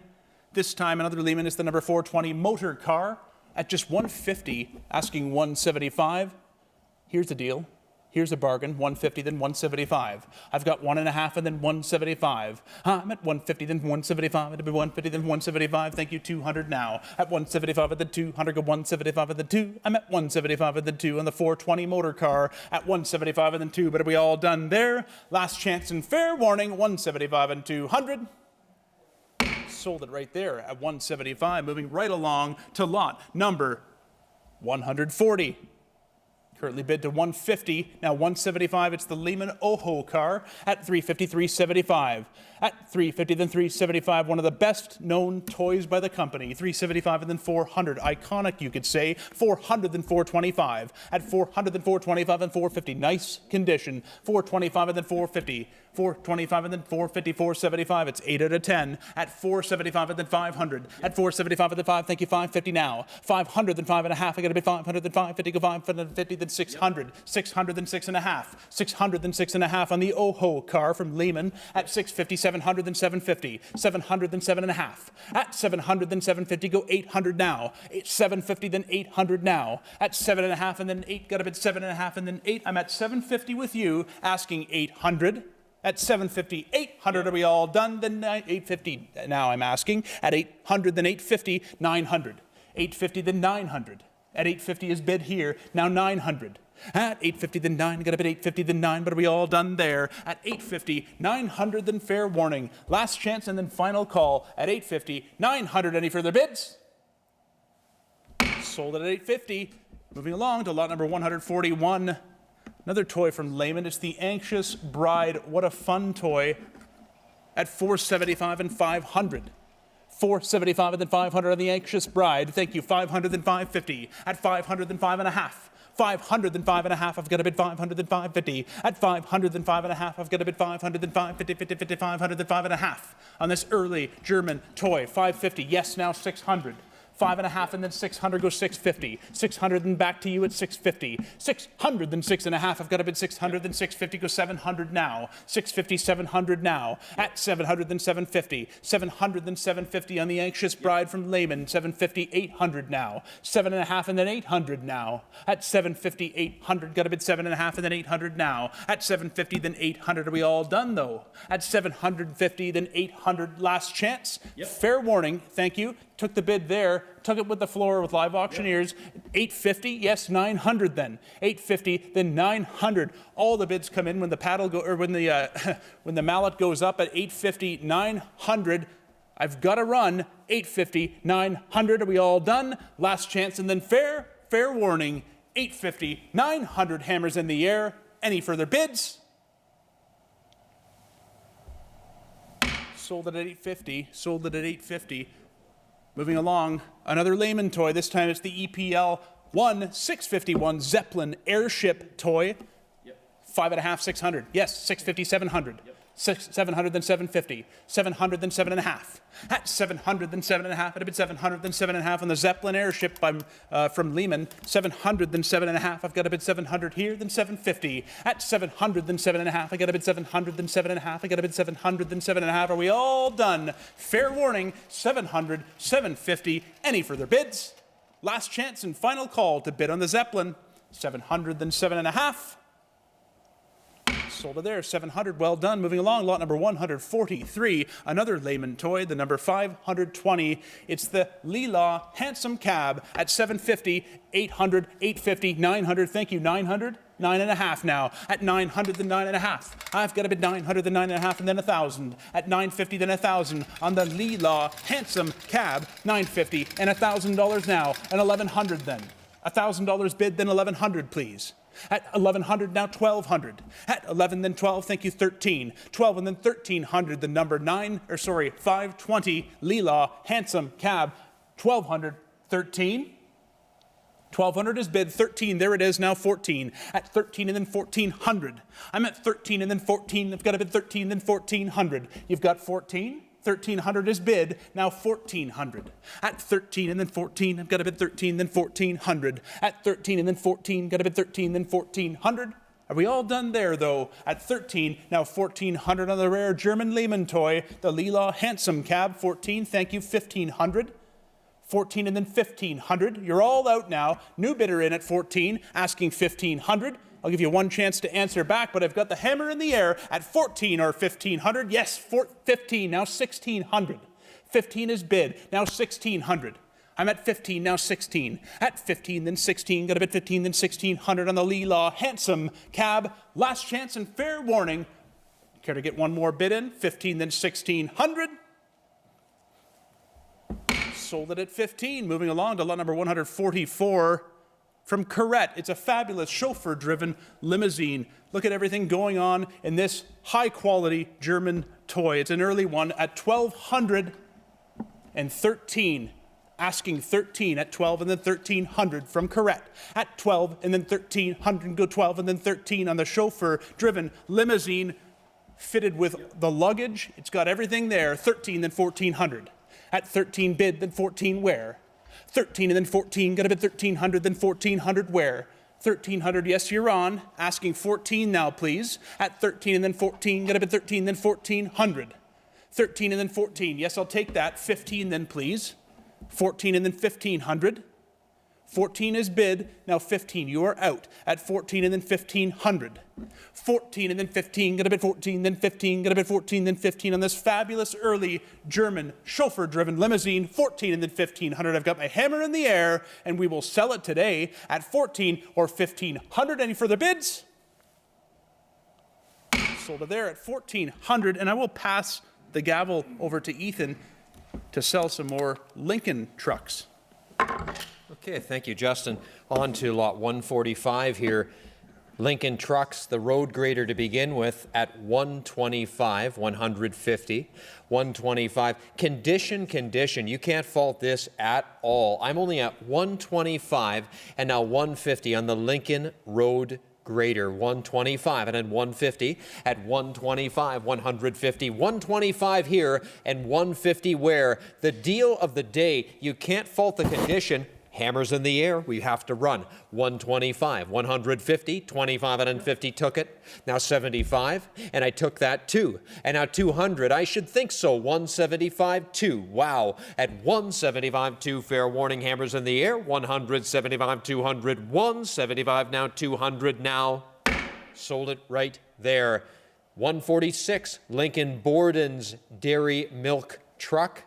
This time, another Lehman is the number 420 motor car at just 150, asking 175. Here's the deal. Here's a bargain, 150, then 175. I've got 1.5 and then 175. I'm at 150, then 175. It'll be 150, then 175. Thank you, 200 now. At 175 and then 200, go 175 and then 2. I'm at 175 and then 2 on the 420 motor car at 175 and then 2. But are we all done there? Last chance and fair warning, 175 and 200. Sold it right there at 175, moving right along to lot number 140. Currently bid to 150, now 175, it's the Lehman Oho car at 350, 375. At 350, then 375, one of the best known toys by the company. 375 and then 400, iconic you could say. 400 then 425. At 400 then 425 and 450, nice condition. 425 and then 450. 425 and then 450, 475, it's 8 out of 10. At 475 and then 500. At 475 and then 5, thank you, 550 now. 500 then 5.5, I got to bid 500 then 550, go 550 then 600. 600 then 6.5. 600 then 6.5 on the Oho car from Lehman at 650, 700 then 750. 700 then 7.5. At 700 then 750, go 800 now. 750 then 800 now. At 7.5 and then 8, got to bid 7.5 and then 8. I'm at 750 with you, asking 800. At 750, 800, are we all done? Then 850, now I'm asking. At 800, then 850, 900. 850, then 900. At 850 is bid here, now 900. At 850, then 9, got a bid 850, then 9, but are we all done there? At 850, 900, then fair warning. Last chance and then final call. At 850, 900, any further bids? Sold it at 850. Moving along to lot number 141. Another toy from Lehman. It's the Anxious Bride. What a fun toy. At 475 and 500. 475 and then 500 on the Anxious Bride. Thank you. 500 then 550. At 500 then 5.5. 500 then 5.5. I've got a bid 500 then 550. At 500 then 5.5. I've got a bid 500 then 550, 50, 50, 500 then 5.5. On this early German toy. 550. Yes, now 600. 5.5 and then 600 goes 650. 600 and back to you at 650. 600 then 6.5. I've got a bid 600 then 650 goes 700 now. 650, 700 now. At 700 then 750. 700 then 750 on the Anxious Bride from Lehman. 750, 800 now. 7.5 and then 800 now. At 750, 800. Got a bid 7.5 and then 800 now. At 750 then 800. Are we all done though? At 750 then 800. Last chance. Fair warning. Thank you. Took the bid there, took it with the floor with live auctioneers. 850, yes, 900 then. 850, then 900. All the bids come in when the paddle go, or when the mallet goes up at 850, 900. I've got to run. 850, 900. Are we all done? Last chance and then fair warning. 850, 900. Hammers in the air. Any further bids? Sold it at 850. Sold it at 850. Moving along, another Lehman toy. This time it's the EPL 651 Zeppelin airship toy. 5.5, 600. Yes, 650, 700. 700 then 750. 700 then 7.5. At 700 then 7.5. At a bid 700 then 7.5 on the Zeppelin airship from Lehman. 700 then 7.5. I've got a bid 700 here, then 750. At 700 then 7.5. I got a bid 700 then 7.5. I got a bid 700 then 7.5. Are we all done? Fair warning, 700, 750. Any further bids? Last chance and final call to bid on the Zeppelin. 700 then 7.5. Sold it there, 700, well done. Moving along, lot number 143, another layman toy, the number 520. It's the Leela Handsome Cab at 750, 800, 850, 900. Thank you, 900. 9.5 now. At 900, then 9.5. I've got a bid 900, then 9.5, and then 1,000. At 950, then 1,000 on the Leela Handsome Cab. 950 and $1,000 now, and 1,100 then. $1,000 bid, then 1,100, please. At 1,100 now, 1,200. At 11, then 12. Thank you, 13. 12 and then 1,300. The number 520 Leela Handsome Cab. 1,200. 13. 1,200 is bid, 13, there it is, now 14. At 13 and then 1,400. I'm at 13 and then 14, I've got a bid 13, then 1,400. You've got 14, 1,300 is bid, now 1,400. At 13 and then 14, I've got a bid 13, then 1,400. At 13 and then 14, got a bid 13, then 1,400. Are we all done there, though? At 13, now 1,400 on the rare German Lehman toy, the Leela Handsome Cab. 14, thank you, 1,500. 14 and then 1,500. You're all out now. New bidder in at 14, asking 1,500. I'll give you one chance to answer back, but I've got the hammer in the air at 14 or 1,500. Yes, 15, now 1,600. 15 is bid, now 1,600. I'm at 15, now 16. At 15, then 16. Got a bid 15, then 1,600 on the Leela Handsome Cab. Last chance and fair warning. Care to get one more bid in? 15, then 1,600. Sold it at 15. Moving along to lot number 144 from Corette. It's a fabulous chauffeur-driven limousine. Look at everything going on in this high-quality German toy. It's an early one at 1,213. Asking 13 at 12 and then 1,300 from Corette. At 12 and then 1,300. Go 12 and then 13 on the chauffeur-driven limousine fitted with the luggage. It's got everything there. 13 then 1,400. At 13 bid, then 14 where? 13 and then 14, got a bid 1,300, then 1,400 where? 1,300, yes, you're on. Asking 14 now, please. At 13 and then 14, got a bid 13, then 1,400. 13 and then 14, yes, I'll take that. 15 then, please. 14 and then 1,500. 14 is bid, now 15, you are out. At 14 and then 1,500. 14 and then 15, got a bid 14, then 15, got a bid 14, then 15 on this fabulous early German chauffeur-driven limousine. 14 and then 1,500. I've got my hammer in the air, and we will sell it today at 14 or 1,500. Any further bids? Sold it there at 1,400, and I will pass the gavel over to Ethan to sell some more Lincoln trucks. Okay, thank you, Justin. On to lot 145 here. Lincoln Trucks, the road grader to begin with at 125, 150, 125. Condition. You can't fault this at all. I'm only at 125 and now 150 on the Lincoln Road Grader. 125 and then 150 at 125, 150, 125 here and 150 where. The deal of the day, you can't fault the condition. Hammers in the air, we have to run. 125, 150, 25 and then 50 took it. Now 75, and I took that too. And now 200, I should think so. 175, 2. Wow. At 175, 2, fair warning, hammers in the air. 175, 200, 175, now 200 now. Sold it right there. 146, Lincoln Borden's Dairy Milk Truck.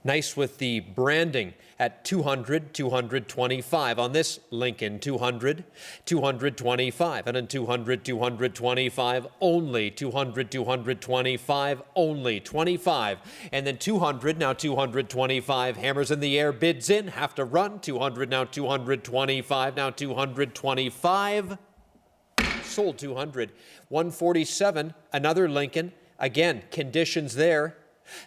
Nice with the branding at 200, 225 on this Lincoln. 200, 225, and then 200, 225 only. 200, 225 only. 25, and then 200, now 225. Hammers in the air, bids in, have to run. 200, now 225, now 225. Sold 200. 147, another Lincoln. Again, conditions there.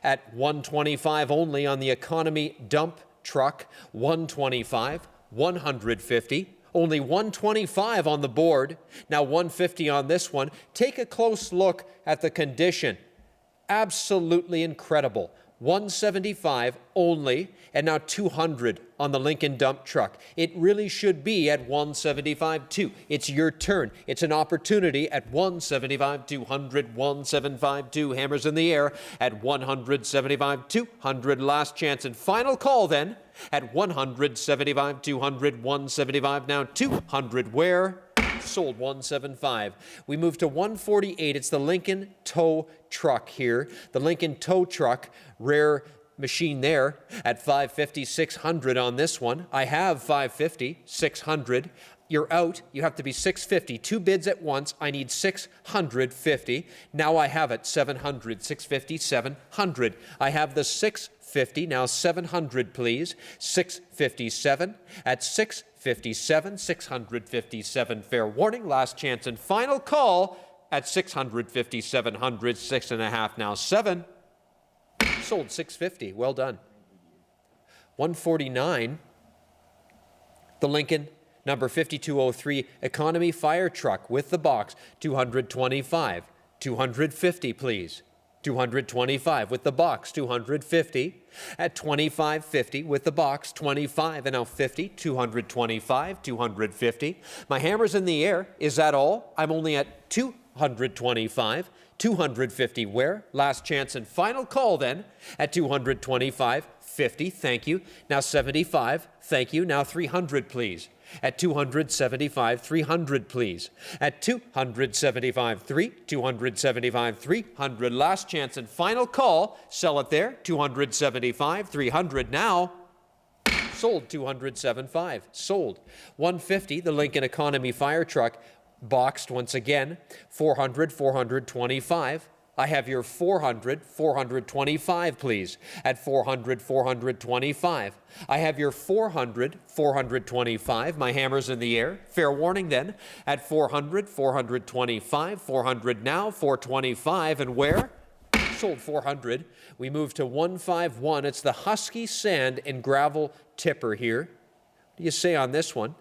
At 125 only on the economy dump truck. 125, 150, only 125 on the board. Now 150 on this one. Take a close look at the condition. Absolutely incredible. 175 only, and now 200 on the Lincoln dump truck. It really should be at 175 too. It's your turn. It's an opportunity at 175, 200, 175, 2. Hammers in the air at 175, 200. Last chance and final call then at 175, 200, 175, now 200. Where? Sold 175. We move to 148. It's the Lincoln tow truck here. The Lincoln tow truck, rare machine there at 550, 600 on this one. I have 550, 600. You're out. You have to be 650. Two bids at once. I need 650. Now I have it. 700, 650, 700. I have the 650. Now 700, please. 657 at 657, 657. Fair warning. Last chance and final call at 650, 700, 6.5. Now 7. Sold 650. Well done. 149. The Lincoln number 5203 economy fire truck with the box. 225. 250, please. 225 with the box. 250 at 2550 with the box. 25 and now 50. 225. 250. My hammer's in the air. Is that all? I'm only at 225. 250 where? Last chance and final call then at 225. 50. Thank you. Now 75. Thank you. Now 300, please. At 275, 300, please. At 275, 275, 300. Last chance and final call. Sell it there. 275, 300 now. Sold 275. Sold 150. The Lincoln Economy fire truck, boxed once again. 400, 425. I have your 400, 425, please. At 400, 425. I have your 400, 425. My hammer's in the air. Fair warning then. At 400, 425. 400 now, 425. And where? Sold 400. We move to 151. It's the Husky Sand and Gravel Tipper here. What do you say on this one?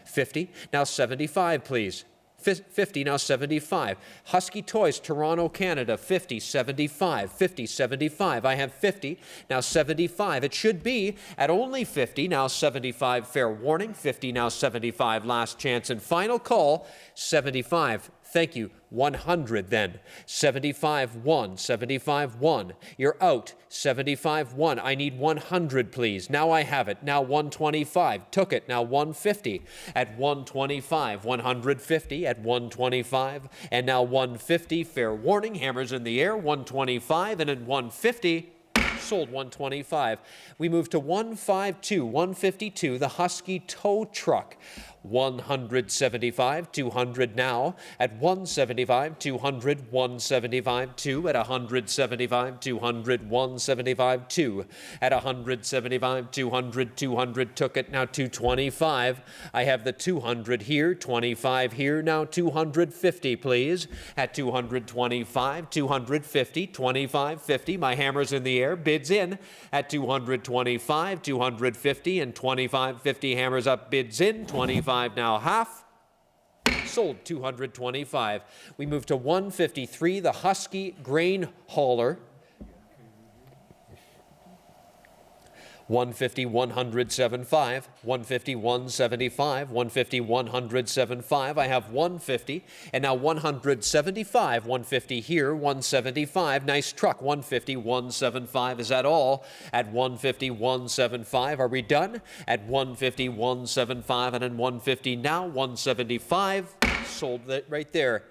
50. Now 75, please. 50, now 75. Husky Toys, Toronto, Canada, 50, 75, 50, 75. I have 50, now 75. It should be at only 50, now 75. Fair warning, 50, now 75. Last chance and final call, 75. Thank you. 100 then. 75, 1. 75, 1. You're out. 75, 1. I need 100, please. Now I have it. Now 125. Took it. Now 150. At 125. 150 at 125. And now 150. Fair warning. Hammers in the air. 125. And at 150. Sold 125. We move to 152. 152. The Husky tow truck. 175, 200 now. At 175, 200, 175, 2. At 175, 200, 175, 2. At 175, 200, 200. Took it. Now 225. I have the 200 here, 25 here. Now 250, please. At 225, 250, 25, 50. My hammer's in the air. Bids in at 225, 250, and 25, 50. Hammers up. Bids in. 25 now half. Sold 225. We move to 153, the Husky grain hauler. 150, 175, 150, 175, 150, 175. I have 150, and now 175, 150 here, 175. Nice truck, 150, 175. Is that all? At 150, 175. Are we done? At 150, 175, and then 150 now, 175. Sold that right there.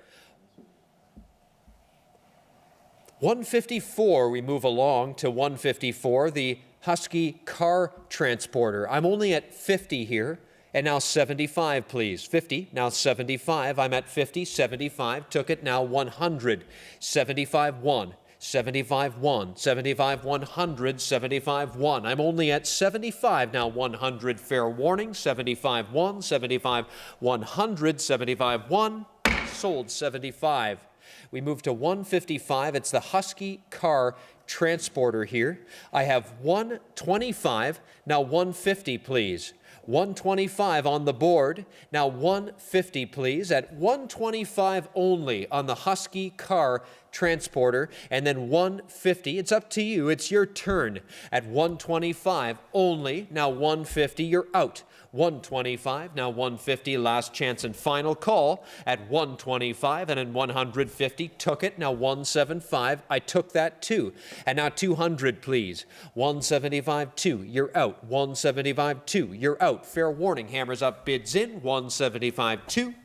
154, we move along to 154, the Husky car transporter. I'm only at 50 here, and now 75, please. 50, now 75. I'm at 50, 75. Took it, now 100. 75, 1. 75, 1. 75, 100. 75, 1. I'm only at 75, now 100. Fair warning. 75, 1. 75, 100. 75, 1. Sold 75. We move to 155. It's the Husky car transporter here. I have 125, now 150, please. 125 on the board, now 150, please. At 125 only on the Husky car transporter, and then 150. It's up to you. It's your turn. At 125 only, now 150. You're out. 125, now 150, last chance and final call at 125, and then 150, took it, now 175, I took that too, and now 200, please. 175, 2, you're out. 175, 2, you're out. Fair warning, hammers up, bids in. 175, 2.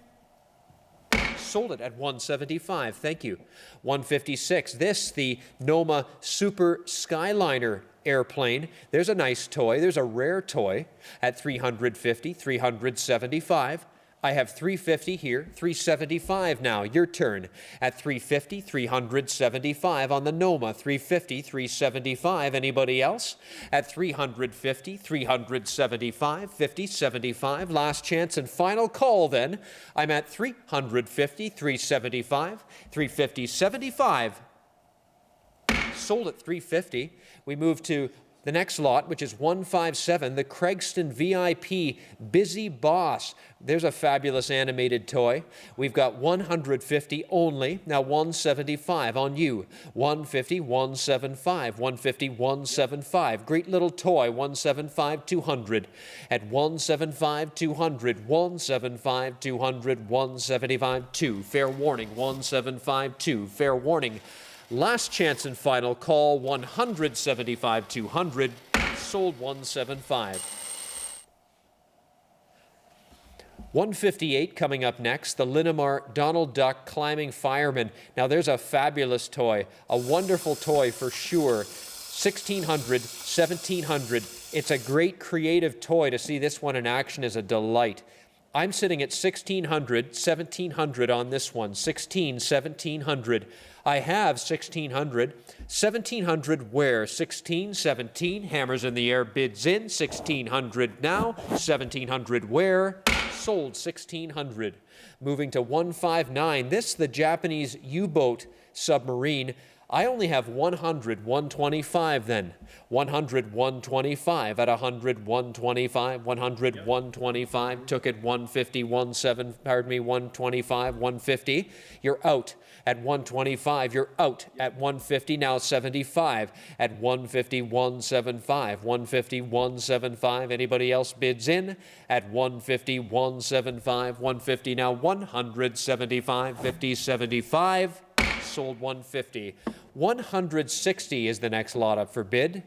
Sold it at 175. Thank you. 156. This, the Noma Super Skyliner airplane. There's a nice toy. There's a rare toy at 350, 375. I have 350 here, 375 now. Your turn. At 350, 375 on the Noma. 350, 375. Anybody else? At 350, 375, 50, 75. Last chance and final call then. I'm at 350, 375, 350, 75. Sold at 350. We move to the next lot, which is 157, the Craigston VIP Busy Boss. There's a fabulous animated toy. We've got 150 only. Now 175 on you. 150, 175, 150, 175. Great little toy, 175, 200. At 175, 200, 175, 200, 175, 2. Fair warning, 175, 2. Fair warning. Last chance and final call, 175, 200, sold 175. 158 coming up next, the Linamar Donald Duck Climbing Fireman. Now there's a fabulous toy, a wonderful toy for sure. 1600, 1700. It's a great creative toy. To see this one in action is a delight. I'm sitting at 1600, 1700 on this one. 16, 1700. I have 1600. 1700 where? 16, 17. Hammers in the air, bids in. 1600 now. 1700 where? Sold 1600. Moving to 159. This, the Japanese U-boat submarine. I only have 100, 125 then. 100, 125 at 100, 125, 100, 125. Took it 150, 125, 150. You're out at 125. You're out at 150. Now 75 at 150, 175, 150, 175. Anybody else bids in at 150, 175, 150. Now 175, 50, 75. Sold 150. 160 is the next lot up for bid.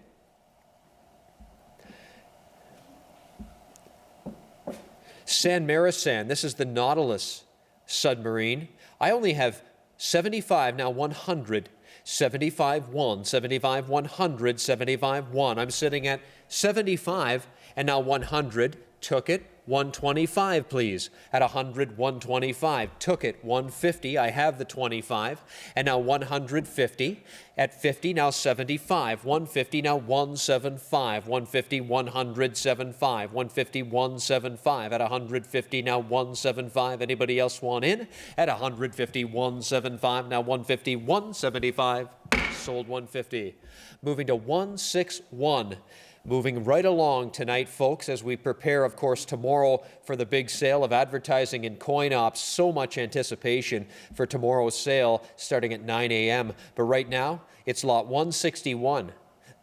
San Marisan, this is the Nautilus submarine. I only have 75, now 100. 75, 1, 75, 100, 75, 1. I'm sitting at 75 and now 100. Took it. 125, please. At 100, 125. Took it. 150. I have the 25. And now 150. At 50, now 75. 150, now 175. 150, 175. 150, 175. At 150, now 175. Anybody else want in? At 150, 175. Now 150, 175. Sold 150. Moving to 161. Moving right along tonight, folks, as we prepare, of course, tomorrow for the big sale of advertising and coin ops. So much anticipation for tomorrow's sale starting at 9 a.m. But right now, it's lot 161.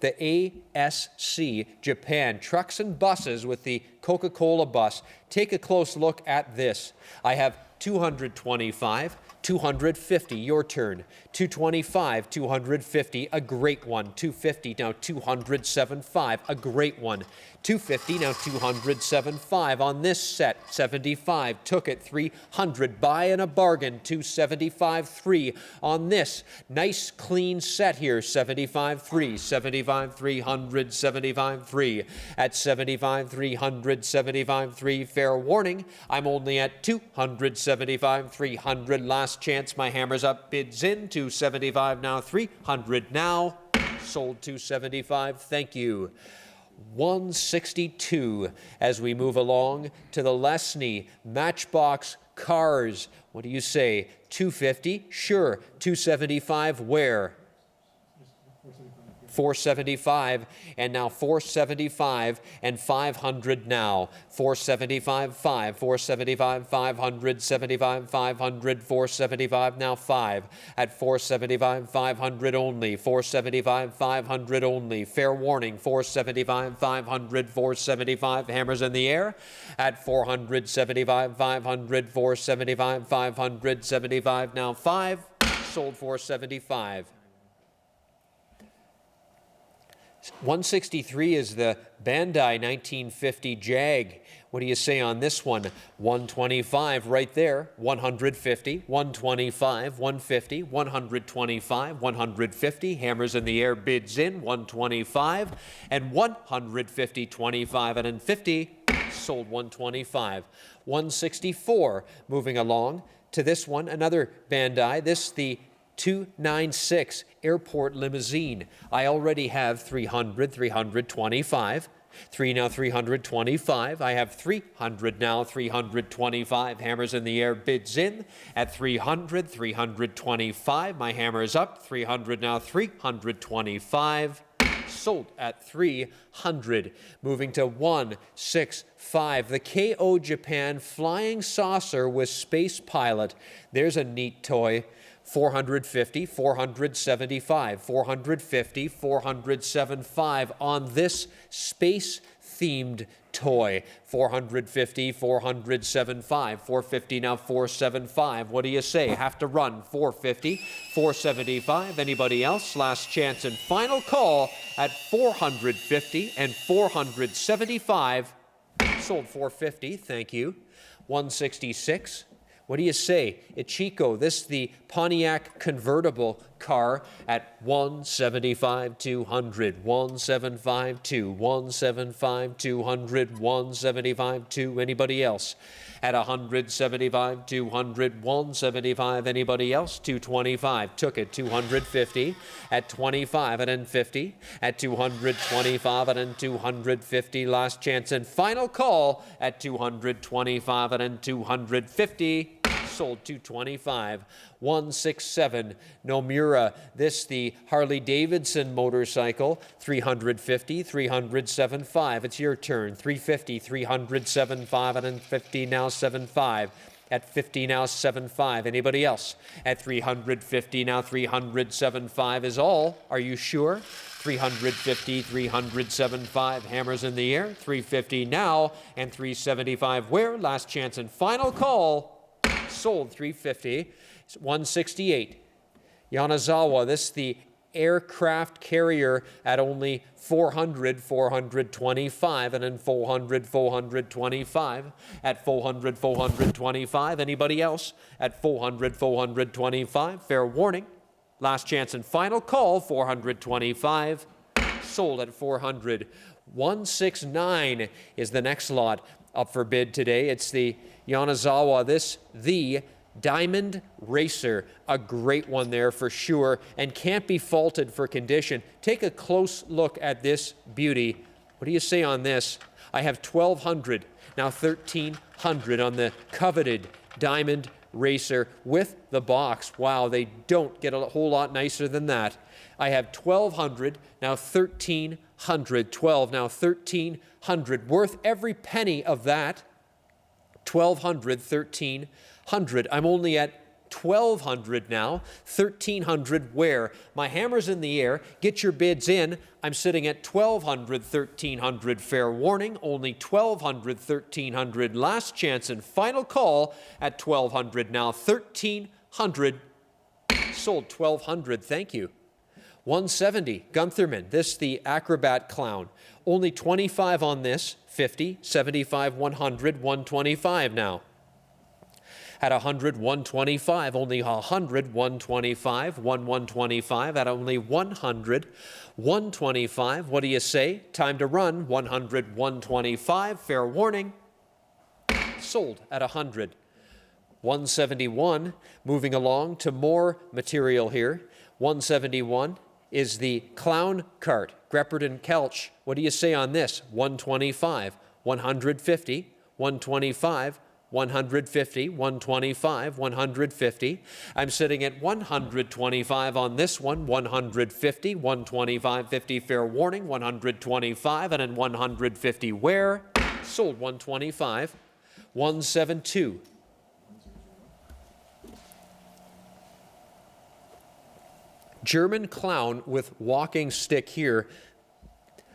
The ASC Japan Trucks and Buses with the Coca-Cola bus. Take a close look at this. I have 225, 250, your turn. 225, 250, a great one. 250, now 275, a great one. 250, now 275 on this set. 75, took it. 300, buy in a bargain. 275, 3 on this. Nice clean set here. 75, 3, 75, 300, 75, 3. At 75, 300, 75, 3. Fair warning, I'm only at 275, 300. Last chance, my hammer's up, bids in. 275 now, 300 now. Sold 275, thank you. 162 as we move along to the Lesney Matchbox Cars. What do you say? 250? Sure. 275 where? 475, and now 475 and 500 now. 475, 5, 475, 500, 75, 500, 475 now 5. At 475, 500 only. 475, 500 only. Fair warning, 475, 500, 475. Hammers in the air. At 475, 500, 475, 575 now 5. Sold 475. 163 is the Bandai 1950 Jag. What do you say on this one? 125 right there, 150, 125, 150, 125, 150. Hammers in the air, bids in, 125 and 150, 25 and 50. Sold 125. 164 moving along to this one, another Bandai. This the 296 Airport Limousine. I already have 300, 325. 3 now, 325. I have 300 now, 325. Hammers in the air, bids in at 300, 325. My hammer is up, 300 now, 325. Sold at 300. Moving to 165. The KO Japan Flying Saucer with Space Pilot. There's a neat toy. 450, 475, 450, 475 on this space-themed toy. 450, 475, 450 now, 475. What do you say? Have to run. 450, 475. Anybody else? Last chance and final call at 450 and 475. Sold 450. Thank you. 166. What do you say? Ichiko, this the Pontiac convertible car at 175, 200, 175, 2, 175, 200, 175, 2. Anybody else? At 175, 200, 175. Anybody else? 225. Took it. 250. At 25 and then 50. At 225 and then 250. Last chance and final call at 225 and then 250. Sold 225. 167 Nomura, this the Harley Davidson motorcycle. 350, 375. It's your turn. 350, 375 and then 50 now, 75. At 50 now, 75. Anybody else? At 350 now, 375 is all. Are you sure? 350, 375. Hammers in the air. 350 now and 375 where? Last chance and final call. Sold 350. 168. Yanazawa, this the aircraft carrier at only 400, 425, and then 400, 425. At 400, 425. Anybody else? At 400, 425. Fair warning. Last chance and final call, 425. Sold at 400. 169 is the next lot up for bid today. It's the Yanazawa, this the Diamond Racer, a great one there for sure, and can't be faulted for condition. Take a close look at this beauty. What do you say on this? I have 1,200, now 1,300 on the coveted Diamond Racer with the box. Wow, they don't get a whole lot nicer than that. I have 1,200, now 1,300, 12, now 1,300, worth every penny of that. 1,200, 1,300. I'm only at 1,200 now. 1,300 where? My hammer's in the air. Get your bids in. I'm sitting at 1,200, 1,300. Fair warning. Only 1,200, 1,300. Last chance and final call at 1,200 now. 1,300. Sold 1,200. Thank you. 170, Guntherman, this the Acrobat Clown. Only 25 on this, 50, 75, 100, 125 now. At 100, 125, only 100, 125, 125, at only 100, 125. What do you say? Time to run, 100, 125, fair warning. Sold at 100. 171, moving along to more material here. 171 is the Clown Cart, Greppert and Kelch. What do you say on this? 125, 150, 125, 150, 125, 150. I'm sitting at 125 on this one, 150, 125, 50, fair warning, 125, and then 150 where? Sold 125, 172. German Clown with walking stick here,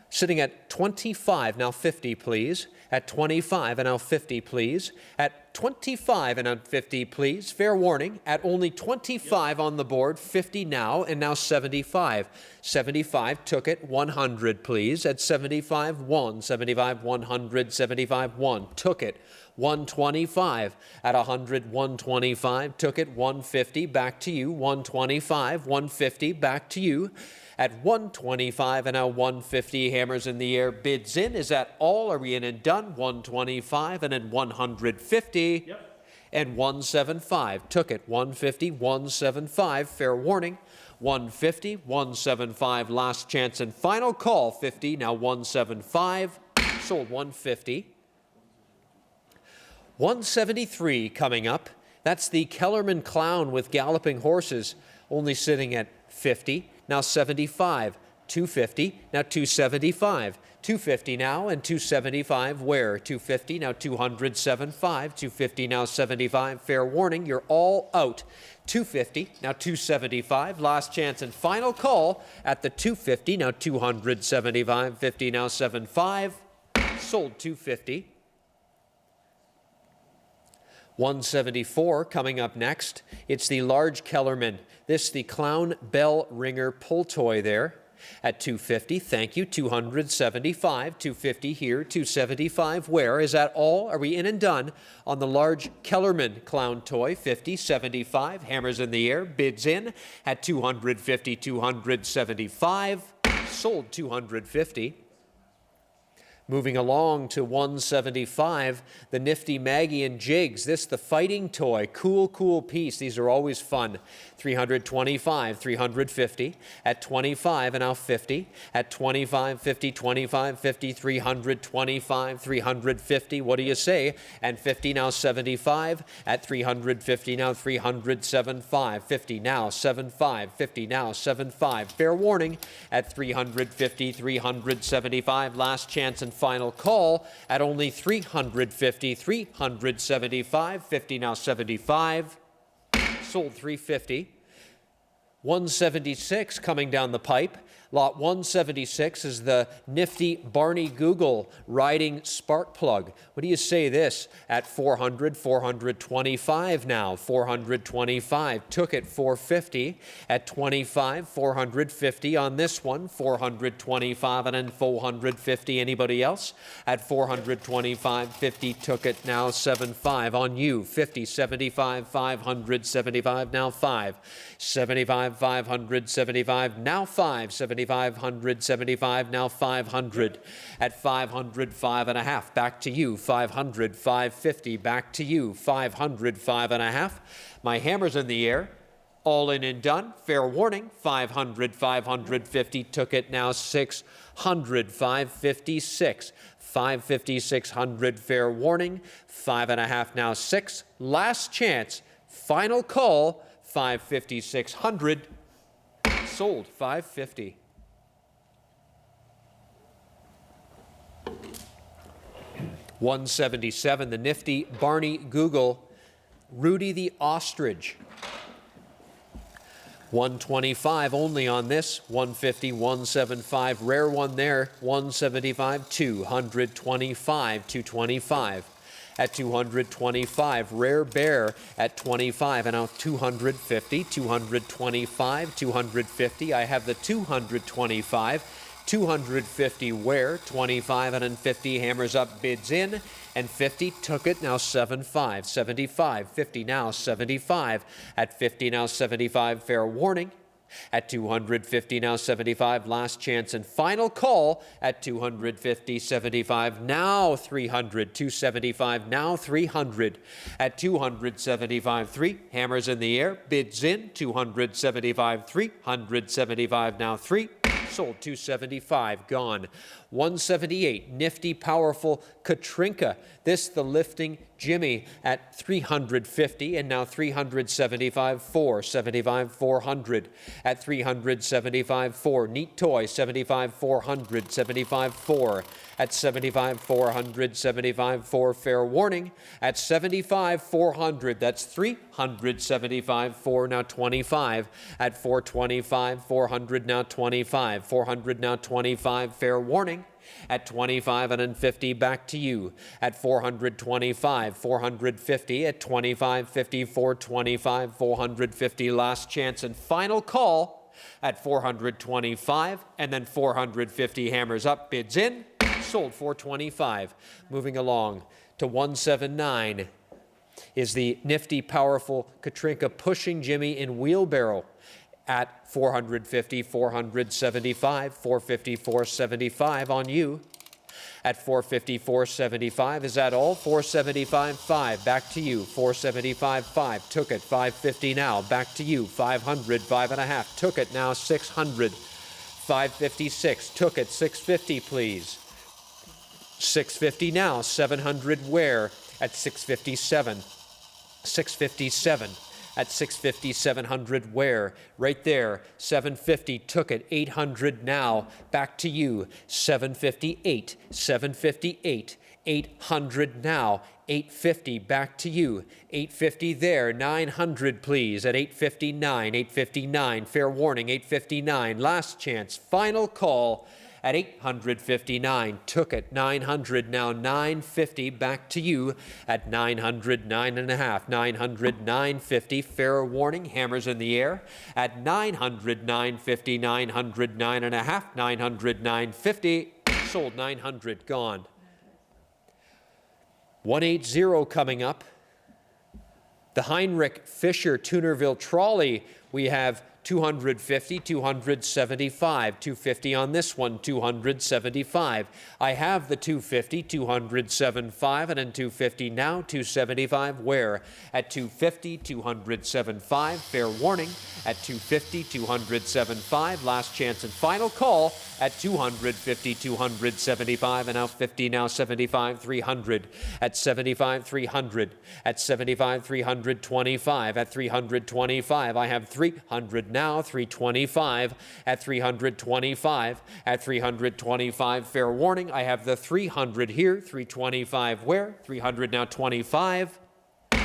sitting at 25, now 50 please. At 25 and now 50 please. At 25 and at 50, please. Fair warning, at only 25 on the board, 50 now, and now 75. 75 took it, 100, please. At 75, 1, 75, 100, 75, 1, took it. 125 at 100, 125, took it. 150, back to you. 125, 150, back to you. At 125 and now 150, hammers in the air, bids in. Is that all? Are we in and done? 125 and then 150. Yep. And 175, took it. 150, 175, fair warning. 150, 175, last chance and final call. 50, now 175, sold. 150. 173 coming up. That's the Kellerman Clown with galloping horses, only sitting at 50. Now 75, 250, now 275, 250 now, and 275 where? 250, now 275, 250 now 75, fair warning, you're all out. 250, now 275, last chance and final call at the 250, now 275, 50 now 75, sold. 250. 174 coming up next. It's the large Kellerman. This the Clown Bell Ringer pull toy there at 250. Thank you. 275. 250 here. 275 where? Is that all? Are we in and done on the large Kellerman clown toy? 50, 75. Hammers in the air. Bids in at 250. 275. Sold. 250. Moving along to 175, the nifty Maggie and Jigs. This, the fighting toy. Cool, cool piece. These are always fun. 325, 350. At 25 and now 50. At 25, 50, 25, 50, 325, 350. What do you say? And 50 now 75. At 350 now 375. 50 now 75. 50 now 75. Fair warning at 350, 375. Last chance and final call at only 350, 375, 50 now 75, sold. 350. 176 coming down the pipe. Lot 176 is the nifty Barney Google riding spark plug. What do you say this? At 400, 425 now. 425. Took it. 450. At 25, 450 on this one. 425 and then 450. Anybody else? At 425, 50. Took it. Now 75 on you. 50, 75, 500, 75. Now 5. 75, 500, 75. Now 5. 75, 75, now 500. At 500, 5.5, back to you. 500, 550, back to you. 500, 5.5. My hammer's in the air. All in and done. Fair warning. 500, 550, took it. Now 600, 556. 550, 600, fair warning. 5.5, now 6. Last chance. Final call. 550, 600. Sold. 550. 177, the nifty Barney Google, Rudy the Ostrich. 125 only on this. 150, 175, rare one there. 175, 225, 225. At 225, rare bear at 25, and now 250, 225, 250. I have the 225. 250 where, 25 and then 50, hammers up, bids in, and 50 took it, now 75, 75, 50 now 75, at 50 now 75, fair warning. At 250 now 75, last chance and final call at 250, 75, now 300, 275, now 300. At 275, 3, hammers in the air, bids in, 275, 375, now 3. Sold. 275, gone. 178, nifty, powerful Katrinka. This, the lifting Jimmy at 350, and now 375, 4, 75, 400. At 375, 4, neat toy, 75, 400, 75, 4. At 75, 400, 75, 4, fair warning. At 75, 400, that's 375, 4, now 25. At 425, 400, now 25. 400, now 25, fair warning. warning. At 25 and 50, back to you. At 425, 450, at 25.50, 425, 450, last chance and final call at 425, and then 450, hammers up, bids in, sold 425. Moving along to 179 is the nifty, powerful Katrinka pushing Jimmy in wheelbarrow at 450, 475, 450, 475 on you. At 450, 475, is that all? 475, 5, back to you. 475, 5, took it. 550 now, back to you. 500, 5.5, took it. Now 600, 556, took it. 650, please. 650 now, 700 where? At 657, 657. At 650, 700 where? Right there. 750, took it. 800 now, back to you. 758, 758, 800 now. 850, back to you. 850 there. 900, please. At 859, 859, fair warning. 859, last chance, final call. At 859, took it. 900 now, 950, back to you. At 900, 9.5, 900, 950, fair warning, hammers in the air. At 900, 950, 900, 9.5, 900, 950, sold. 900, gone. 180 coming up. The Heinrich Fisher Tunerville Trolley, we have 250, 275, 250 on this one, 275. I have the 250, 275, and then 250 now, 275 where? At 250, 275, fair warning. At 250, 275, last chance and final call. At 250, 275, and now 50, now 75, 300. At 75, 300. At 75, 325. At 325, I have 300 now, 325. At 325. At 325, fair warning. I have the 300 here, 325 where? 300 now, 25.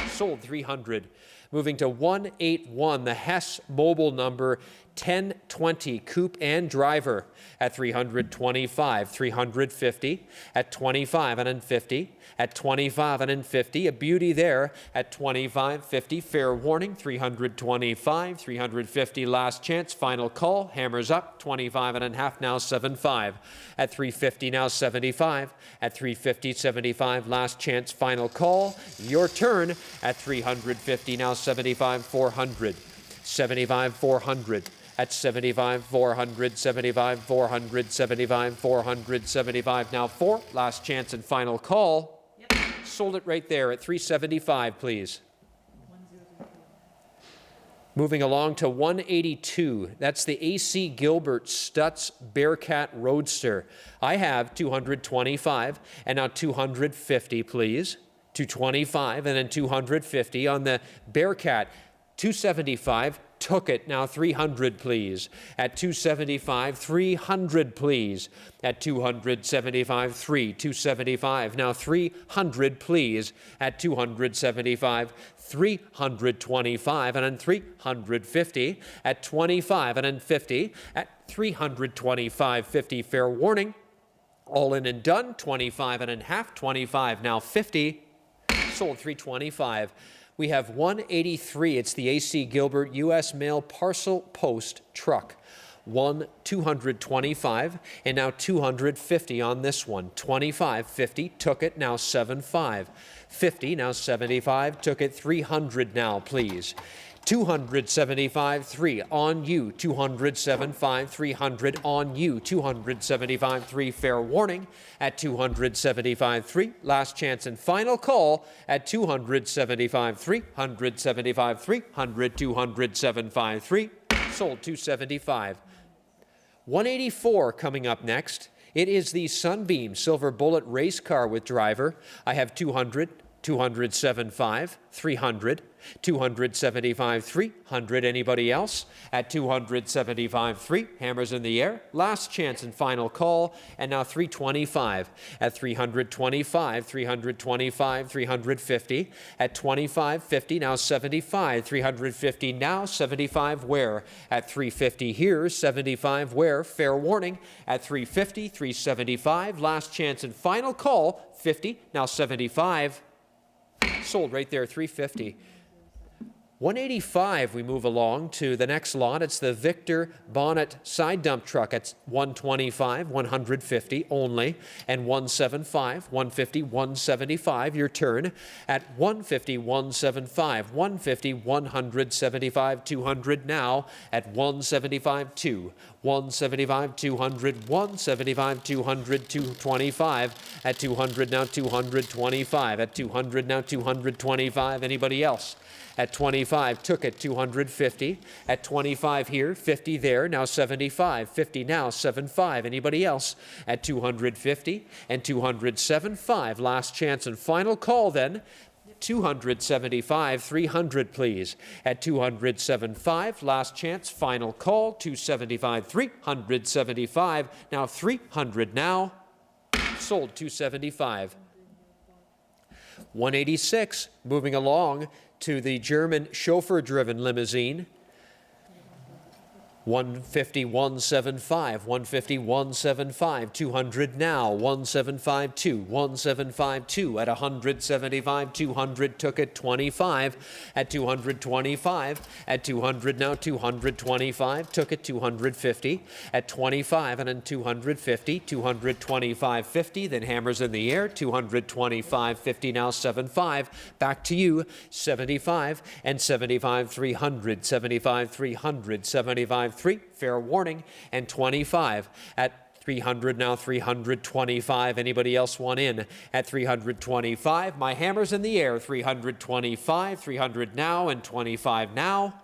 Sold. 300. Moving to 181, the Hess mobile number 1020, coupe and driver at 325, 350, at 25 and then 50, at 25 and then 50, a beauty there at 25.50, fair warning, 325, 350, last chance, final call, hammers up, 25 and a half, now 75, at 350 now 75, at 350, 75, last chance, final call, your turn, at 350 now 75, 400, 75, 400, at 75, 400, 75, 400, 75, 400, 75, now 4, last chance and final call. Yep. Sold it right there at 375, please. 102. Moving along to 182, that's the AC Gilbert Stutz Bearcat Roadster. I have 225 and now 250, please. 225 and then 250 on the Bearcat. 275, took it. Now 300, please. At 275, 300, please. At 275, 275. Now 300, please. At 275, 325, and then 350. At 25 and then 50. At 325, 50, fair warning. All in and done. 25 and a half. 25, now 50. Sold. 325. We have 183. It's the AC Gilbert U.S. Mail Parcel Post Truck. 225 and now 250 on this one. 25, 50, took it, now 75. 50, now 75, took it. 300 now, please. 275, 3 on you. 275, 300 on you. 275, 3, fair warning at 275, 3. Last chance and final call at 275, 375, 300, 275, 3. Sold. 275. 184 coming up next. It is the Sunbeam Silver Bullet race car with driver. I have 200, 207.5, 300, 275, 300. Anybody else? At 275, 3. Hammers in the air. Last chance and final call. And now 325. At 325, 325, 350. At 25.50, now 75. 350 now, 75 where? At 350 here, 75 where? Fair warning. At 350, 375. Last chance and final call. 50, now 75. Sold right there, 350. 185, we move along to the next lot. It's the Victor Bonnet side dump truck at 125, 150 only, and 175, 150, 175. Your turn at 150, 175, 150, 175, 200 now at 175, 2, 175, 200, 175, 200, 225 at 200 now, 225 at 200 now, 225. Anybody else? At 25, took it, 250. At 25 here, 50 there, now 75. 50 now, 75. Anybody else? At 250 and 275. Last chance and final call then. 275, 300 please. At 275, last chance, final call, 275, 375. Now 300 now. Sold 275. 186, moving along to the German chauffeur-driven limousine. 150, 175, 150, 175, 200 now, 175, 2, 175, 2 at 175, 200, took it, 25 at 225, at 200 now, 225, took it, 250, at 25 and then 250, 225, 50, then hammers in the air, 225, 50 now, 75, back to you, 75 and 75, 300, 75, 300, 75, 3, fair warning, and 25 at 300 now, 325. Anybody else want in at 325? My hammer's in the air, 325, 300 now, and 25 now.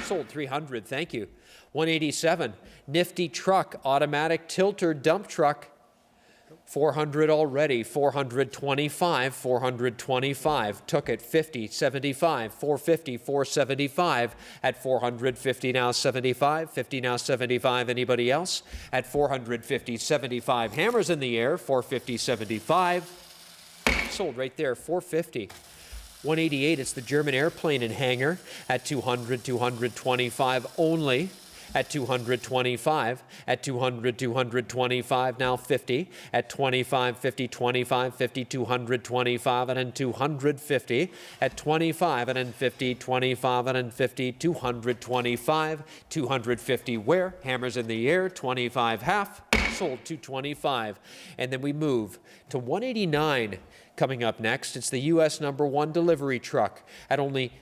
Sold 300, thank you. 187, nifty truck, automatic tilter dump truck. 400 already, 425, 425, took it, 50, 75, 450, 475, at 450 now, 75, 50 now, 75, anybody else? At 450, 75, hammers in the air, 450, 75, sold right there, 450. 188, it's the German airplane and hangar, at 200, 225 only. At 225, at 200, 225, now 50, at 25, 50, 25, 50, 225, and then 250, at 25, and then 50, 25, and then 50, 225, 250 where? Hammers in the air, 25 half, sold 225. And then we move to 189 coming up next. It's the U.S. #1 delivery truck at only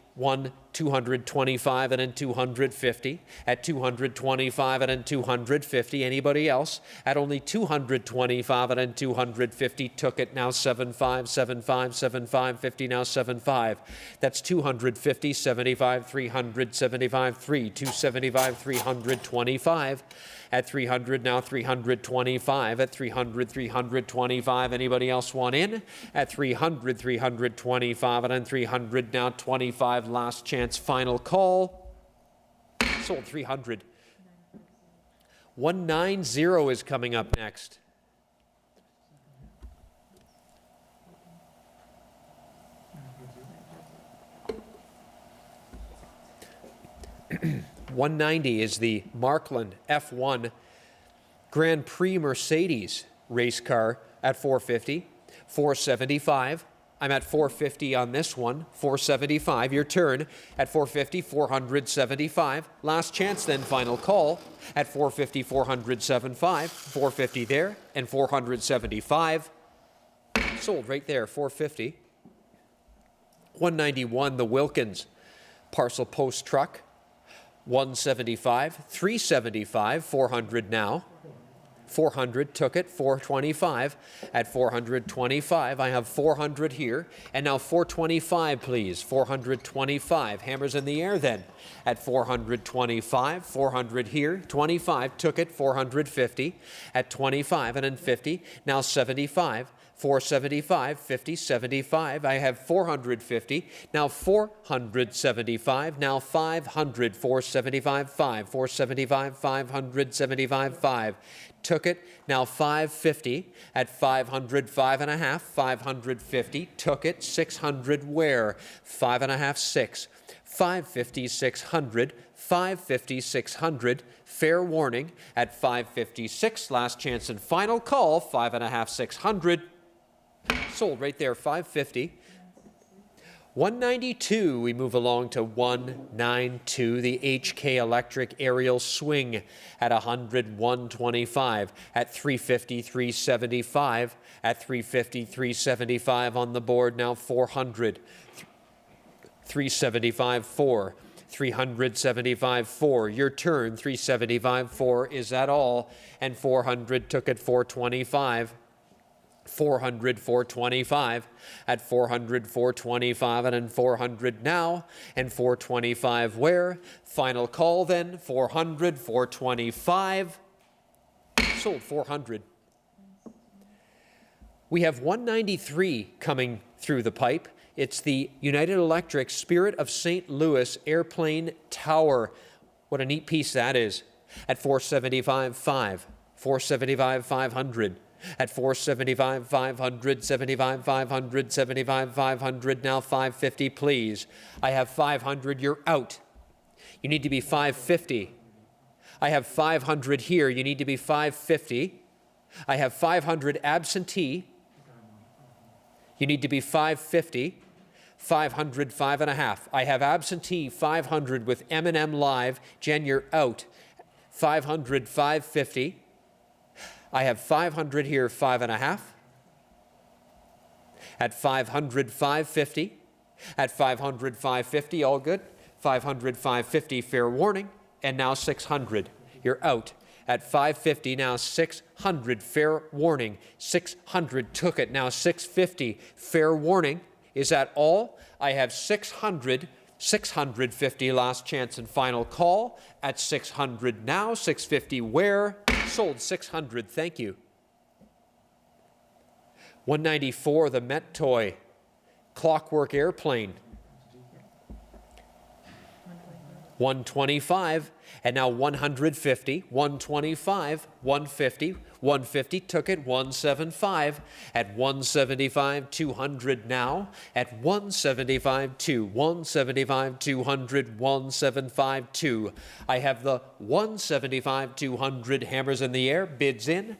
225 and then 250, at 225 and then 250. Anybody else? At only 225 and then 250, took it, now 75, 75, 75, 50 now, 75. That's 250, 75, 300, 75, 3, 275, 325. At 300 now, 325. At 300, 325. Anybody else want in? At 300, 325, and then 300 now, 25. Last chance, final call. Sold 300. 190 is coming up next. $190 is the Markland F1 Grand Prix Mercedes race car at 450, 475. I'm at 450 on this one, 475. Your turn at 450, 475. Last chance then, final call at 450, 475. 450 there and 475. Sold right there, 450. 191, the Wilkins parcel post truck. 175, 375, 400 now. 400, took it, 425. At 425, I have 400 here. And now 425, please. 425. Hammers in the air then. At 425, 400 here. 25, took it, 450. At 25 and then 50. Now 75. 475, 50, 75. I have 450. Now 475. Now 500. 475, 5. 475, 575, 5. Took it. Now 550 at 500, 5.5. 550. Took it. 600. Where? 5.5, 6. 550, 600. 550, 600. Fair warning at 556. Last chance and final call. 5.5, 600. Sold right there, 550. 192, we move along to 192, the HK Electric Aerial Swing at 100, 125, at 350, 375, at 350, 375 on the board, now 400, 375, 4, 375, 4, your turn, 375, 4, is that all? And 400 took it, 425. 400, 425, at 400, 425, and then 400 now, and 425 where? Final call then, 400, 425, sold 400. We have 193 coming through the pipe. It's the United Electric Spirit of St. Louis Airplane Tower. What a neat piece that is. At 475, 5, 475, 500. At 475, 500, 75, 500, 75, 500, now 550, please. I have 500, you're out. You need to be 550. I have 500 here, you need to be 550. I have 500 absentee. You need to be 550. 500, 5.5. I have absentee 500 with M&M Live. Jen, you're out. 500, 550. I have 500 here, 5.5. At 500, 550. At 500, 550, all good. 500, 550, fair warning. And now 600, you're out. At 550, now 600, fair warning. 600, took it, now 650, fair warning. Is that all? I have 600, 650, last chance and final call. At 600 now, 650 where? Sold 600, thank you. 194, the Met Toy Clockwork Airplane. 125, and now 150, 125, 150, 150, took it, 175, at 175, 200 now, at 175, 2, 175, 200, 175, 2. I have the 175, 200, hammers in the air, bids in,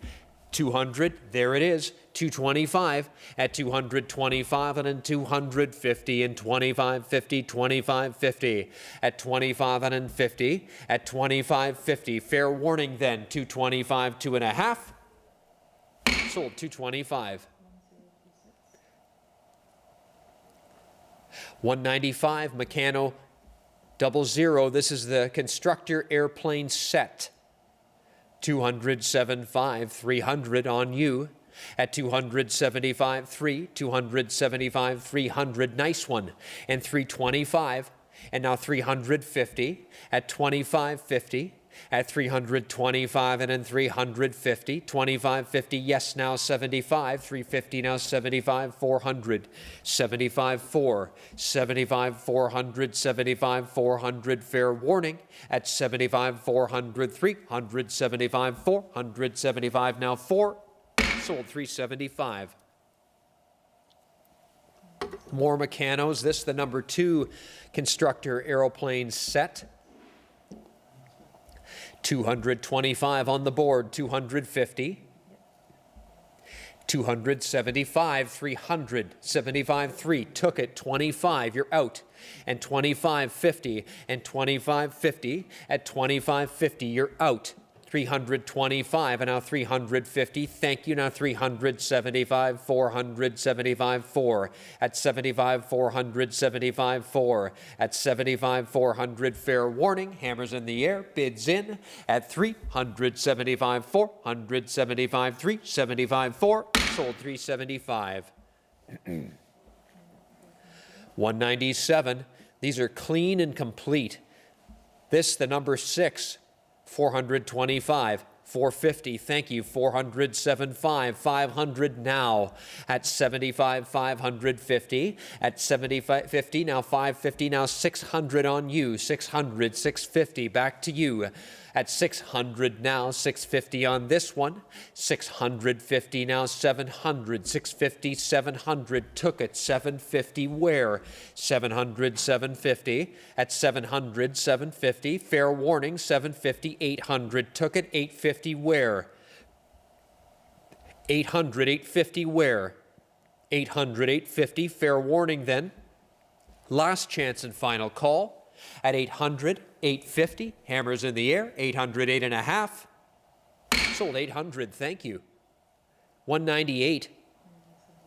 200, there it is, 225, at 225, and then 250, and 2550, 2550, at 25 and then 50, at 2550, fair warning then, 225, 2.5, sold 225. 195, Meccano 00, this is the constructor airplane set. 275, 300 on you. At 275, 3, 275, 300, nice one. And 325, and now 350, at 2550, at 325, and then 350, 2550, yes, now 75, 350, now 75, 400, 75, 4, 75, 400, 75, 400, fair warning, at 75, 400, 375, 475, now 4, sold 375. More Meccanos, this the number 2 constructor aeroplane set. 225 on the board, 250. 275, 300, 75, 3, took it, 25, you're out. And 2550, and 2550, at 2550, you're out. 325, and now 350, thank you, now 375, 475, 4, at 75, 475, 4, at 75, 400, fair warning, hammers in the air, bids in, at 375, 475, 375, 4, sold 375. 197, these are clean and complete. This, the number 6, 425, 450, thank you. 400, 75, 500 now. At 75, 550. At 75, 50, now 550, now 600 on you. 600, 650, back to you. At 600 now, 650 on this one. 650 now, 700, 650, 700, took it. 750, where? 700, 750. At 700, 750, fair warning. 750, 800, took it. 850, where? 800, 850, where? 800, 850, fair warning then. Last chance and final call. At 800, 850, hammers in the air. 800, 8.5. Sold 800, thank you. 198.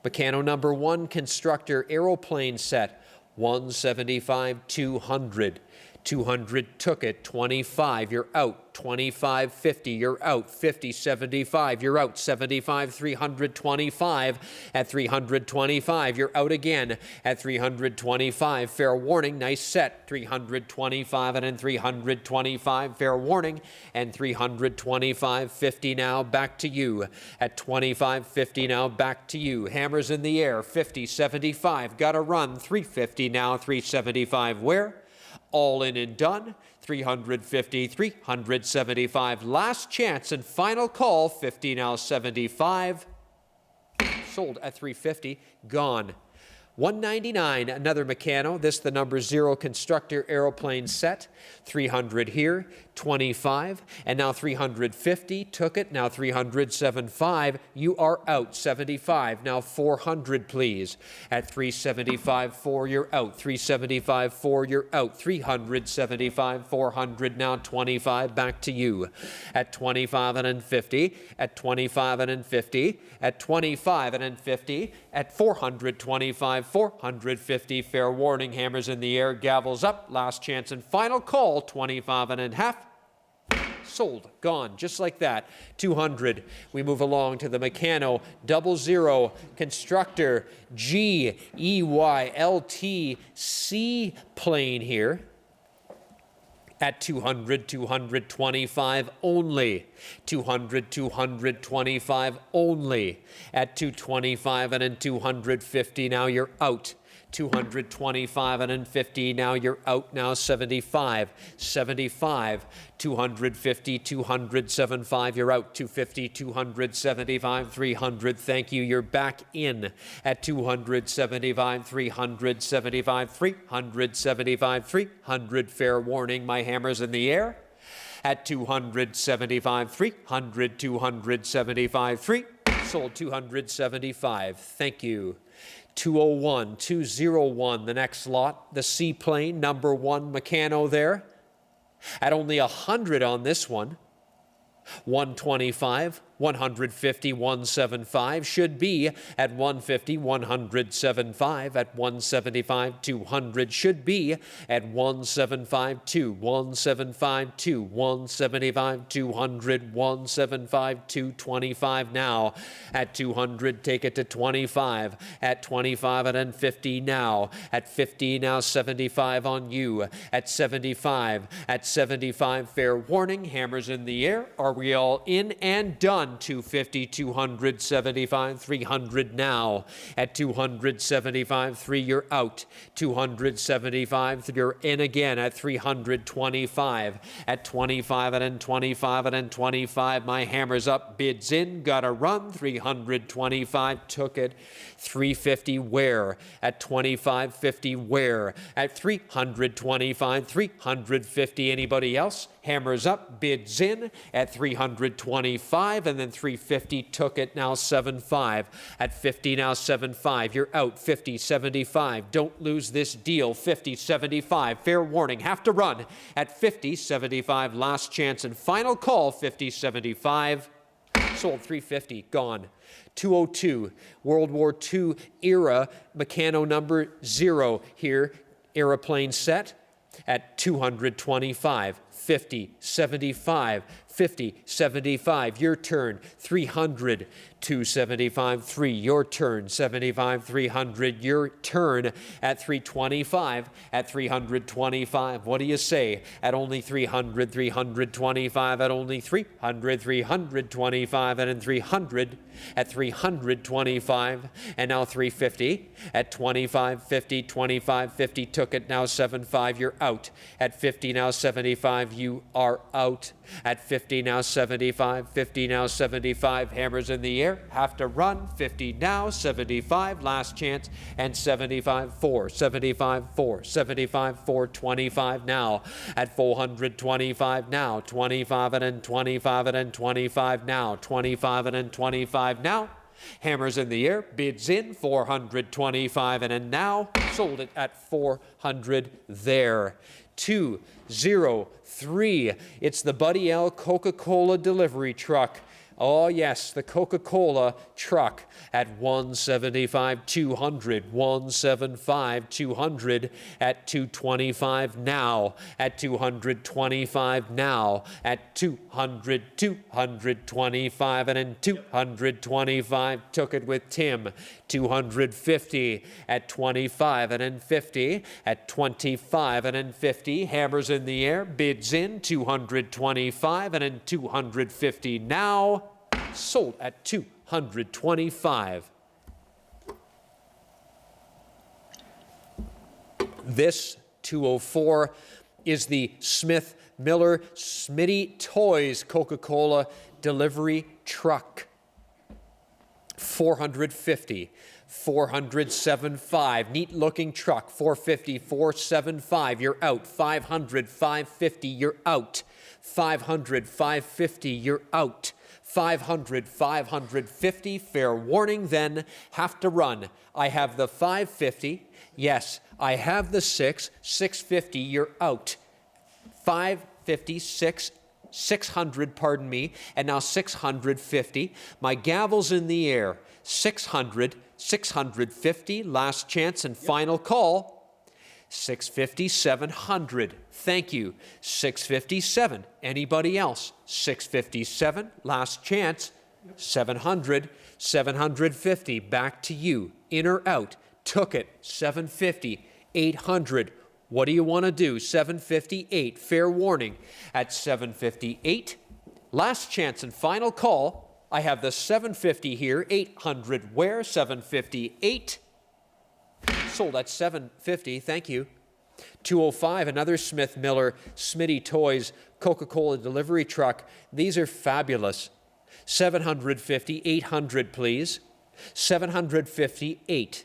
Meccano number 1, constructor aeroplane set. 175, 200. 200, took it. 25, you're out. 25, 50, you're out. 50, 75, you're out. 75, 325. At 325, you're out again. At 325, fair warning, nice set. 325 and then 325, fair warning. And 325, 50 now, back to you. At 25, 50 now, back to you. Hammers in the air. 50, 75, got to run. 350 now, 375, where? All in and done. 350, 375. Last chance and final call. 50 now, 75. Sold at 350. Gone. 199, another Meccano. This the number 0 constructor aeroplane set. 300 here, 25, and now 350, took it. Now 375, you are out. 75, now 400, please. At 375, 4, you're out. 375, 4, you're out. 375, 400, now 25, back to you. At 25 and then 50, at 25 and then 50, at 25 and then 50, at 425, 450, fair warning, hammers in the air, gavels up, last chance and final call, 25 and a half. Sold, gone, just like that. 200. We move along to the Meccano 00 constructor GEYLT seaplane here. At 200, 225 only. 200, 225 only. At 225 and then 250, now you're out. 225 and then 50, now you're out. Now 75, 75, 250, 275, you're out. 250, 275, 300, thank you, you're back in. At 275, 375, 375, 300, fair warning, my hammer's in the air. At 275, 300, 275, 3, sold 275, thank you. 201, 201, the next lot, the seaplane, number 1 Meccano there. At only 100 on this one. 125, 150, 175, should be at 150, 175, at 175, 200, should be at 175, 2, 175, 2, 175, 200, 175, 225 now. At 200, take it to 25, at 25 and then 50 now. At 50 now, 75 on you. At 75, fair warning, hammers in the air. Are we all in and done? 250, 275, 300 now. At 275, 3, you're out. 275, you're in again. At 325, at 25 and then 25 and then 25, my hammer's up, bids in, gotta run. 325, took it. 350, where? At 25, 50, where? At 325, 350, anybody else? Hammers up, bids in. At 325 and then 350, took it. Now 75. At 50 now, 75, you're out. 50, 75, don't lose this deal. 50, 75, fair warning, have to run. At 50, 75, last chance and final call. 50, 75, sold. 350, gone. 202, World War II era Meccano number 0 here, aeroplane set. At 225, 50, 75, 50, 75, your turn, 300, 275, 3, your turn, 75, 300, your turn, at 325, at 325, what do you say? At only 300, 325, at only 300, 325, and in 300, at 325, and now 350, at 25, 50, 25, 50, took it, now 75, you're out, at 50, now 75, you are out, at 50, now 75, 50, now 75, hammers in the air, have to run, 50 now, 75, last chance, and 75, 4, 75, 4, 75, 4, 25 now, at 425 now, 25 and then 25 and then 25 now, 25 and then 25 now, hammers in the air, bids in, 425 and then now, sold it at 400 there. 203. It's the Buddy L Coca-Cola delivery truck. Oh yes, the Coca-Cola truck at 175, 200, 175, 200, at 225 now, at 225 now, at 200, 225, and then 225, took it with Tim, 250, at 25, and then 50, at 25, and then 50, hammers in the air, bids in, 225, and then 250 now, sold at 225. This 204 is the Smith Miller Smitty Toys Coca-Cola delivery truck. 450, 475, neat looking truck. 450, 475, you're out. 500, 550, you're out. 500, 550, you're out. 500, 550, fair warning then, have to run. I have the 550, yes, I have the 650, you're out. 550, 600, pardon me, and now 650. My gavel's in the air. 600, 650, last chance and final call. 650, 700. Thank you. 657. Anybody else? 657. Last chance. 700. 750. Back to you. In or out? Took it. 750. 800. What do you want to do? 758. Fair warning. At 758. Last chance and final call. I have the 750 here. 800. Where? 758. Sold at 750, thank you. 205, another Smith Miller Smitty Toys Coca-Cola delivery truck. These are fabulous. 750, 800 please. 758.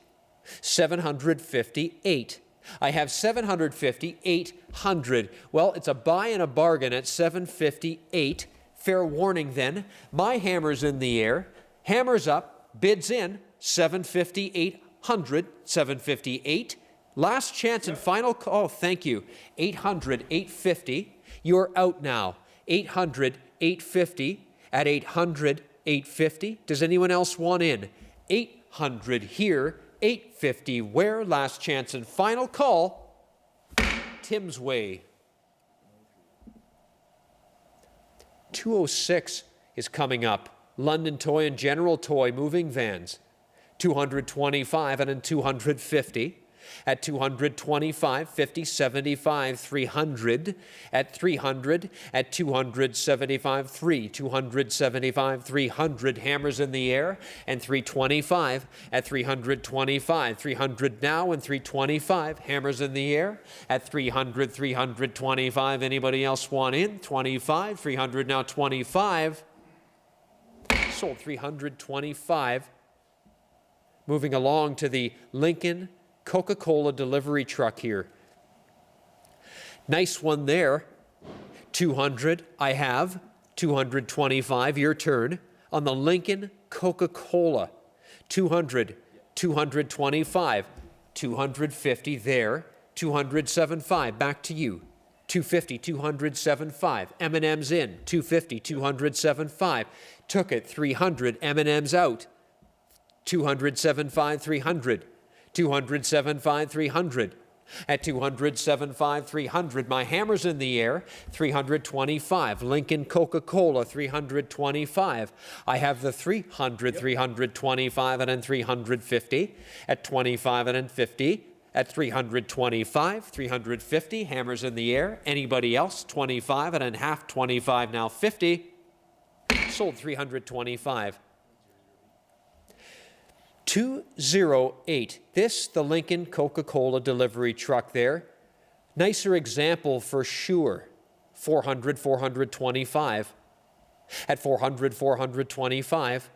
758. I have 750, 800. Well, it's a buy and a bargain at 758. Fair warning then. My hammer's in the air. Hammers up, bids in, 750, 800. 758. Last chance and final call. Oh, thank you. 800, 850. You're out now. 800, 850. At 800, 850. Does anyone else want in? 800 here. 850 where? Last chance and final call. Tim's Way. 206 is coming up. London Toy and General Toy moving vans. 225 and then 250. At 225, 50, 75, 300. At 300, at 275, 3, 275, 300. Hammers in the air. And 325 at 325. 300 now and 325. Hammers in the air. At 300, 325. Anybody else want in? 25. 300 now, 25. Sold 325. Moving along to the Lincoln Coca-Cola delivery truck here. Nice one there. 200, I have. 225, your turn. On the Lincoln Coca-Cola. 200, 225, 250 there. 275, back to you. 250, 275, M&M's in. 250, 275, took it. 300, M&M's out. 275, 300, 275, 300, At 200.75, 300. My hammer's in the air. 325. Lincoln Coca-Cola, 325. I have the 300, 325, and then 350. At 25 and then 50. At 325, 350. Hammer's in the air. Anybody else? 25 and then half. 25 now 50. Sold 325. 208. This, the Lincoln Coca-Cola delivery truck there. Nicer example for sure. 400, 425. At 400, 425.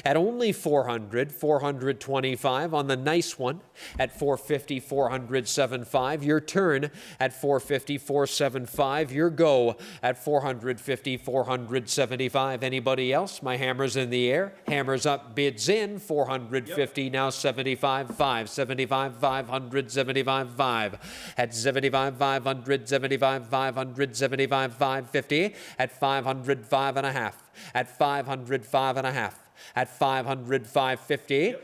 At only 400, 425 on the nice one. At 450, 475, your turn. At 450, 475, your go. At 450, 475, anybody else? My hammer's in the air. Hammer's up, bids in. 450, now 75, 5. 75, 500, 75, 5. At 75, 500, 75, 500, 75, 550. At 500, 5 and a half. At 500, 5 and a half. At 500, 550.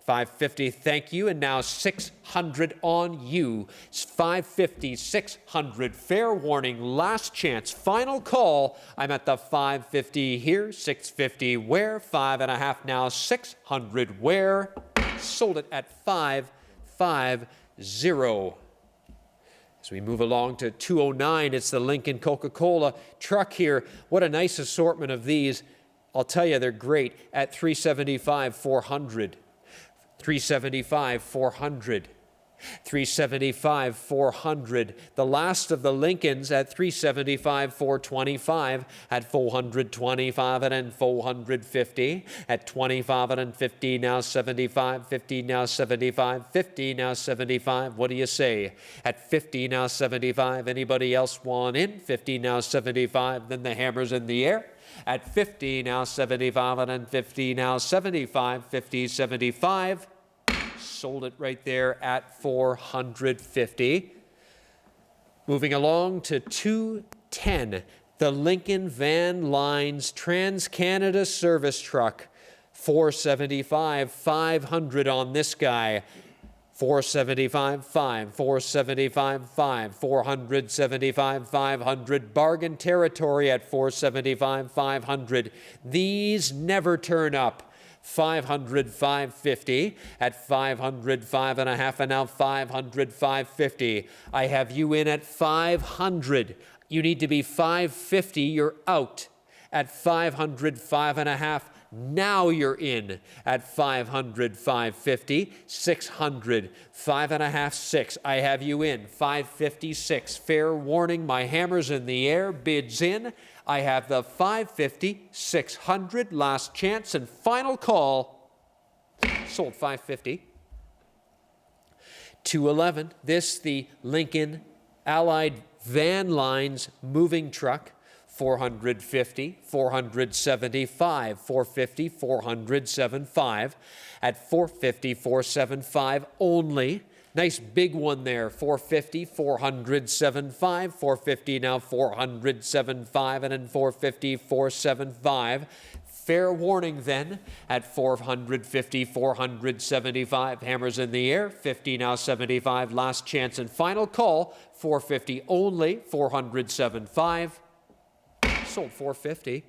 550, thank you. And now 600 on you. 550, 600. Fair warning, last chance, final call. I'm at the 550 here, 650 where? 5.5 now, 600 where? Sold it at 550. As we move along to 209, it's the Lincoln Coca-Cola truck here. What a nice assortment of these. I'll tell you, they're great. At 375, 400. 375, 400. 375, 400. The last of the Lincolns at 375, 425. At 425 and then 450. At 25 and then 50, now 75. 50, now 75. 50, now 75. What do you say? At 50, now 75. Anybody else want in? 50, now 75. Then the hammer's in the air. At 50, now 75, and then 50, now 75, 50, 75. Sold it right there at 450. Moving along to 210, the Lincoln Van Lines Trans-Canada Service Truck. 475, 500 on this guy. 475, 5, 475, 5, 475, 500, bargain territory at 475, 500. These never turn up. 500, 550, at 500, 5.5, and now 500, 550. I have you in at 500. You need to be 550, you're out. At 500, 5.5, now you're in. At 500, 550, 600, 5.5, 6. I have you in. 556. Fair warning, my hammer's in the air. Bids in. I have the 550, 600. Last chance and final call. Sold 550. 211. This, the Lincoln Allied Van Lines moving truck. 450, 475, 450, 475. At 450, 475 only. Nice big one there. 450, 475, 450 now 475, and then 450, 475. Fair warning then at 450, 475. Hammers in the air. 50 now 75. Last chance and final call. 450 only. 475. Sold 450.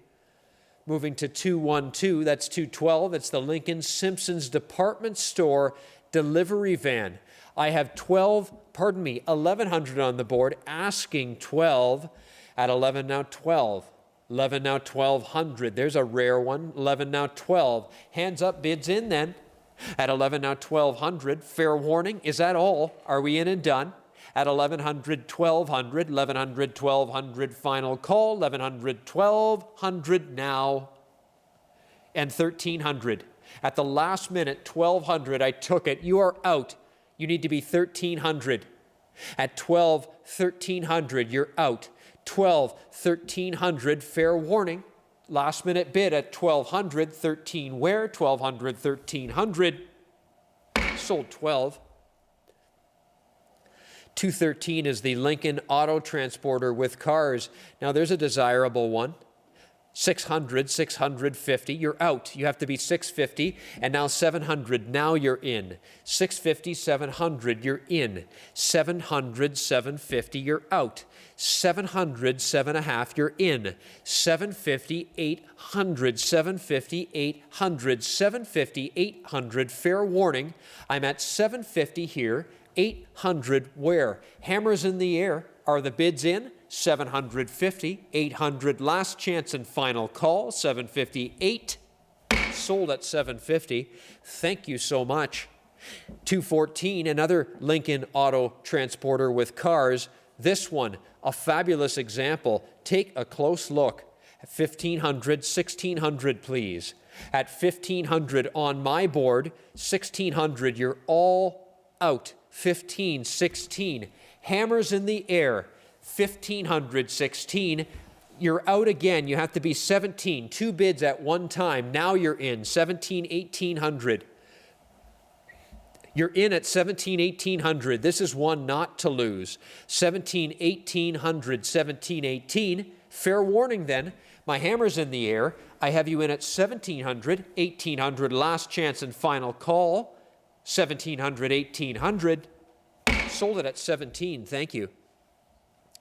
Moving to 212, that's 212. It's the Lincoln Simpsons Department Store delivery van. I have 1,100 on the board, asking 12 at 11 now 12. 11 now 1,200. There's a rare one. 11 now 12. Hands up, bids in then. At 11 now 1,200. Fair warning, is that all? Are we in and done? At 1,100, 1,200, 1,100, 1,200, final call, 1,100, 1,200 now, and 1,300. At the last minute, 1,200, I took it. You are out. You need to be 1,300. At 12, 1,300, you're out. 12, 1,300, fair warning. Last minute bid at 1,200, 13 where? 1,200, 1,300. Sold 12. 213 is the Lincoln Auto Transporter with cars. Now there's a desirable one. 600, 650, you're out. You have to be 650, and now 700, now you're in. 650, 700, you're in. 700, 750, you're out. 700, 7.5, you're in. 750, 800, 750, 800, 750, 800, fair warning. I'm at 750 here, 800 where? Hammers in the air. Are the bids in? 750, 800, last chance and final call, 758, sold at 750. Thank you so much. 214, another Lincoln Auto Transporter with cars. This one, a fabulous example. Take a close look. At 1500, 1600, please. At 1500 on my board, 1600, you're all out. 15, 16, hammers in the air. 1500, 16, you're out again. You have to be 17, 2 bids at one time. Now you're in 17, 1800. You're in at 17, 1800. This is one not to lose. 17, 1800, 17, 18. Fair warning then. My hammer's in the air. I have you in at 1700, 1800, last chance and final call. 1700, 1800. Sold it at 17. Thank you.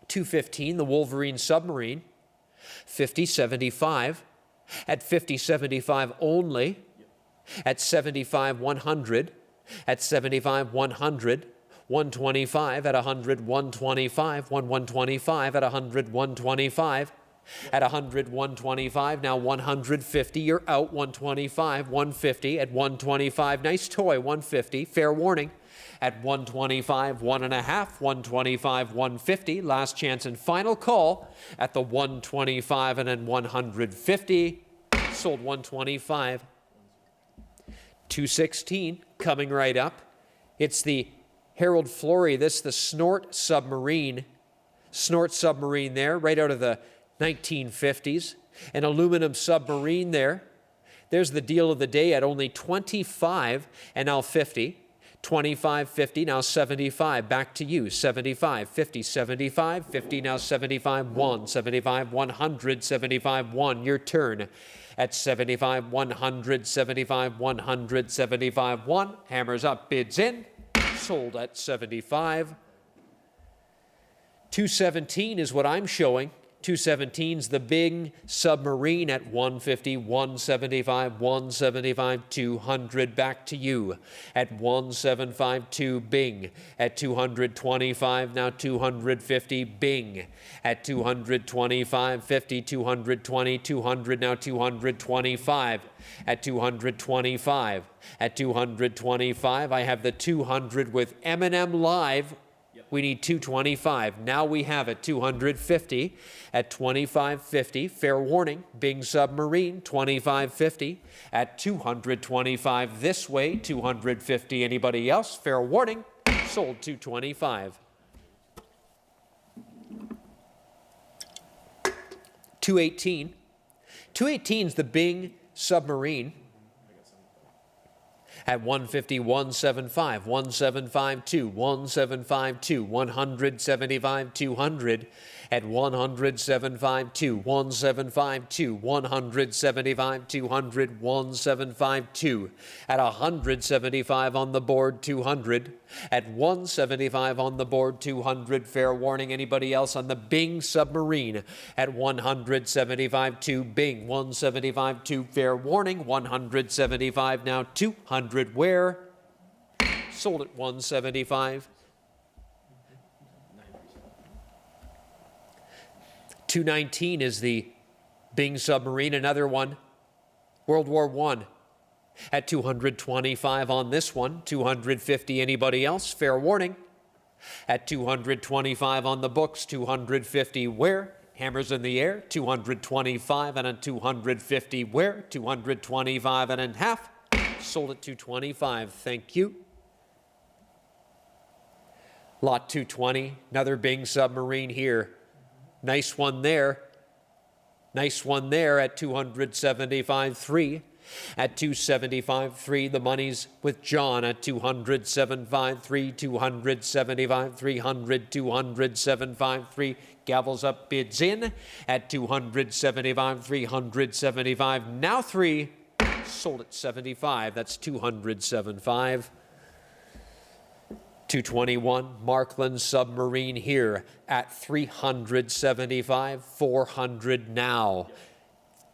215, the Wolverine Submarine, 5075, at 5075 only, at 75 100, at 75 100, 125 at 100 125, 125 at 100 125, at 100 125, now 150, you're out, 125, 150 at 125, nice toy, 150, fair warning. At 125, 1.5, 125, 150, last chance and final call at the 125 and then 150, sold 125. 216, coming right up. It's the Harold Fleury, this the Snort Submarine. Snort Submarine there, right out of the 1950s. An aluminum submarine there. There's the deal of the day at only 25 and now 50. 25, 50, now 75, back to you, 75, 50, 75, 50, now 75, 1, 75, 100, 75, 1, your turn. At 75, 100, 75, 100, 75, 1, hammers up, bids in, sold at 75. 217 is what I'm showing. 217's the Bing Submarine at 150, 175, 175, 200, back to you. At 1752, Bing. At 225, now 250, Bing. At 225, 50, 220, 200, now 225. At 225, at 225, I have the 200 with M&M Live. We need 225. Now we have it, 250 at 2550. Fair warning, Bing Submarine, 2550 at 225 this way, 250. Anybody else? Fair warning, sold 225. 218. 218 is the Bing Submarine. At 150, 175, 1752, 1752, 175, 200. At 100, 752, 1752, 175, 200, 1752. At 175 on the board, 200. At 175 on the board, 200. Fair warning, anybody else on the Bing Submarine? At 175, 2 Bing, 175, 2 fair warning, 175 now 200 where? Sold at 175. 219 is the Bing Submarine, another one, World War I. At 225 on this one, 250 anybody else? Fair warning. At 225 on the books, 250 where? Hammers in the air, 225 and a 250 where? 225 and a half. Sold at 225, thank you. Lot 220, another Bing Submarine here. Nice one there. Nice one there at 275.3. At 275.3, the money's with John at 207.53, 275, 300, 207.53. Gavels up, bids in at 275, 375. Now 3, sold at 75. That's 207.5. 221, Markland Submarine here at 375, 400 now.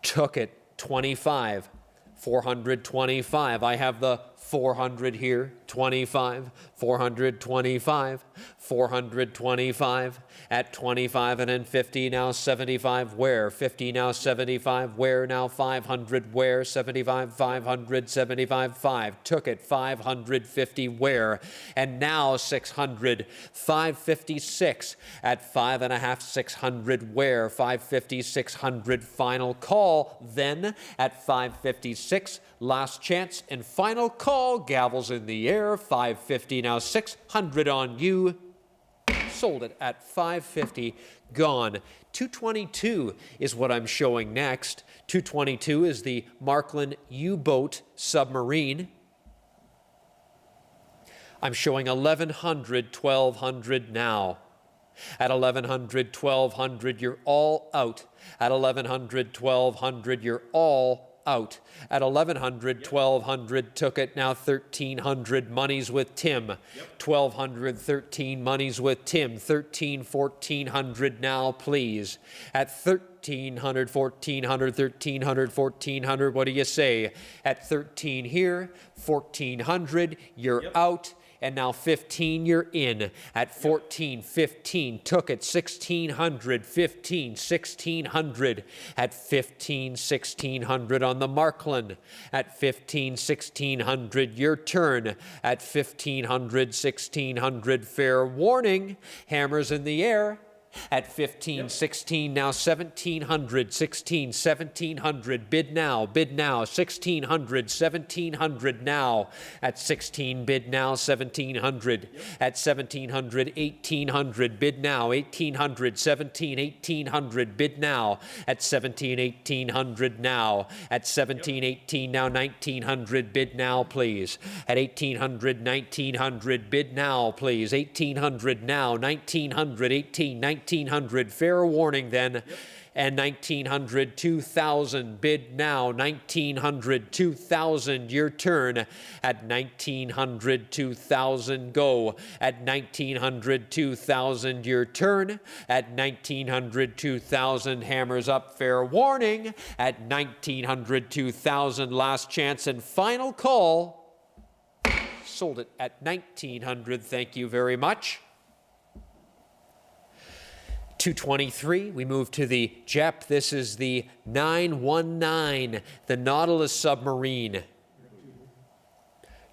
Took it 25, 425. I have the 400 here, 25, 425, 425 at 25 and then 50 now 75 where 50 now 75 where now 500 where 75 500 75 5 took it 550 where and now 600 556 at 5.5 600 where 550 600 final call then at 556 last chance and final call gavels in the air 550 now 600 on you. Sold it at 550, gone. 222 is what I'm showing next. 222 is the Markland U-boat submarine. I'm showing 1100, 1200 now. At 1100, 1200, you're all out. At 1100, 1200, you're all out. At 1100, 1200, took it now 1300, money's with Tim. 1200, 13, money's with Tim. 13, 1400 now, please. At 1300, 1400, 1300, 1400, what do you say? At 13 here, 1400, you're out. And now 15, you're in. At 14, 15, took it 1600, 15, 1600. At 15, 1600 on the Markland. At 15, 1600, your turn. At 1500, 1600, fair warning. Hammers in the air. At 15, 16, now 1700, 16, 1700, bid now, 1600, 1700 now. At 16, bid now, 1700. At 1700, 1800, bid now, 1800, 17, 1800, bid now. At 17, 1800 now. At 17, 18, now 1900, bid now, please. At 1800, 1900, bid now, please. 1800 now, 1900, 18, 1900, fair warning then. And 1900, 2000, bid now. 1900, 2000, your turn. At 1900, 2000, go. At 1900, 2000, your turn. At 1900, 2000, hammers up, fair warning. At 1900, 2000, last chance and final call. Sold it at 1900, thank you very much. 223, we move to the JEP. This is the 919, the Nautilus submarine.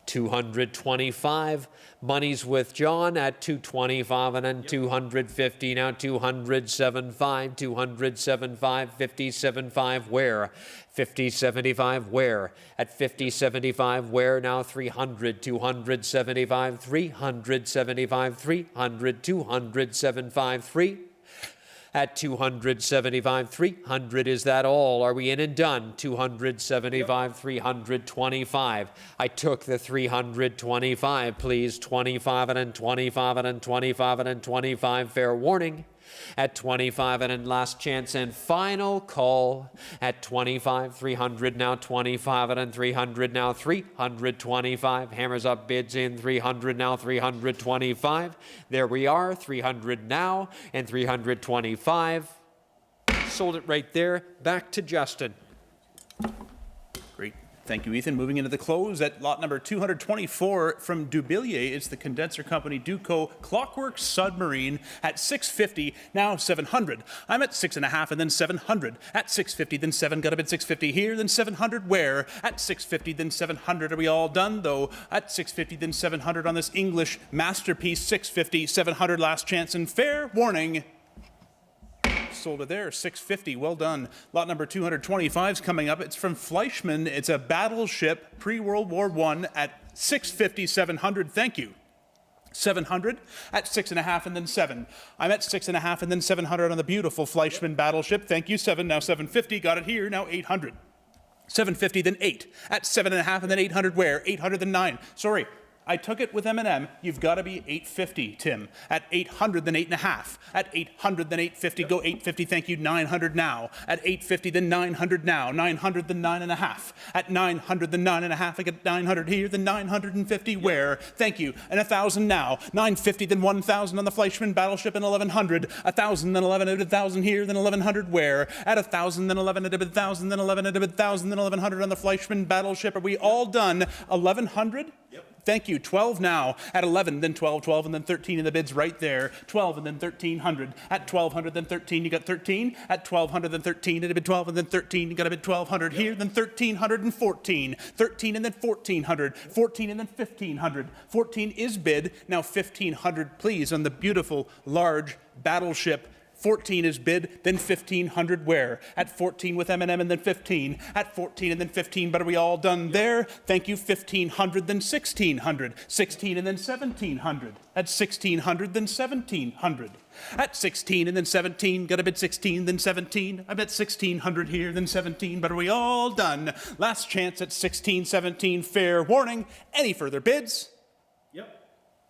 225, money's with John at 225 and then 250, now 207.5, 207.5, 50.75 where? 50.75 where? At 50.75 where? Now 300, 275, 375, 300, 207.5, 3. At 275, 300, is that all? Are we in and done? 275, 325. I took the 325, please. 25 and then 25 and then 25 and then 25, fair warning. At 25 and then last chance and final call. At 25, 300 now 25 and then 300 now 325. Hammers up, bids in 300 now 325. There we are, 300 now and 325. Sold it right there. Back to Justin. Great. Thank you, Ethan. Moving into the close at lot number 224 from Dubilier. It's the condenser company Duco Clockwork Submarine at 650, now 700. I'm at 6.5 and then 700. At 650, then 7. Got a bid 650 here, then 700 where? At 650, then 700. Are we all done, though? At 650, then 700 on this English masterpiece. 650, 700, last chance and fair warning. Sold it there, 650, well done. Lot number 225 is coming up. It's from Fleischmann. It's a battleship pre-World War I at 650, 700, thank you. 700 at 6.5 and then 7. I'm at 6.5 and then 700 on the beautiful Fleischmann battleship. Thank you, 7, now 750, got it here, now 800. 750, then 8. At 7.5, and then 800 where? 800, then 9. Sorry, I took it with M&M. You've got to be 850, Tim. At 800, then 8.5. At 800, then 850. Go 850, thank you. 900 now. At 850, then 900 now. 900, then 9.5. At 900, then 9.5. I get 900 here, then 950 where? Thank you. And 1,000 now. 950, then 1,000 on the Fleischmann battleship, and 1,100. 1,000, then 11, and 1,000 here, then 1,100 where? At 1,000, then 11, and 1,000, then 11, and 1,000, then 1,100 on the Fleischmann battleship. Are we all done? 1,100? Yep. Thank you. 12 now. At 11, then 12, 12, and then 13 in the bids right there. 12 and then 1,300. At 1,200, then 13, you got 13. At 1,200, then 13, it'd bid 12, and then 13, you got a bid 1,200 here, then 1,314. 13 and then 1,400. 14 and then 1,500. 14 is bid. Now 1,500, please, on the beautiful, large battleship. 14 is bid, then 1,500 where? At 14 with M&M, and then 15. At 14 and then 15, but are we all done there? Thank you. 1,500, then 1,600. 16 and then 1,700. At 1,600, then 1,700. At 16 and then 17, got a bid 16, then 17. I bet 1,600 here, then 17, but are we all done? Last chance at 16, 17, fair warning. Any further bids?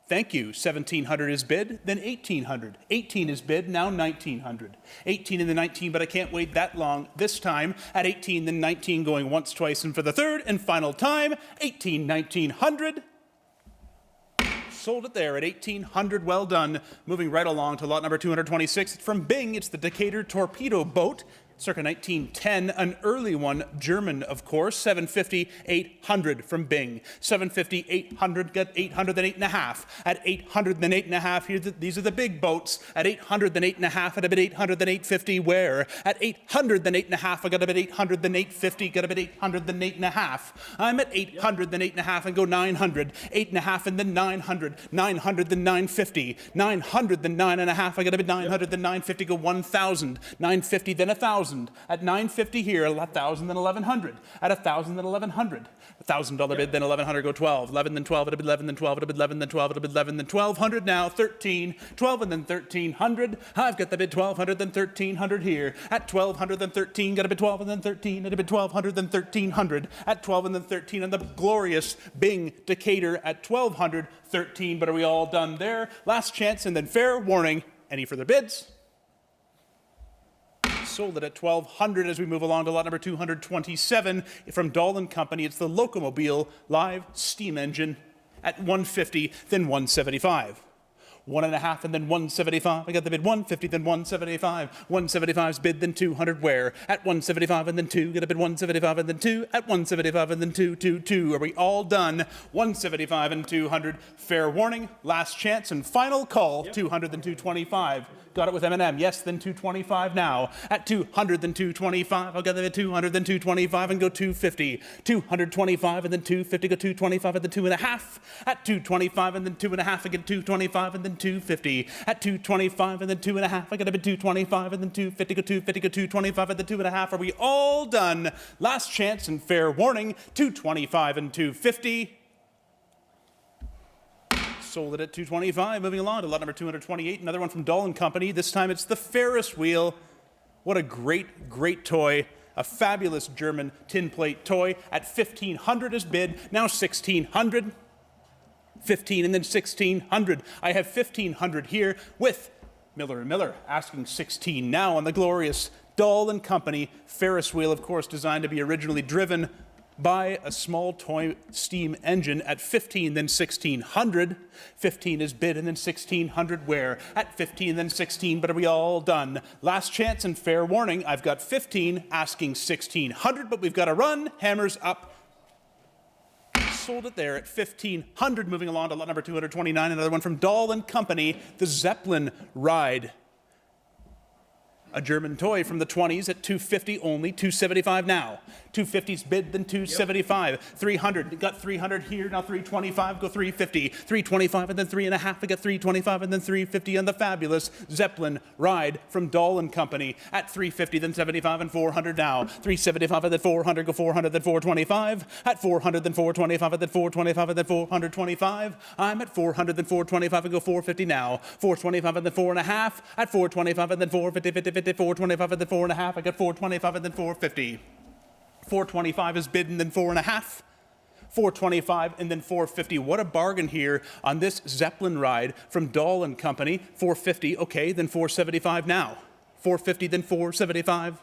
Thank you. 1,700 is bid, then 1,800. 18 is bid, now 1,900. 18 and then 19, but I can't wait that long. This time at 18, then 19, going once, twice, and for the third and final time, 18, 1,900. Sold it there at 1,800. Well done. Moving right along to lot number 226. It's from Bing. It's the Decatur torpedo boat. Circa 1910, an early one, German, of course. 750, 800 from Bing. 750, 800, got 800, then 8.5. At 800, then 8.5. Here, these are the big boats. At 800, then 8.5. At a bit 800, then 850. Where? At 800, then 8.5. I got a bit 800, then 850. Got a bit 800, then 8.5. I'm at 800, then 8.5, and go 900. 8.5, and then 900. 900, then 950. 900, then 9.5. I got a bit 900, then 950. Go 1,000. 950, then 1,000. At 950 here, 1,000, then 1,100. At 1,000, then 1,100. $1,000 bid, then 1,100, go 12. 11, then 12, it'll be 11, then 12, it'll be 11, then 12, it'll be 11, then 1,200 now, 13, 12, and then 1,300. I've got the bid 1,200, then 1,300 here. At 1,200, then 13, got a bid 12, and then 13, it'll be 1,200, then 1,300. At 12, and then 13, and the glorious Bing Decatur at 1,200, 13, but are we all done there? Last chance, and then fair warning. Any further bids? Sold it at 1,200 as we move along to lot number 227 from Dahl & Company. It's the Locomobile live steam engine at 150, then 175. 1.5 and then 175. I got the bid 150, then 175. 175's bid, then 200 where? At 175 and then 2. Get a bid 175 and then 2. At 175 and then 2, 2, 2. Are we all done? 175 and 200. Fair warning. Last chance and final call. 200 then 225. Got it with M&M. Yes, then 225 now. At 200, then 225. I'll get the 200, then 225 and go 250. 225 and then 250, go 225 and then 2.5. At 225 and then 2.5, I get 225 and then 250. At 225 and then 2.5, I get a bit 225 and then 250, go 250, go 225 and then 2.5. Are we all done? Last chance and fair warning. 225 and 250. Sold it at 225. Moving along to lot number 228, another one from Dahl & Company. This time it's the Ferris wheel. What a great, great toy. A fabulous German tin plate toy. At 1,500 is bid. Now 1,600. 15 and then 1,600. I have 1,500 here with Miller & Miller asking 16 now on the glorious Dahl & Company Ferris wheel, of course, designed to be originally driven by a small toy steam engine. At 15, then 1,600. 15 is bid, and then 1,600 where? At 15, then 16, but are we all done? Last chance and fair warning. I've got 15 asking 1,600, but we've got to run. Hammers up. Sold it there at 1,500. Moving along to lot number 229, another one from Dahl & Company, the Zeppelin Ride. A German toy from the 20s at 250 only, 275 now. 250's bid, then 275. 300, got 300 here, now 325, go 350. 325 and then 3.5, I got 325 and then 350 on the fabulous Zeppelin Ride from Dahl & Company. At 350, then 75 and 400 now. 375 and then 400, go 400, then 425. At 400, then 425 and then 425 and then 425. I'm at 400, then 425 and go 450 now. 425 and then 4.5. At 425 and then 450, 50, 50, 425 and then 4.5. I got 425 and then 450. 425 is bid and then 4.5. 425 and then 450. What a bargain here on this Zeppelin ride from Dahl and Company. 450, okay, then 475 now. 450, then 475.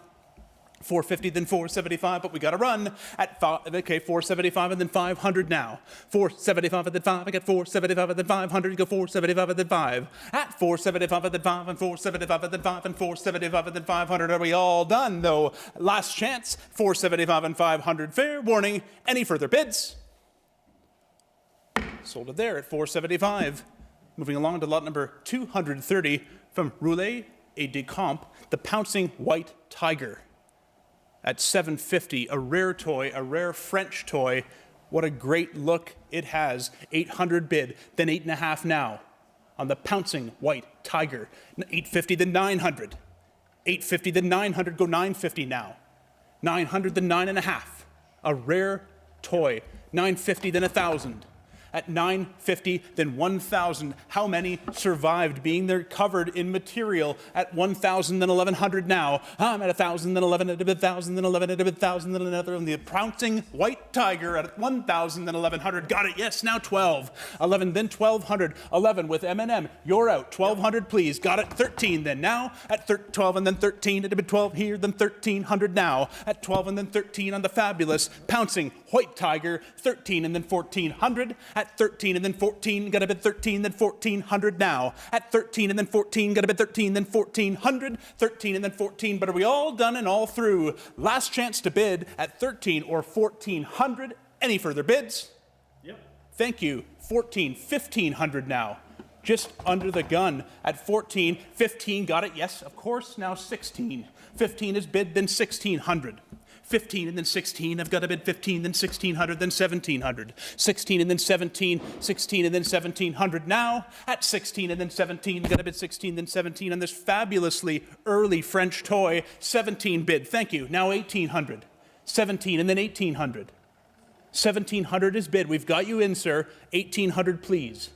450, then 475, but we got to run at 475 and then 500 now. 475 and then 5, I got 475 and then 500, you go 475 and then 5. At 475 and then 5 and 475 and then 5 and 475 and then 500. Are we all done though? Last chance, 475 and 500. Fair warning, any further bids? Sold it there at 475. Moving along to lot number 230 from Roulet et Decamp, the Pouncing White Tiger. At 750, a rare toy, a rare French toy. What a great look it has. 800 bid, then 8.5 now on the Pouncing White Tiger. 850, then 900. 850, then 900, go 950 now. 900, then 9.5. A rare toy. 950, then 1,000. At 950, then 1,000. How many survived being there covered in material? At 1,000, then 1,100 now. I'm at 1,000, then 11, at 1,000, then 11, at 1,000, then another. And the Pouncing White Tiger at 1,000, then 1,100. Got it, yes, now 12. 11, then 1,200. 11 with M&M. You're out. 1,200, please. Got it, 13 then now. At 12 and then 13, at 12 here, then 1,300 now. At 12 and then 13 on the fabulous Pouncing White Tiger. 13 and then 1,400. At 13 and then 14, got a bid 13, then 1,400 now. At 13 and then 14, got a bid 13, then 1,400. 13 and then 14, but are we all done and all through? Last chance to bid at 13 or 1,400. Any further bids? Yep. Thank you. 14, 1,500 now. Just under the gun at 14. 15, got it, yes, of course. Now 16. 15 is bid, then 1,600. 15 and then 16, I've got to bid 15, then 1,600, then 1,700. 16 and then 17, 16 and then 1,700 now. At 16 and then 17, got to bid 16, then 17 on this fabulously early French toy. 17 bid, thank you. Now 1,800. 17 and then 1,800. 1,700 is bid. We've got you in, sir. 1,800, please.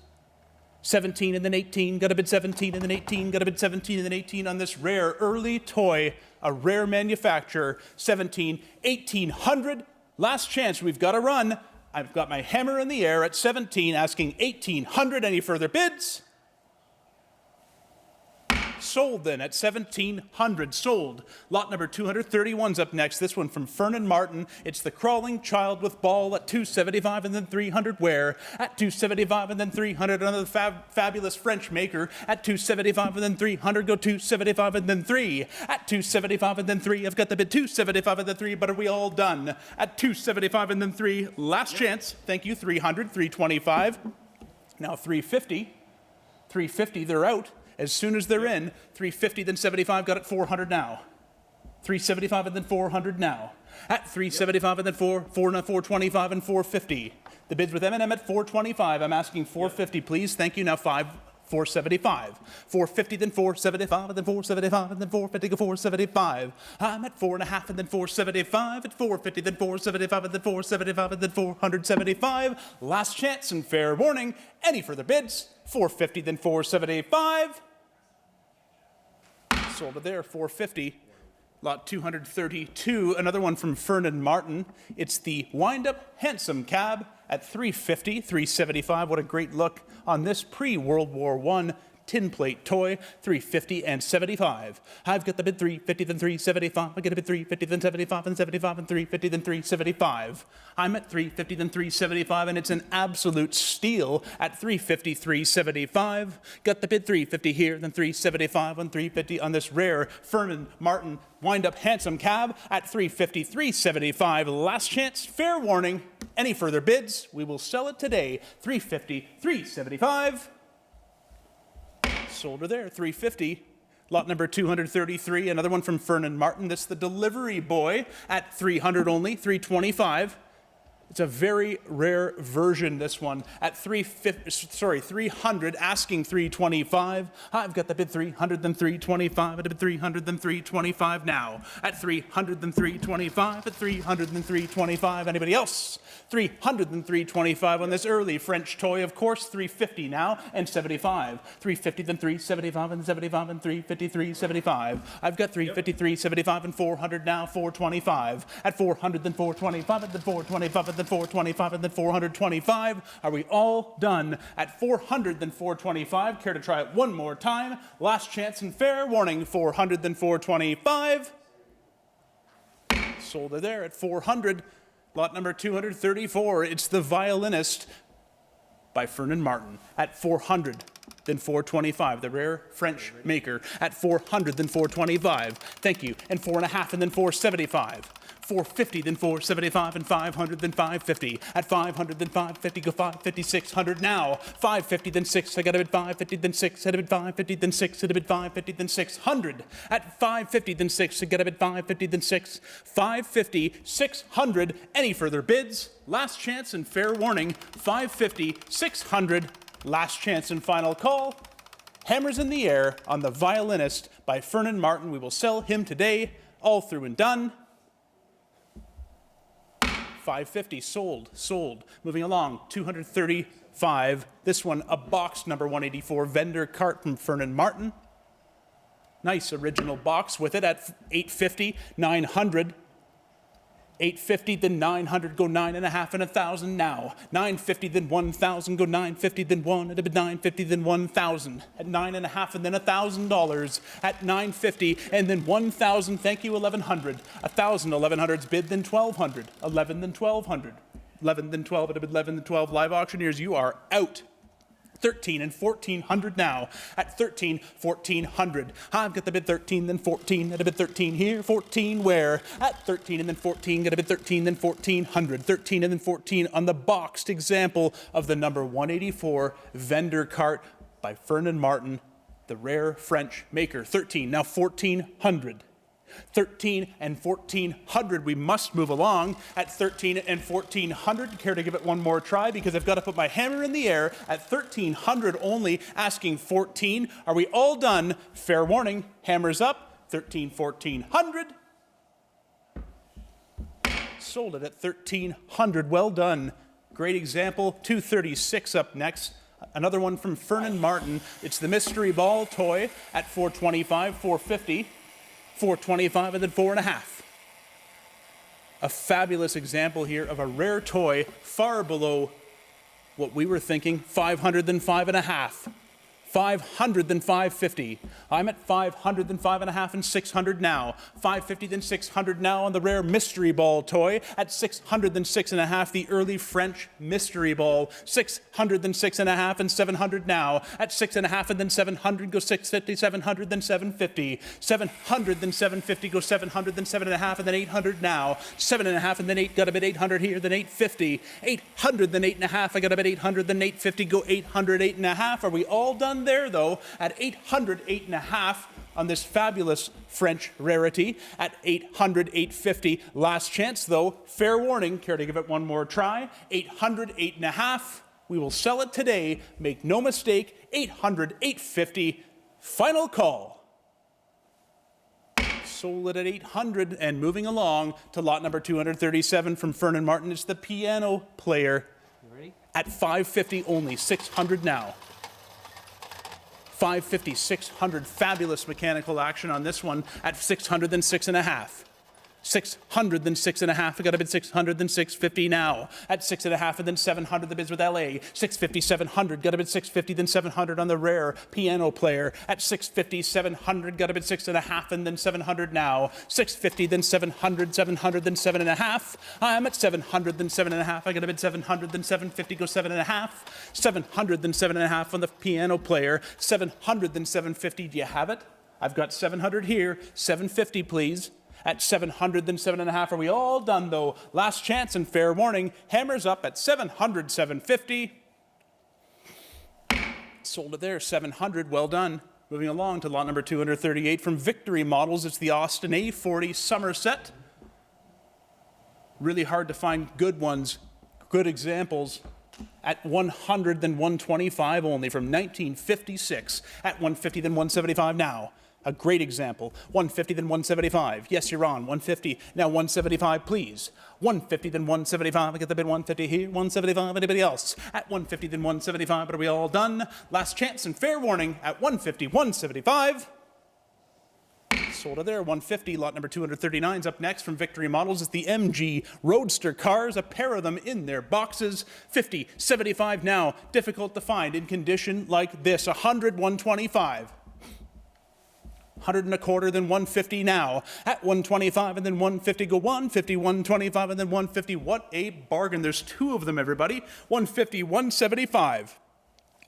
17 and then 18, got to bid 17 and then 18, got to bid 17 and then 18 on this rare early toy, a rare manufacturer. 17, 1,800. Last chance, we've got to run. I've got my hammer in the air at 17, asking 1,800. Any further bids? Sold then at 1,700. Sold. Lot number 231's up next. This one from Fernan Martin. It's the Crawling Child with Ball at 275 and then 300 wear. At 275 and then 300. Another fabulous French maker. At 275 and then 300. Go 275 and then 3. At 275 and then 3. I've got the bid 275 and then 3. But are we all done? At 275 and then 3. Last chance. Thank you. 300. 325. Now 350. 350. They're out. As soon as they're in, 350, then 75, got it 400 now. 375 and then 400 now. At 375 and then 425 and 450. The bids with M&M at 425. I'm asking 450, please. Thank you. Now 475. 450, then 475, and then 475, and then 450, go 475. I'm at 4.5, and then 475, at 450, then 475, and then 475, and then 475. Last chance and fair warning. Any further bids? 450, then 475. Sold it there, 450. Lot 232, another one from Fernan Martin. It's the wind-up handsome cab at 350, 375. What a great look on this pre-World War I tin plate toy, 350 and 75. I've got the bid 350, then 375. I get a bid 350, then 75, and 75, and 350, then 375. I'm at 350, then 375, and it's an absolute steal at 350, 375. Got the bid 350 here, then 375, and 350 on this rare Fernan Martin wind-up handsome cab at 350, 375. Last chance, fair warning. Any further bids? We will sell it today. 350, 375. Sold her there, 350. Lot number 233, another one from Fernan Martin. This is the delivery boy at 300 only, 325. It's a very rare version, this one, at 300, asking 325. I've got the bid 300, then 325, at a bid 300, then 325 now. At 300, then 325, at 300, then 325. Anybody else? 300, then 325 on this early French toy, of course, 350 now, and 75. 350, then 375, and 75, and 353, 75. I've got 353, 75, and 400 now, 425. At 400, then 425, and then 425, and then 425, and then 425. Are we all done? At 400, then 425. Care to try it one more time? Last chance and fair warning. 400, then 425. Sold it there at 400. Lot number 234. It's The Violinist by Fernand Martin at 400. Then 425, the rare French maker at 400, then 425. Thank you. And 4.5, and then 475. 450, then 475, and 500, then 550. At 500, then 550, go 550, 600 now. 550, then 6, I got a bid 550, then 6, hit a bid 550, then 6, hit a bid 550, then 600. At 550, then 6, I got a bid 550, then 6, 550, 600. Any further bids? Last chance and fair warning. 550, 600. Last chance and final call. Hammers in the air on The Violinist by Fernand Martin. We will sell him today. All through and done. 550 sold. Moving along, 235. This one, a box number 184 vendor cart from Fernand Martin. Nice original box with it at 850, 900. 850, then 900, go 9.5 and 1,000 now. 950, then 1,000, go 950, then 1, at a bid 950, then 1,000. At 9.5 and then $1,000. At 950 and then 1,000, thank you, 1,100. 1,000, 1,100's bid, then 1,200. 11, then 1,200. 11, then 12, at a bid 11, then 12. Live auctioneers, you are out. 13 and 1,400 now. At 13, 1,400. I've got the bid 13, then 14. At a bid 13 here. 14 where? At 13 and then 14. Got a bid 13, then 1,400. 13 and then 14 on the boxed example of the number 184 vendor cart by Fernand Martin, the rare French maker. 13, now 1,400. 13 and 1,400. We must move along at 13 and 1,400. Care to give it one more try? Because I've got to put my hammer in the air at 1,300 only, asking 14. Are we all done? Fair warning. Hammers up. 13, 1,400. Sold it at 1,300. Well done. Great example. 236 up next. Another one from Fernand Martin. It's the mystery ball toy at 425, 450. 425 and then 4.5. A fabulous example here of a rare toy, far below what we were thinking. 500 then 5.5. 500 then 550. I'm at 500 then 5.5 and 600 now. 550 then 600 now on the rare mystery ball toy. At 600 then 6.5, the early French mystery ball. 600 then 6.5 and 700 now. At 6.5 and then 700 go 650, 700 then 750. 700 then 750 go 700 then 7.5 and then 800 now. 7.5 and then 8, got a bit 800 here, then 850. 800 then 8.5, I got a bit 800 then 850 go 800, 8.5. Are we all done there though? At 800, 8.5 on this fabulous French rarity. At 800, 850. Last chance though. Fair warning. Care to give it one more try? 800, 8.5. We will sell it today. Make no mistake. 800, 850. Final call. Sold it at 800 and moving along to lot number 237 from Fernand Martin. It's the piano player. You ready? At 550 only. 600 now. 550, 600, fabulous mechanical action on this one at 600, then 6.5. 600, then 6.5. We got a bid 600, then 650 now. At 6.5 and then 700, the bids with LA. 650, 700, got a bid 650, then 700 on the rare piano player. At 650, 700, got a bid 6.5 and then 700 now. 650, then 700, 700, then 7.5. I'm at 700, then 7.5. I got a bid 700, then 750, go 7.5. 700, then 7.5 on the piano player. 700, then 750. Do you have it? I've got 700 here. 750, please. At 700, then 7.5. Are we all done, though? Last chance and fair warning. Hammers up at 700, 750. Sold it there, 700. Well done. Moving along to lot number 238 from Victory Models. It's the Austin A40 Somerset. Really hard to find good ones Good examples at 100 then 125 only from 1956. At 150 then 175 now. A great example. 150 then 175. Yes, you're on. 150. Now 175, please. 150 then 175. I get the bid 150 here. 175. Anybody else? At 150 then 175. But are we all done? Last chance and fair warning at 150, 175. Sold it there. 150. Lot number 239 is up next from Victory Models. It's the MG Roadster cars. A pair of them in their boxes. 50, 75 now. Difficult to find in condition like this. 100, 125. 100 and a quarter, then 150 now. At 125 and then 150, go 150, 125 and then 150. What a bargain. There's two of them, everybody. 150, 175.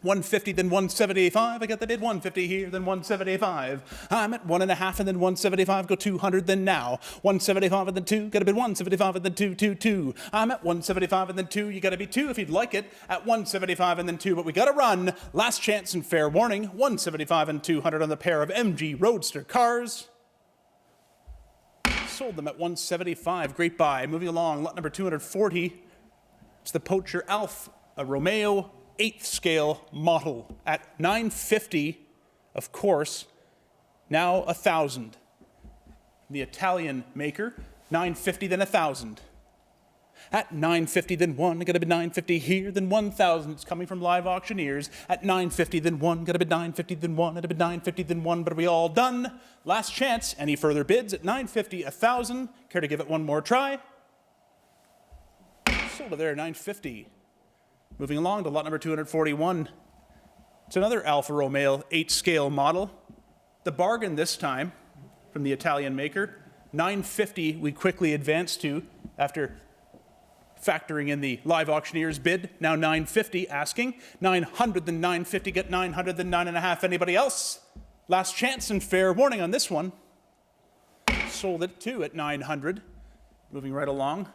150, then 175. I got the bid 150 here, then 175. I'm at 1.5 and then 175. Go 200, then now. 175 and then 2. Got to bid 175 and then 2, 2, 2. I'm at 175 and then 2. You got to be 2 if you'd like it. At 175 and then 2. But we got to run. Last chance and fair warning. 175 and 200 on the pair of MG Roadster cars. Sold them at 175. Great buy. Moving along. Lot number 240. It's the Poacher Alfa Romeo 8th scale model at 950, of course, now 1,000. The Italian maker, 950, then 1,000. At 950, then 1, got to bid 950 here, then 1,000. It's coming from Live Auctioneers. At 950, then 1, got to bid 950, then 1, got to bid 950, then 1. But are we all done? Last chance. Any further bids? At 950, 1,000. Care to give it one more try? Sold it there, 950. Moving along to lot number 241. It's another Alfa Romeo 8-scale model. The bargain this time from the Italian maker. 950 we quickly advance to after factoring in the Live Auctioneers bid. Now 950 asking. 900 then 950. Get 900 then 9.5. Anybody else? Last chance and fair warning on this one. Sold it too at 900. Moving right along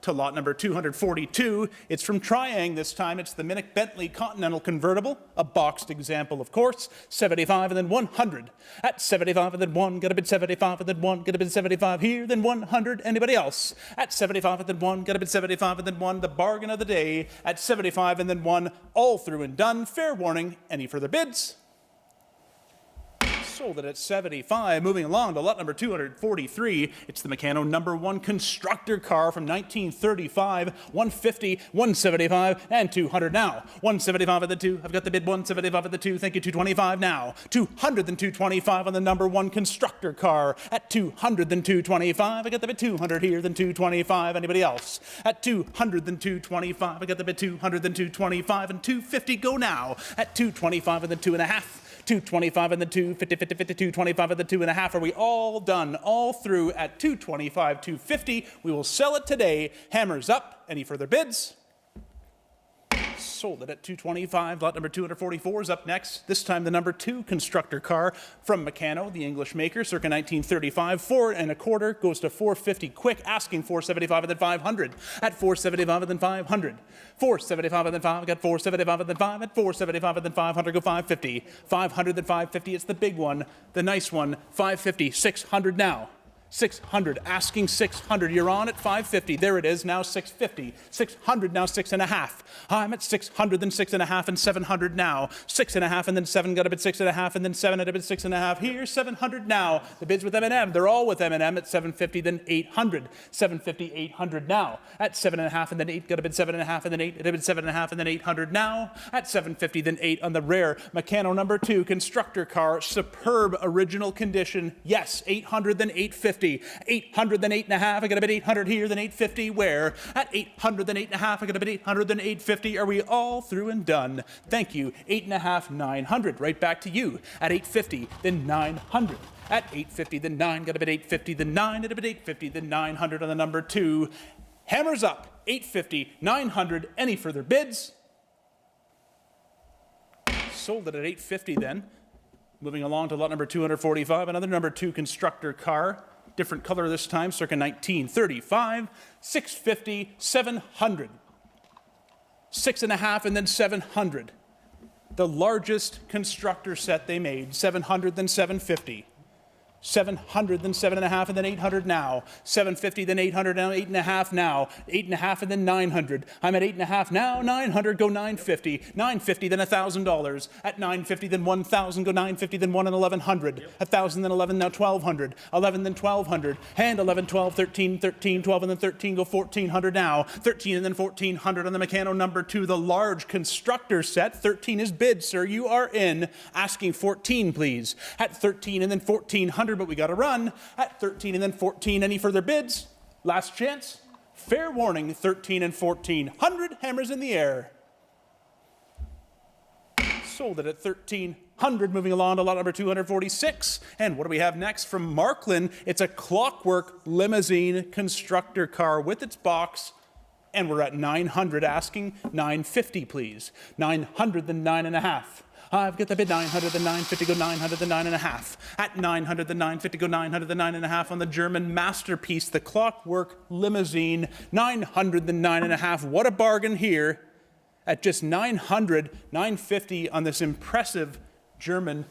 to lot number 242. It's from Triang this time. It's the Minnick Bentley Continental Convertible, a boxed example, of course. 75 and then 100. At 75 and then 1, got to bid 75 and then 1, got to bid 75 here, then 100. Anybody else? At 75 and then 1, got to bid 75 and then 1. The bargain of the day at 75 and then 1, all through and done. Fair warning. Any further bids? Sold it at 75. Moving along to lot number 243. It's the Meccano #1 constructor car from 1935. 150, 175, and 200 now. 175 at the 2. I've got the bid 175 at the 2. Thank you. 225 now. 200 then 225 on the #1 constructor car. At 200 then 225. I got the bid 200 here, then 225. Anybody else? At 200 then 225. I got the bid 200 then 225 and 250. Go now. At 225 and then 2.5. 225 and the 2, 50, 50, 50, 225 and the 2.5. Are we all done? All through at 225, 250. We will sell it today. Hammers up. Any further bids? Sold it at 225. Lot number 244 is up next. This time the #2 constructor car from Meccano, the English maker, circa 1935. 4.25 goes to 450 quick, asking 475 and then 500. At 475 and then 500. 475 and then 5. Got 475 and then 5. At 475 and then 500. Go 550. 500 then 550. It's the big one, the nice one. 550. 600 now. 600, asking 600. You're on at 550. There it is, now 650. 600, now 6.5. I'm at 600, then 6.5, and 700 now. 6.5, and then 7, got a bid 6.5, and then 7 at a bid 6.5. Here, 700 now. The bids with M&M, they're all with M&M at 750, then 800. 750, 800 now. At 7.5, and then 8, got a bid 7.5, and then 8, at a bid 7.5, and then 800 now. At 750, then 8 on the rare Meccano #2 constructor car. Superb original condition. Yes, 800, then 850. 800 then 8.5. I got a bid 800 here, then 850. Where? At 800 then 8.5. I got a bid 800 then 850. Are we all through and done? Thank you. 8.5, 900. Right back to you. At 850, then 900. At 850, then 9. Got a bid 850, then 9. At a bid 850, then 900 on the #2. Hammers up. 850, 900. Any further bids? Sold it at 850 then. Moving along to lot number 245, another #2 constructor car. Different color this time, circa 1935. 650, 700. 6.5 and then 700. The largest constructor set they made. 700 then 750. 700, then 7.5, and then 800 now. 750, then 800 now, 8.5 now. 8.5 and then 900. I'm at 8.5 now, 900, go 950. 950, then $1,000. At 950, then 1,000, go 950, then 1 and 1,100. 1,000, then 11, now 1,200. 11, then 1,200. And 11, 12, 13, 13, 12, and then 13, go 1,400 now. 13 and then 1,400 on the Meccano number 2, the large constructor set. 13 is bid, sir. You are in. Asking 14, please. At 13 and then 1,400. But we got to run at 13 and then 14. Any further bids? Last chance. Fair warning, 13 and 1,400. Hammers in the air. Sold it at 1,300. Moving along to lot number 246. And what do we have next from Markland? It's a Clockwork limousine constructor car with its box. And we're at 900, asking 950, please. 900, then 9.5. I've got the bid 900, then 950, go 900, then 9.5. At 900, then 950, go 900, then 9.5 on the German masterpiece, the Clockwork limousine. 900, then 9.5. What a bargain here at just 900, 950 on this impressive German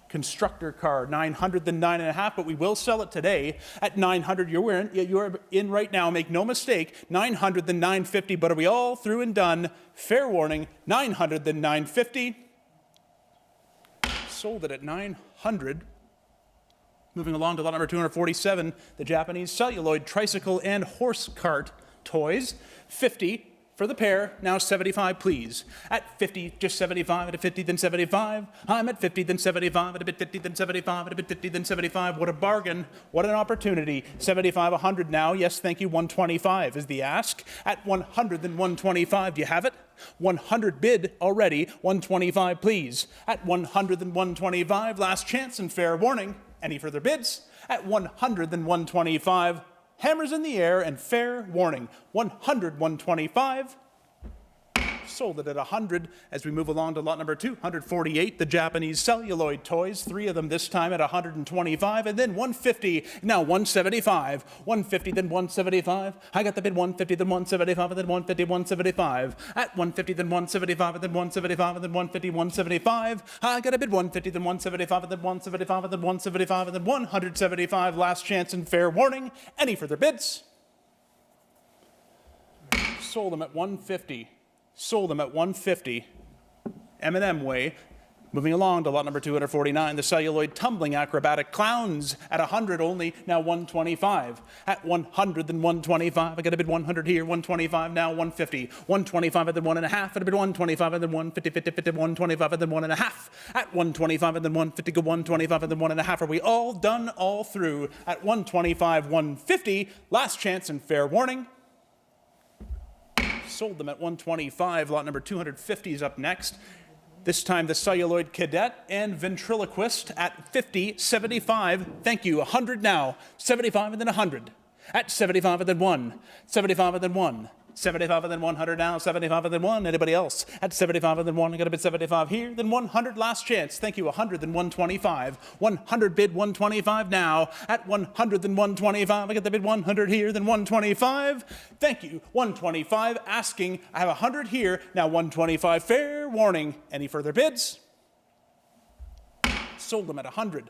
constructor car. 900, then 9.5, but we will sell it today at 900. You're in right now. Make no mistake. 900, then 950, but are we all through and done? Fair warning. 900, then 950. Sold it at 900. Moving along to lot number 247, the Japanese celluloid tricycle and horse cart toys. 50 for the pair, now 75, please. At 50, just 75, at a 50, then 75. I'm at 50, then 75, at a bit 50, then 75, at a bit 50, then 75. What a bargain, what an opportunity. 75, 100 now, yes, thank you, 125 is the ask. At 100, then 125, do you have it? 100 bid already, 125, please. At 100, then 125, last chance and fair warning. Any further bids? At 100, then 125. Hammers in the air and fair warning. 100, 125. Sold it at 100 as we move along to lot number 248, the Japanese celluloid toys. 3 of them this time at 125, and then 150. Now 175. 150, then 175. I got the bid 150, then 175, and then 150, 175. At 150, then 175, and then 175, and then 150, 175. I got a bid 150, then 175, and then 175, and then 175, and then 175. Last chance and fair warning. Any further bids? Sold them at 150. Sold them at 150. M&M way. Moving along to lot number 249, the celluloid tumbling acrobatic clowns at 100 only, now 125. At 100, then 125. I got a bid 100 here, 125, now 150. 125 and then 1.5, and a bid 125 and then 150, 50, 50, 125 and then 1.5. At 125 and then 150, go 125 and then 1.5. Are we all done, all through? At 125, 150, last chance and fair warning. Sold them at 125. Lot number 250 is up next. This time the celluloid cadet and ventriloquist at 50, 75. Thank you. 100 now. 75 and then 100. At 75 and then 1. 75 and then 1. 75 and then 100 now. 75 and then 1. Anybody else? At 75 and then 1. I got a bid 75 here. Then 100. Last chance. Thank you. 100 then 125. 100 bid 125 now. At 100 then 125. I got the bid 100 here. Then 125. Thank you. 125. Asking. I have 100 here. Now 125. Fair warning. Any further bids? Sold them at 100.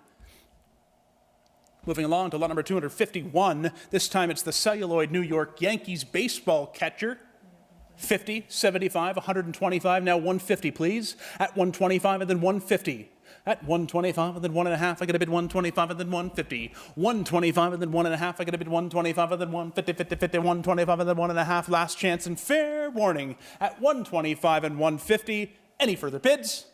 Moving along to lot number 251. This time it's the celluloid New York Yankees baseball catcher. 50, 75, 125, now 150, please. At 125 and then 150. At 125 and then 1.5, I got a bid 125 and then 150. 125 and then 1.5, I got a bid 125 and then 150, 50, 50, 125 and then 1.5. Last chance and fair warning. At 125 and 150. Any further bids?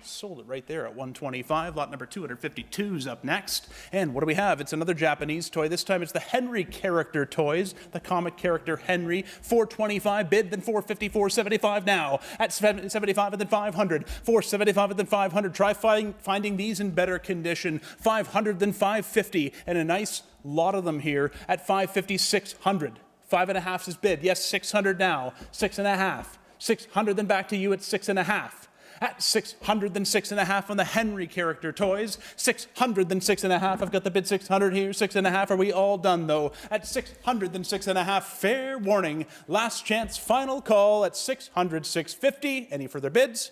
Sold it right there at 125. Lot number 252 is up next. And what do we have? It's another Japanese toy. This time it's the Henry character toys, the comic character Henry. 425 bid, then 450, 475 now. At 75 and then 500. 475 and then 500. Try finding these in better condition. 500 then 550. And a nice lot of them here at 550, 600. 5.5 is bid. Yes, 600 now. 6.5. 600 then back to you at 6.5. At 600, then 6.5 on the Henry character toys. 600, then 6.5. I've got the bid 600 here, 6.5. Are we all done, though? At 600, then 6.5. Fair warning. Last chance, final call at 600, 650. Any further bids?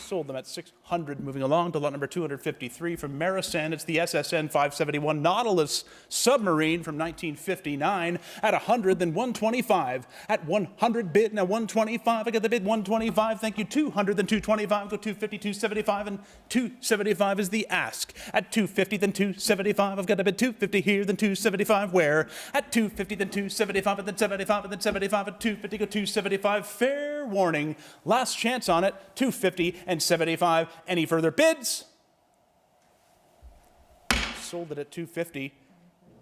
Sold them at 600. Moving along to lot number 253 from Marisan. It's the SSN 571 Nautilus submarine from 1959 at 100, then 125. At 100 bid, now 125. I got the bid 125. Thank you. 200, then 225. Go 250, 275, and 275 is the ask. At 250, then 275. I've got a bid 250 here, then 275 where? At 250, then 275, and then 75, and then 75, and 250, go 275. Fair warning. Last chance on it. 250 and 75. Any further bids? Sold it at 250.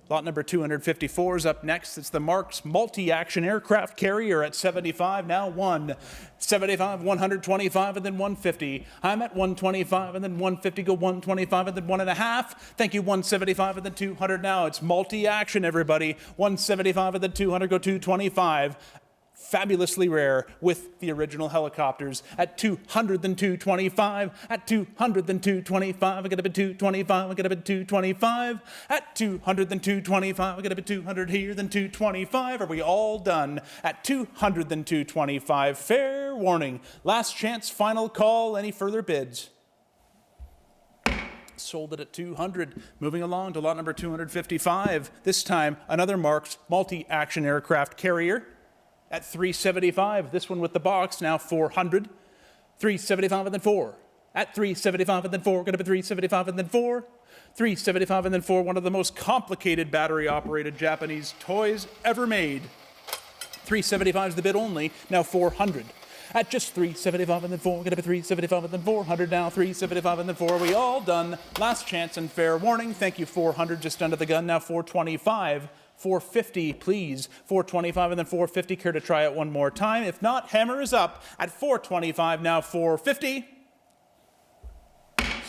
Lot number 254 is up next. It's the Marks multi-action aircraft carrier at 75. Now 175, 125, and then 150. I'm at 125, and then 150. Go 125, and then 1.5. Thank you. 175, and then 200. Now it's multi-action, everybody. 175, and then 200. Go 225. Fabulously rare with the original helicopters at 200, then 225. At 200, then 225. I got a bid 225. I got a bid 225. At 200, then 225. I got a bid 200 here, then 225. Are we all done? At 200, then 225. Fair warning. Last chance, final call. Any further bids? Sold it at 200. Moving along to lot number 255. This time, another Marks multi-action aircraft carrier. At 375, this one with the box, now 400. 375 and then 4. At 375 and then 4, gonna be 375 and then 4. 375 and then 4, one of the most complicated battery-operated Japanese toys ever made. 375 is the bid only, now 400. At just 375 and then 4, gonna be 375 and then 400 now, 375 and then 4. We all done. Last chance and fair warning. Thank you, 400, just under the gun, now 425. 450, please. 425 and then 450. Care to try it one more time? If not, hammer is up at 425. Now 450.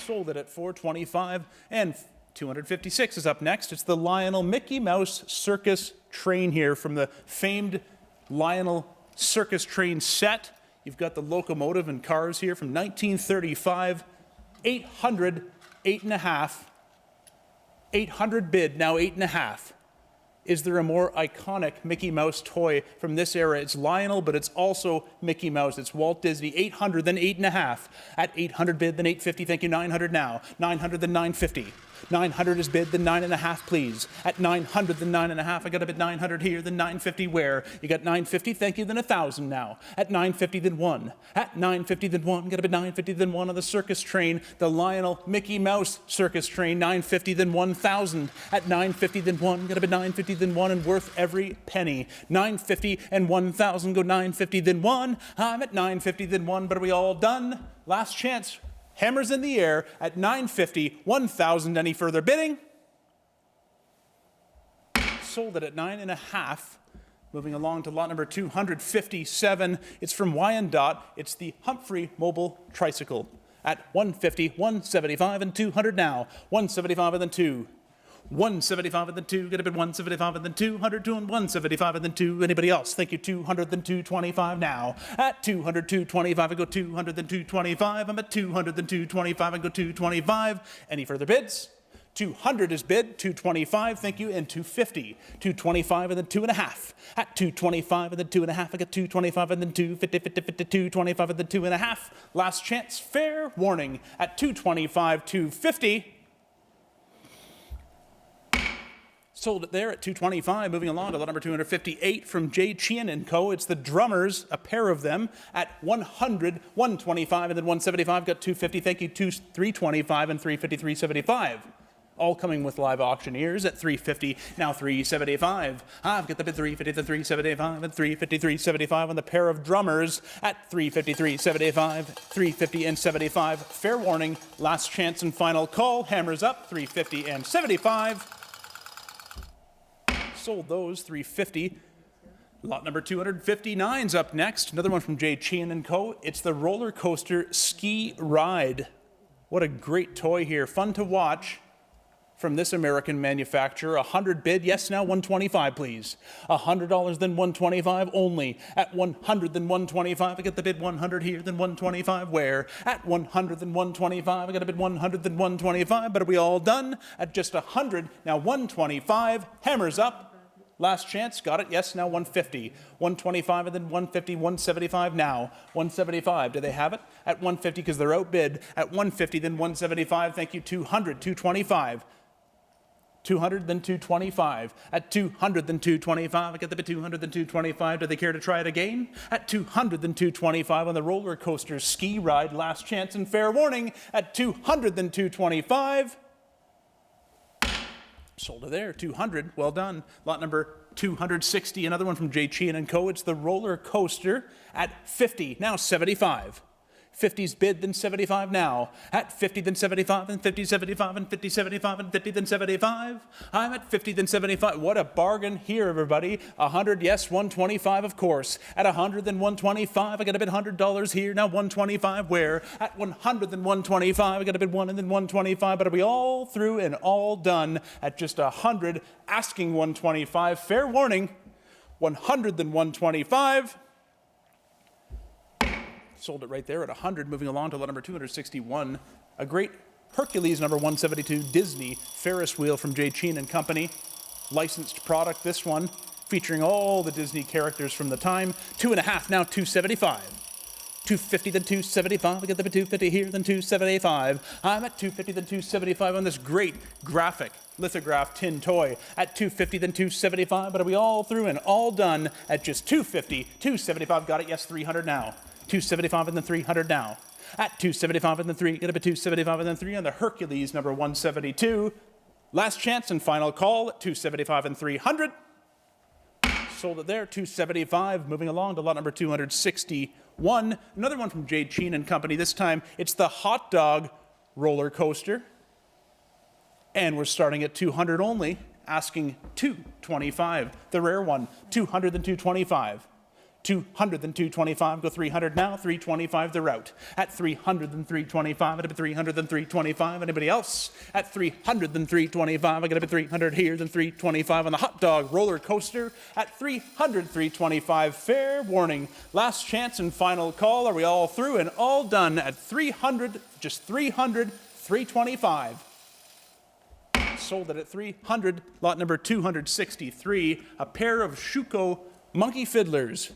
Sold it at 425. And 256 is up next. It's the Lionel Mickey Mouse Circus Train here from the famed Lionel Circus Train set. You've got the locomotive and cars here from 1935. 800, 8.5. 800 bid, now 8.5. Is there a more iconic Mickey Mouse toy from this era? It's Lionel, but it's also Mickey Mouse. It's Walt Disney. 800, then 8.5. At 800 bid, then 850. Thank you. 900 now. 900, then 950. 900 is bid, then 9.5, please. At 900, then 9.5. I got a bid 900 here, then 950 where? You got 950, thank you, then 1,000 now. At 950, then 1. At 950, then 1. Got a bid 950, then 1 on the circus train. The Lionel Mickey Mouse Circus Train. 950, then 1,000. At 950, then 1. Got a bid 950, then 1, and worth every penny. 950 and 1,000. Go 950, then 1. I'm at 950, then 1, but are we all done? Last chance. Hammers in the air at 950, 1,000. Any further bidding? Sold it at 9.5. Moving along to lot number 257. It's from Wyandotte. It's the Humphrey Mobile Tricycle. At 150, 175, and 200 now. 175 and then 2. 175 and then 2, get a bid 175 and then 200, 2 and 175 and then 2. Anybody else? Thank you. 200, then 225 now. At 200, 225, I go 200, then 225. I'm at 200, then 225, I go 225. Any further bids? 200 is bid, 225, thank you, and 250. 225 and then 2.5. At 225 and then 2.5, I got 225 and then 250, 50, 50, 225 and then 2.5. Last chance, fair warning. At 225, 250. Sold it there at 225. Moving along to lot number 258 from J. Chien & Co. It's the Drummers, a pair of them, at 100, 125, and then 175. Got 250, thank you, 325, and 350, 375. All coming with live auctioneers at 350, now 375. I've got the bid 350, then 375, and 350, 375 on the pair of Drummers at 350, 375, 350, and 75. Fair warning, last chance and final call. Hammers up, 350 and 75. Sold those, 350. Lot number 259's up next. Another one from J. Chien & Co. It's the Roller Coaster Ski Ride. What a great toy here. Fun to watch from this American manufacturer. 100 bid. Yes, now 125, please. $100, then 125 only. At 100, then 125. I get the bid 100 here, then 125 where? At 100, then 125. I got a bid 100, then 125. But are we all done? At just 100, now 125. Hammers up. Last chance, got it, yes, now 150. 125 and then 150, 175 now. 175, do they have it? At 150 because they're outbid. At 150, then 175, thank you, 200, 225. 200, then 225. At 200, then 225. I get the bid 200, then 225. Do they care to try it again? At 200, then 225 on the roller coaster ski ride. Last chance and fair warning. At 200, then 225. Sold it there, 200, well done. Lot number 260, another one from J. Sheehan & Co. It's the roller coaster at 50, now 75. 50's bid, then 75 now. At 50, then 75, and 50, 75, and 50, 75, and 50, then 75. I'm at 50, then 75. What a bargain here, everybody. 100, yes, 125, of course. At 100, then 125. I got a bid $100 here, now 125 where? At 100, then 125. I got a bid 1 and then 125. But are we all through and all done at just 100, asking 125? Fair warning, 100, then 125. Sold it right there at 100, moving along to lot number 261. A great Hercules number 172 Disney Ferris wheel from J. Sheehan & Company. Licensed product, this one, featuring all the Disney characters from the time. 2.5, now 275. 250, then 275. I get the 250 here, then 275. I'm at 250, then 275 on this great graphic lithograph tin toy. At 250, then 275. But are we all through and all done at just 250, 275? Got it, yes, 300 now. 275 and then 300 now. At 275 and then 3, get up at 275 and then 3 on the Hercules number 172. Last chance and final call at 275 and 300. Sold it there, 275. Moving along to lot number 261. Another one from J. Sheehan & Company. This time it's the hot dog roller coaster. And we're starting at 200 only, asking 225. The rare one, 200 and 225. 200 then 225, go 300 now, 325 the route. At 300 then 325, at 300 then 325. Anybody else? At 300 then 325, I got a bit 300 here, then 325 on the hot dog roller coaster. At 300, 325, fair warning. Last chance and final call. Are we all through and all done at 300, just 300, 325. Sold it at 300, lot number 263, a pair of Schuco monkey fiddlers.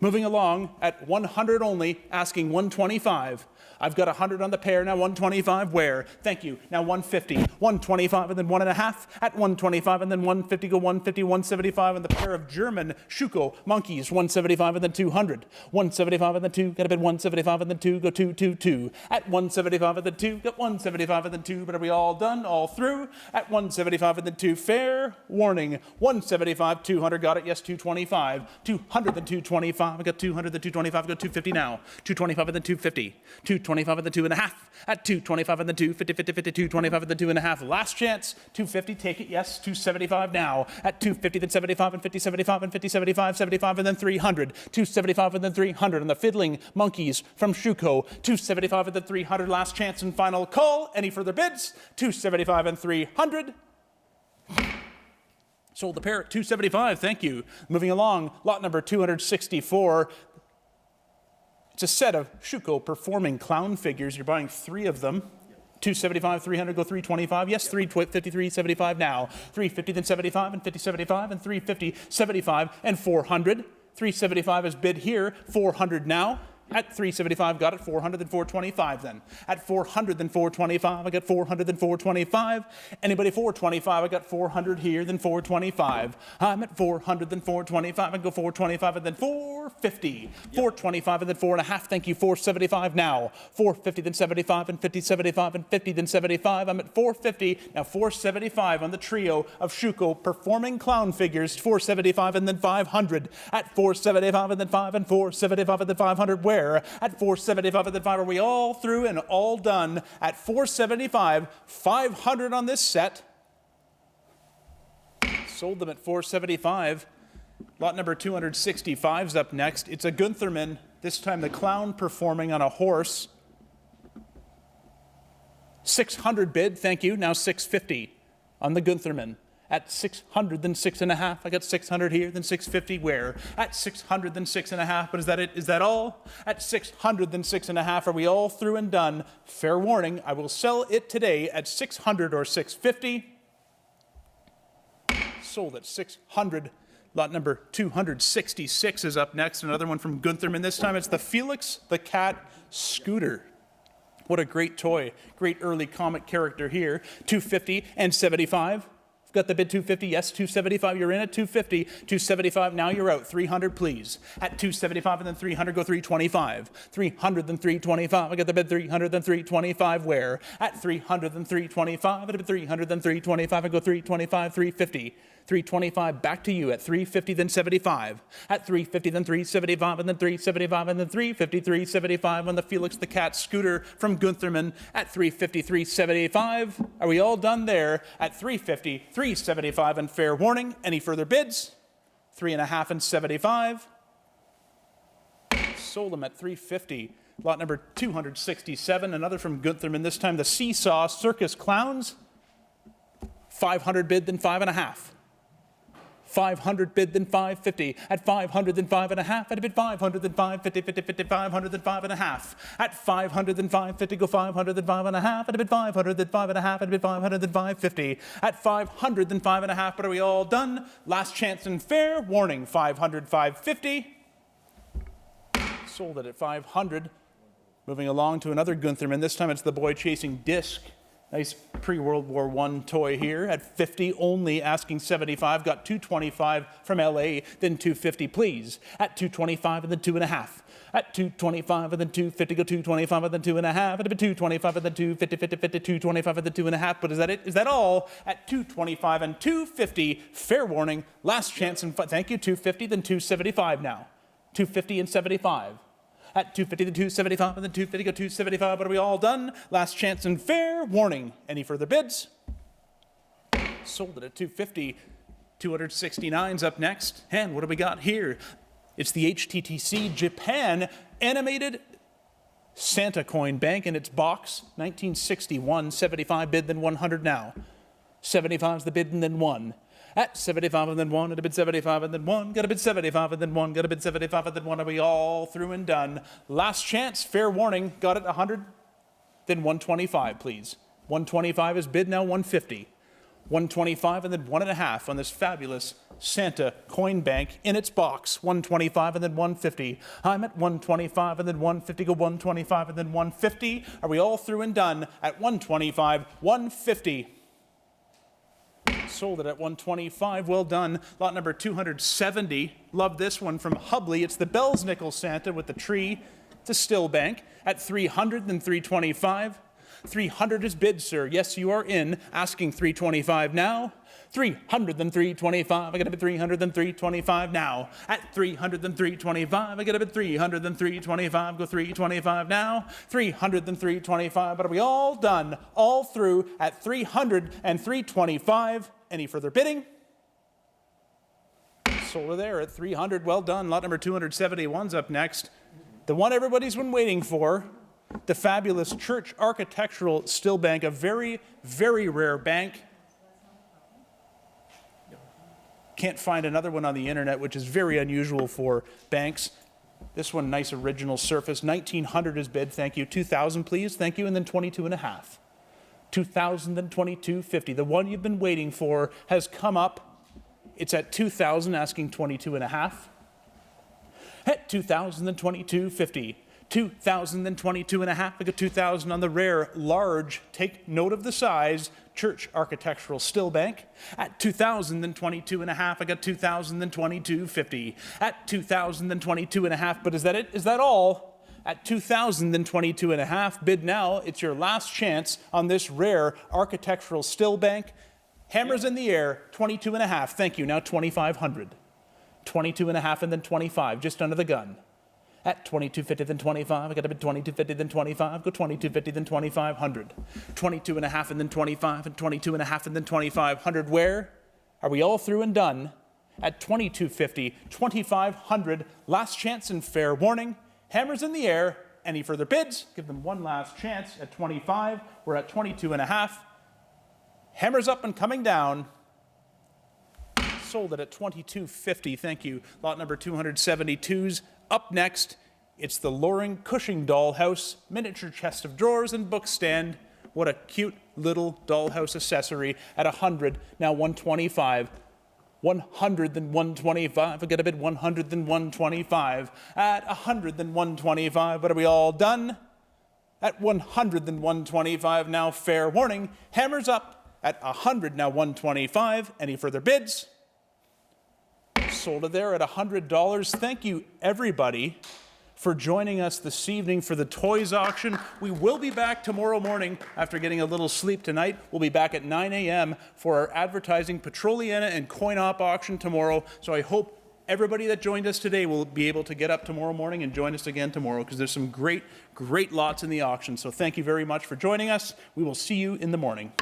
Moving along at 100 only, asking 125. I've got 100 on the pair, now 125 where? Thank you, now 150. 125 and then 1.5. At 125 and then 150, go 150, 175 and the pair of German Schuco monkeys, 175 and then 200. 175 and then 2, got a bid 175 and then 2, go 222. At 175 and then 2, got 175 and then 2, but are we all done, all through? At 175 and then 2, fair warning. 175, 200, got it, yes, 225. 200 then 225, I got 200 then 225, got 250 now. 225 and then 250. 225 and then 2.5. At 225 and then 250, 50, 50, 225 and then 2.5. Last chance, 250, take it, yes, 275 now. At 250, then 75 and 50, 75 and 50, 75, 75 and then 300. 275 and then 300 on the fiddling monkeys from Schuco. 275 and then 300, last chance and final call. Any further bids? 275 and 300. Sold the pair at 275, thank you. Moving along, lot number 264. It's a set of Schuco performing clown figures. You're buying 3 of them. 275, 300, go 325. Yes, 350, 375 now. 350, then 75, and 50, 75, and 350, 75, and 400. 375 is bid here, 400 now. At 375, got it, 400, then 425 then. At 400, then 425, I got 400, then 425. Anybody 425, I got 400 here, then 425. I'm at 400, then 425, I go 425, and then 450. 425, and then 4.5, thank you, 475 now. 450, then 75, and 50, 75, and 50, then 75. I'm at 450, now 475 on the trio of Schuco performing clown figures, 475, and then 500. At 475, and then 5, and 475, and then 500, where? At 475 and then 5, are we all through and all done? At 475, 500 on this set. Sold them at 475. Lot number 265's up next. It's a Guntherman, this time the clown performing on a horse. 600 bid, thank you, now 650 on the Guntherman. At 600, then 6.5. I got 600 here, then 650 where? At 600, then 6.5. But is that it? Is that all? At 600, then 6.5. Are we all through and done? Fair warning, I will sell it today at 600 or 650. Sold at 600. Lot number 266 is up next. Another one from Guntherman. This time it's the Felix the Cat Scooter. What a great toy. Great early comic character here. 250 and 75. Got the bid 250, yes, 275, you're in at 250, 275, now you're out, 300 please. At 275 and then 300, go 325, 300 then 325, I got the bid 300 then 325, where? At 300 then 325, at a bid 300 then 325, I go 325, 350, 325, back to you at 350 then 75, at 350 then 375 and then 375 and then 350, 375 on the Felix the Cat Scooter from Guntherman at 350, 375. Are we all done there? At 350, 375 and fair warning. Any further bids? 3.5 and 75. Sold them at 350. Lot number 267, another from Guntherman, this time the Seesaw Circus Clowns. 500 bid, then 5.5. 500 bid, then 550. At 500, then 5.5. At a bid 500, then 550, 50, 50, 500, then 5.5. At 500, then 550, go 500, then 5.5. At a bid 500, then 5.5. At a bid 500, then 550. At 500, then 5.5. But are we all done? Last chance and fair warning. 500, 550. Sold it at 500. Moving along to another Guntherman. This time it's the Boy Chasing Disc. Nice pre-World War I toy here at 50 only, asking 75. Got 225 from LA, then 250 please. At 225 and then 2.5. At 225 and then 250, go 225 and then 2.5. At 225 and then 250, 50, 50, 225 and then 2.5. But is that it? Is that all? At 225 and 250, fair warning, last chance and thank you, 250, then 275 now. 250 and 75. At 250, then 275, and then 250, go 275. But are we all done? Last chance and fair warning. Any further bids? Sold it at 250. 269's up next. And what do we got here? It's the HTTC Japan animated Santa coin bank in its box. 1961, 75 bid, then 100 now. 75's the bid, and then 1. At 75 and then 1, at a bid 75 and then 1, got a bid 75 and then 1, got a bid 75 and then 1, are we all through and done? Last chance, fair warning, got it 100, then 125 please. 125 is bid, now 150. 125 and then 1.5 on this fabulous Santa coin bank in its box. 125 and then 150. I'm at 125 and then 150, go 125 and then 150. Are we all through and done? At 125, 150. Sold it at 125. Well done. Lot number 270. Love this one from Hubley. It's the Bells Nickel Santa with the tree. It's a still bank at 300 then 325. 300 is bid, sir. Yes, you are in. Asking 325 now. 300 then 325. I got a bid 300 then 325 now. At 300 then 325. I got a bid 300 then 325. Go 325 now. 300 then 325. But are we all done? All through at 300 and 325. Any further bidding? Sold it there at 300. Well done. Lot number 271's up next. The one everybody's been waiting for. The fabulous Church Architectural Still Bank. A very, very rare bank. Can't find another one on the internet, which is very unusual for banks. This one, nice original surface. 1900 is bid. Thank you. 2000, please. Thank you. And then 22.5. 2,000 and 22.50. The one you've been waiting for has come up. It's at 2,000, asking 22.5. At 2,000 and 22.50. 2,000 and 22.5. I got 2,000 on the rare, large. Take note of the size. Church Architectural Still Bank. At 2,000 and 22.5. I got 2,000 and 22.50. At 2,000 and 22.5. But is that it? Is that all? At 2,022.5, bid now. It's your last chance on this rare architectural still bank. Hammers in the air, 22.5. Thank you. Now 2,500. 22.5 and then 25, just under the gun. At 22.50 then 25. I got a bid 22.50 then 25. Go 22.50 then 2,500. 22.5 and then 25 and 22.5 and then 2,500. Where? Are we all through and done? At 22.50, 2,500. Last chance and fair warning. Hammers in the air. Any further bids? Give them one last chance at 25. We're at 22.5. Hammers up and coming down. Sold it at 22.50. Thank you. Lot number 272's up next. It's the Loring Cushing Dollhouse miniature chest of drawers and book stand. What a cute little dollhouse accessory at 100. Now 125. 100 then 125. I get a bid 100 then 125. At 100 then 125. But are we all done? At 100 then 125. Now fair warning. Hammers up at 100 now 125. Any further bids? Sold it there at $100. Thank you everybody for joining us this evening for the toys auction. We will be back tomorrow morning after getting a little sleep tonight. We'll be back at 9 a.m. for our advertising Petroliana and coin-op auction tomorrow. So I hope everybody that joined us today will be able to get up tomorrow morning and join us again tomorrow, because there's some great lots in the auction. So thank you very much for joining us. We will see you in the morning.